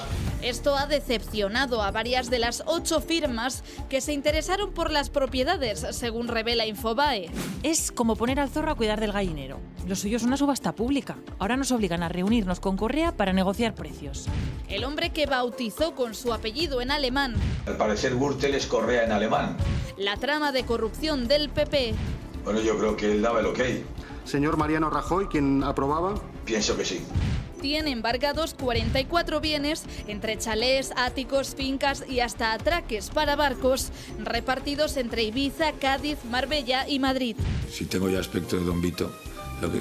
Esto ha decepcionado a varias de las 8 firmas que se interesaron por las propiedades, según revela Infobae. Es como poner al zorro a cuidar del gallinero. Lo suyo es una subasta pública. Ahora nos obligan a reunirnos con Correa para negociar precios. El hombre que bautizó con su apellido en alemán Al parecer Gürtel es Correa en alemán. la trama de corrupción del PP. Bueno, yo creo que él daba el ok. Señor Mariano Rajoy, ¿quién aprobaba? Pienso que sí. Tiene embargados 44 bienes, entre chalés, áticos, fincas y hasta atraques para barcos, repartidos entre Ibiza, Cádiz, Marbella y Madrid. Si tengo ya aspecto de Don Vito, lo que...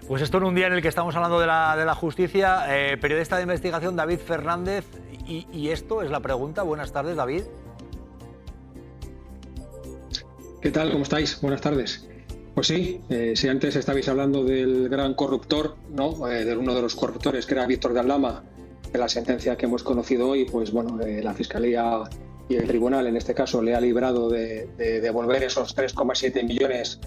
Pues esto en un día en el que estamos hablando de la justicia, periodista de investigación David Fernández, y esto es la pregunta. Buenas tardes, David. ¿Qué tal? ¿Cómo estáis? Buenas tardes. Pues sí, si antes estabais hablando del gran corruptor, ¿no? De uno de los corruptores, que era Víctor de Aldama, de la sentencia que hemos conocido hoy, pues bueno, la Fiscalía y el Tribunal, en este caso, le ha librado de devolver esos 3,7 millones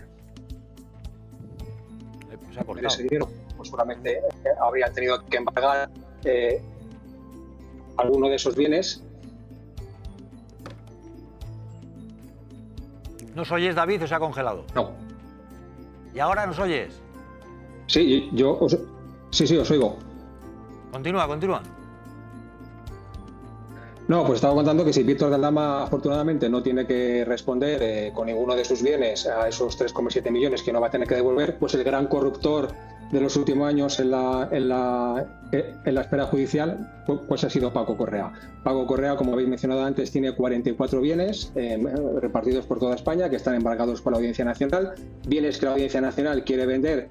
de ese dinero. Pues seguramente habrían tenido que embargar alguno de esos bienes. ¿Nos oyes, David, o se ha congelado? No. ¿Y ahora nos oyes? Sí, sí, os oigo. Continúa. No, pues estaba contando que si Víctor de Aldama afortunadamente no tiene que responder con ninguno de sus bienes a esos 3,7 millones que no va a tener que devolver, pues el gran corruptor de los últimos años en la esfera judicial pues ha sido Paco Correa. Paco Correa, como habéis mencionado antes, tiene 44 bienes repartidos por toda España que están embargados por la Audiencia Nacional, bienes que la Audiencia Nacional quiere vender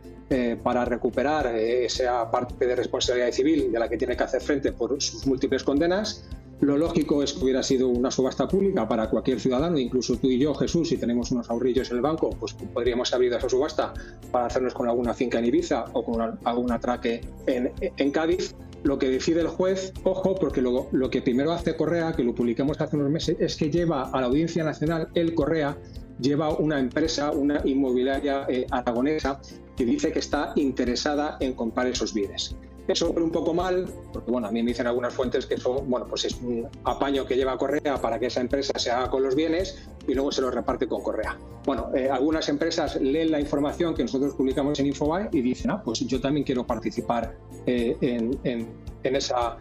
para recuperar esa parte de responsabilidad civil de la que tiene que hacer frente por sus múltiples condenas. Lo lógico es que hubiera sido una subasta pública para cualquier ciudadano, incluso tú y yo, Jesús, si tenemos unos ahorrillos en el banco, pues podríamos haber ido a esa subasta para hacernos con alguna finca en Ibiza o con algún atraque en Cádiz. Lo que decide el juez, ojo, porque lo que primero hace Correa, que lo publicamos hace unos meses, es que lleva a la Audiencia Nacional, Correa, lleva una empresa, una inmobiliaria aragonesa, que dice que está interesada en comprar esos bienes. Eso fue un poco mal, porque bueno, a mí me dicen algunas fuentes que eso, bueno, pues es un apaño que lleva Correa para que esa empresa se haga con los bienes y luego se los reparte con Correa. Bueno, algunas empresas leen la información que nosotros publicamos en Infobae y dicen, pues yo también quiero participar en esa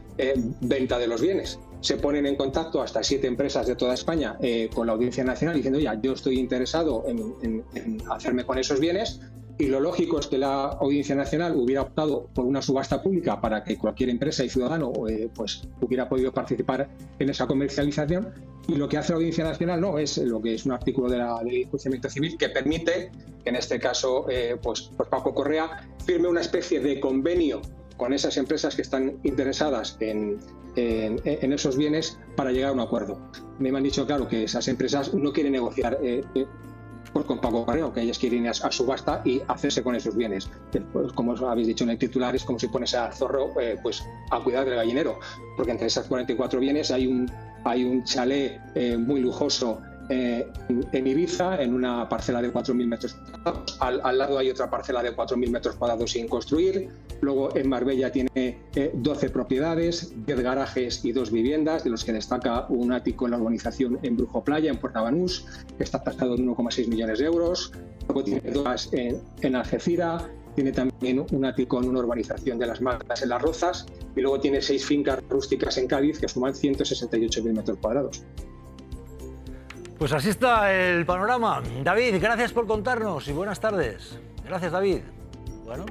venta de los bienes. Se ponen en contacto hasta 7 empresas de toda España con la Audiencia Nacional diciendo, ya, yo estoy interesado en hacerme con esos bienes. Y lo lógico es que la Audiencia Nacional hubiera optado por una subasta pública para que cualquier empresa y ciudadano pues hubiera podido participar en esa comercialización. Y lo que hace la Audiencia Nacional no es lo que es un artículo de la Ley de Enjuiciamiento Civil que permite que en este caso pues Paco Correa firme una especie de convenio con esas empresas que están interesadas en esos bienes para llegar a un acuerdo. Me han dicho, claro, que esas empresas no quieren negociar pues con Paco Correa, que ellas quieren ir a subasta y hacerse con esos bienes. Pues, como habéis dicho en el titular, es como si pones al zorro pues a cuidar del gallinero, porque entre esas 44 bienes hay un chalet muy lujoso en Ibiza, en una parcela de 4.000 metros cuadrados. Al lado hay otra parcela de 4.000 metros cuadrados sin construir. Luego en Marbella tiene 12 propiedades, 10 garajes y 2 viviendas, de los que destaca un ático en la urbanización en Brujo Playa, en Puerto Banús, que está tasado en 1,6 millones de euros. Luego tiene 2 en Algeciras. Tiene también un ático en una urbanización de Las Matas, en Las Rozas, y luego tiene 6 fincas rústicas en Cádiz que suman 168.000 metros cuadrados. Pues así está el panorama. David, gracias por contarnos y buenas tardes. Gracias, David. Bueno,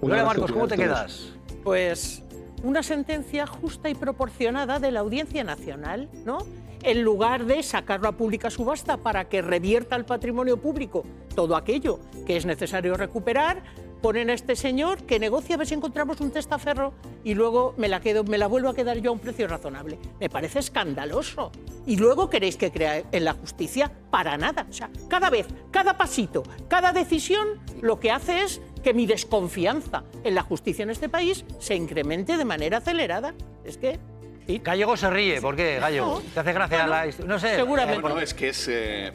Gloria Marcos, ¿cómo te quedas? Pues una sentencia justa y proporcionada de la Audiencia Nacional, ¿no? En lugar de sacarlo a pública subasta para que revierta al patrimonio público todo aquello que es necesario recuperar, ponen a este señor que negocia a ver si encontramos un testaferro y luego me la vuelvo a quedar yo a un precio razonable. Me parece escandaloso. Y luego queréis que crea en la justicia para nada. O sea, cada vez, cada pasito, cada decisión, lo que hace es que mi desconfianza en la justicia en este país se incremente de manera acelerada. Es que... ¿sí? Gallego se ríe, ¿por qué, Gallego? ¿Te hace gracia la historia? No sé. Seguramente. Bueno, es que es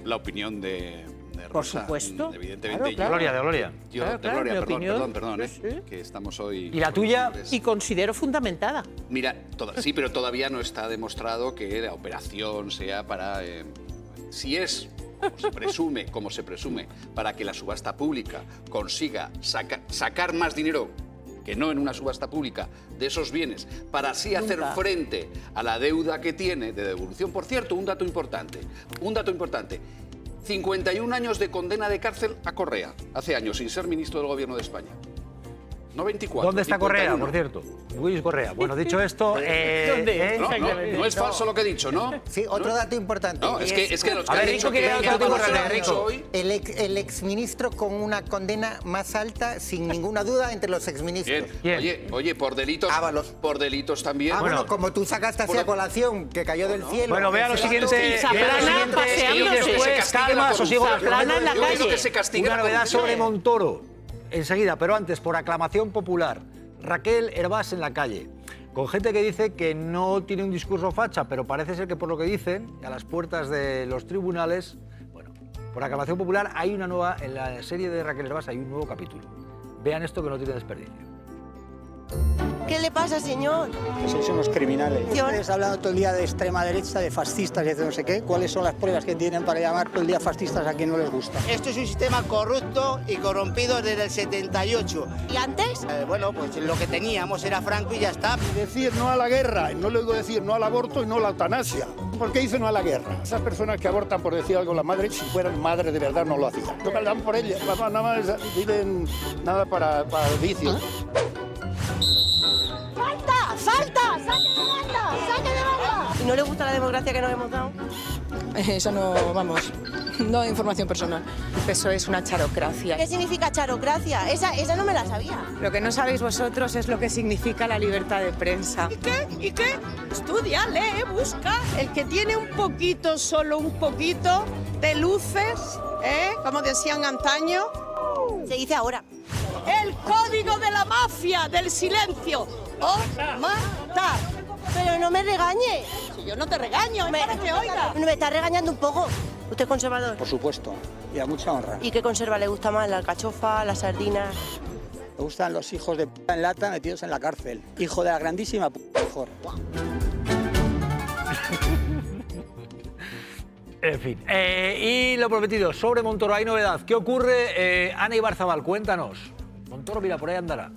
la opinión de Rosa. Por supuesto. Evidentemente. Claro. Gloria, de Gloria. Yo, Claro, de Gloria, mi perdón, opinión. Sí. que estamos hoy... ¿Y la tuya? Y considero fundamentada. Mira, sí, pero todavía no está demostrado que la operación sea para... si es, como se presume, para que la subasta pública consiga sacar más dinero que no en una subasta pública de esos bienes, para así hacer frente a la deuda que tiene de devolución. Por cierto, un dato importante. 51 años de condena de cárcel a Correa, hace años, sin ser ministro del Gobierno de España. No 24. ¿Dónde está 51. Correa, por cierto? Luis Correa. Bueno, dicho esto... ¿Dónde? No es falso lo que he dicho, ¿no? Sí, otro dato importante. No, es que los A ver, Rico quiere otro dato importante, Rico. El exministro con una condena más alta, sin ninguna duda, entre los exministros. Bien. Oye, por delitos... Ábalos. Por delitos también. Bueno, como tú sacaste así a colación, que cayó del cielo. Bueno, vea lo siguiente. Zaplana paseándose. Después, calma, sosiego. Zaplana en la calle. Una novedad sobre Montoro. Enseguida, pero antes, por aclamación popular, Raquel Hervás en la calle, con gente que dice que no tiene un discurso facha, pero parece ser que por lo que dicen, a las puertas de los tribunales, bueno, por aclamación popular hay una nueva, en la serie de Raquel Hervás hay un nuevo capítulo. Vean esto que no tiene desperdicio. ¿Qué le pasa, señor? Que sois unos criminales. Ustedes hablando todo el día de extrema derecha, de fascistas y de no sé qué. ¿Cuáles son las pruebas que tienen para llamar todo el día fascistas a quien no les gusta? Esto es un sistema corrupto y corrompido desde el 78. ¿Y antes? Bueno, pues lo que teníamos era Franco y ya está. Decir no a la guerra, no le digo decir no al aborto y no a la eutanasia. ¿Por qué dice no a la guerra? Esas personas que abortan por decir algo a la madre, si fueran madre de verdad no lo hacían. Lo que le dan por ellas, nada más viven nada para el vicio. ¡Falta! ¡Saque de banda! ¿Y no le gusta la democracia que nos hemos dado? Eso no, vamos, no es información personal. Eso es una charocracia. ¿Qué significa charocracia? Esa no me la sabía. Lo que no sabéis vosotros es lo que significa la libertad de prensa. ¿Y qué? Estudia, lee, busca. El que tiene un poquito, solo un poquito, de luces, como decían antaño. Se dice ahora. El código de la mafia, del silencio. O matar. Pero no me regañe. Si yo no te regaño, para que oiga. Me está regañando un poco. ¿Usted es conservador? Por supuesto, y a mucha honra. ¿Y qué conserva le gusta más? ¿La alcachofa, las sardinas? Me gustan los hijos de p*** en lata metidos en la cárcel. Hijo de la grandísima p***, mejor. En fin, y lo prometido, sobre Montoro hay novedad. ¿Qué ocurre? Ana Ibarzabal, cuéntanos. Montoro, mira, por ahí andará.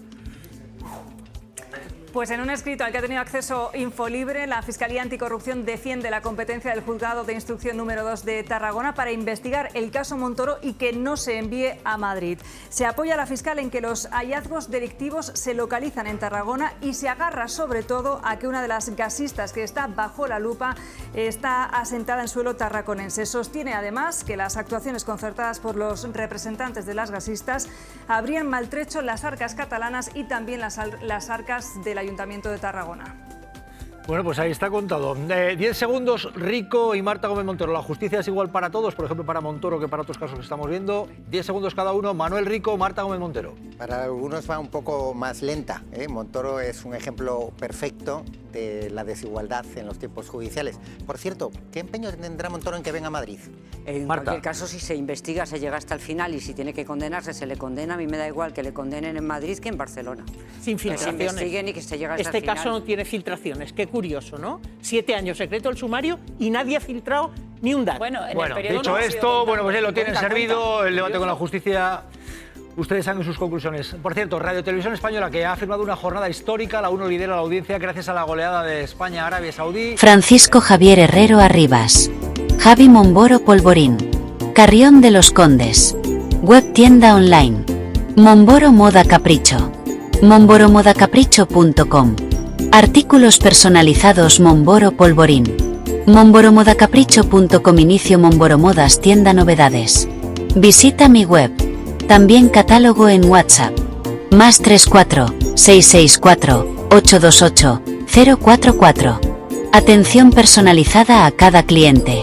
Pues en un escrito al que ha tenido acceso Infolibre, la Fiscalía Anticorrupción defiende la competencia del Juzgado de Instrucción número 2 de Tarragona para investigar el caso Montoro y que no se envíe a Madrid. Se apoya a la fiscal en que los hallazgos delictivos se localizan en Tarragona y se agarra sobre todo a que una de las gasistas que está bajo la lupa está asentada en suelo tarraconense. Sostiene además que las actuaciones concertadas por los representantes de las gasistas habrían maltrecho las arcas catalanas y también las arcas del Ayuntamiento de Tarragona. Bueno, pues ahí está contado. 10 segundos, Rico y Marta Gómez Montero. ¿La justicia es igual para todos, por ejemplo, para Montoro, que para otros casos que estamos viendo? 10 segundos cada uno. Manuel Rico, Marta Gómez Montero. Para algunos va un poco más lenta. Montoro es un ejemplo perfecto de la desigualdad en los tiempos judiciales. Por cierto, ¿qué empeño tendrá Montoro en que venga a Madrid? En cualquier caso, si se investiga, se llega hasta el final y si tiene que condenarse, se le condena. A mí me da igual que le condenen en Madrid que en Barcelona. Sin filtraciones. Que se investiguen y que se llegue hasta el Este final. caso no tiene filtraciones. Qué curioso, ¿no? 7 años secreto el sumario y nadie ha filtrado ni un dato. Bueno, Dicho esto, bueno, pues lo tienen servido, el debate con la justicia. Ustedes saben sus conclusiones. Por cierto, Radio Televisión Española, que ha firmado una jornada histórica, la 1 lidera la audiencia gracias a la goleada de España a Arabia Saudí. Francisco Javier Herrero Arribas, Javi Momboro Polvorín, Carrión de los Condes, Web tienda online, Momboro Moda Capricho, momboromodacapricho.com, artículos personalizados Momboro Polvorín, momboromodacapricho.com. Inicio Momboro Modas tienda novedades. Visita mi web. También catálogo en WhatsApp. +34 664 828 044. Atención personalizada a cada cliente.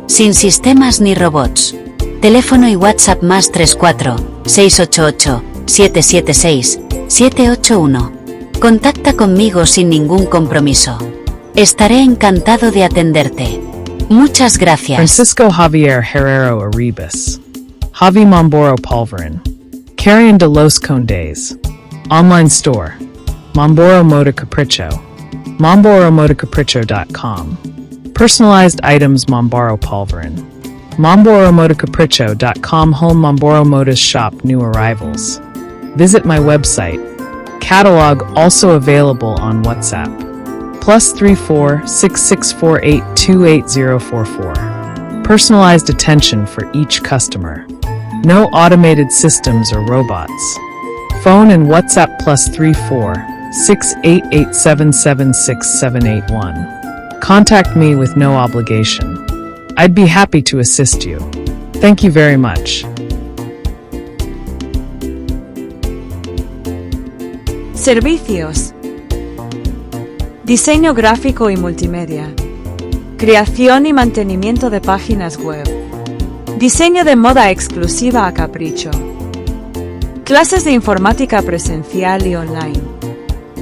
Sin sistemas ni robots. Teléfono y WhatsApp +34 688 776 781. Contacta conmigo sin ningún compromiso. Estaré encantado de atenderte. Muchas gracias. Francisco Javier Herrero Arribas. Javi Momboro Polvorín, Carrión de los Condes, Online Store, Momboro Moda Capricho, momboromodacapricho.com, Personalized Items Momboro Polvorín, momboromodacapricho.com. Home Momboro Modas Shop New Arrivals. Visit my website. Catalog also available on WhatsApp. +34 6648 28044. Personalized attention for each customer. No automated systems or robots. Phone and WhatsApp +34 688 776 Contact me with no obligation. I'd be happy to assist you. Thank you very much. Servicios. Diseño gráfico y multimedia. Creación y mantenimiento de páginas web. Diseño de moda exclusiva a capricho. Clases de informática presencial y online.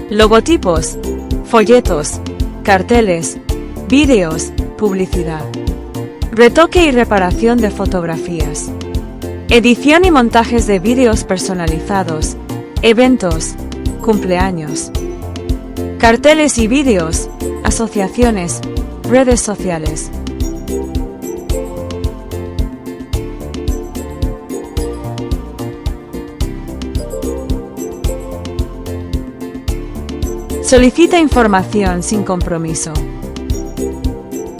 Logotipos, folletos, carteles, vídeos, publicidad. Retoque y reparación de fotografías. Edición y montajes de vídeos personalizados, eventos, cumpleaños. Carteles y vídeos, asociaciones, redes sociales. Solicita información sin compromiso.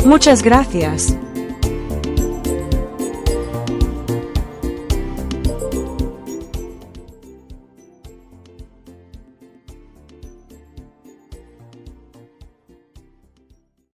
Muchas gracias.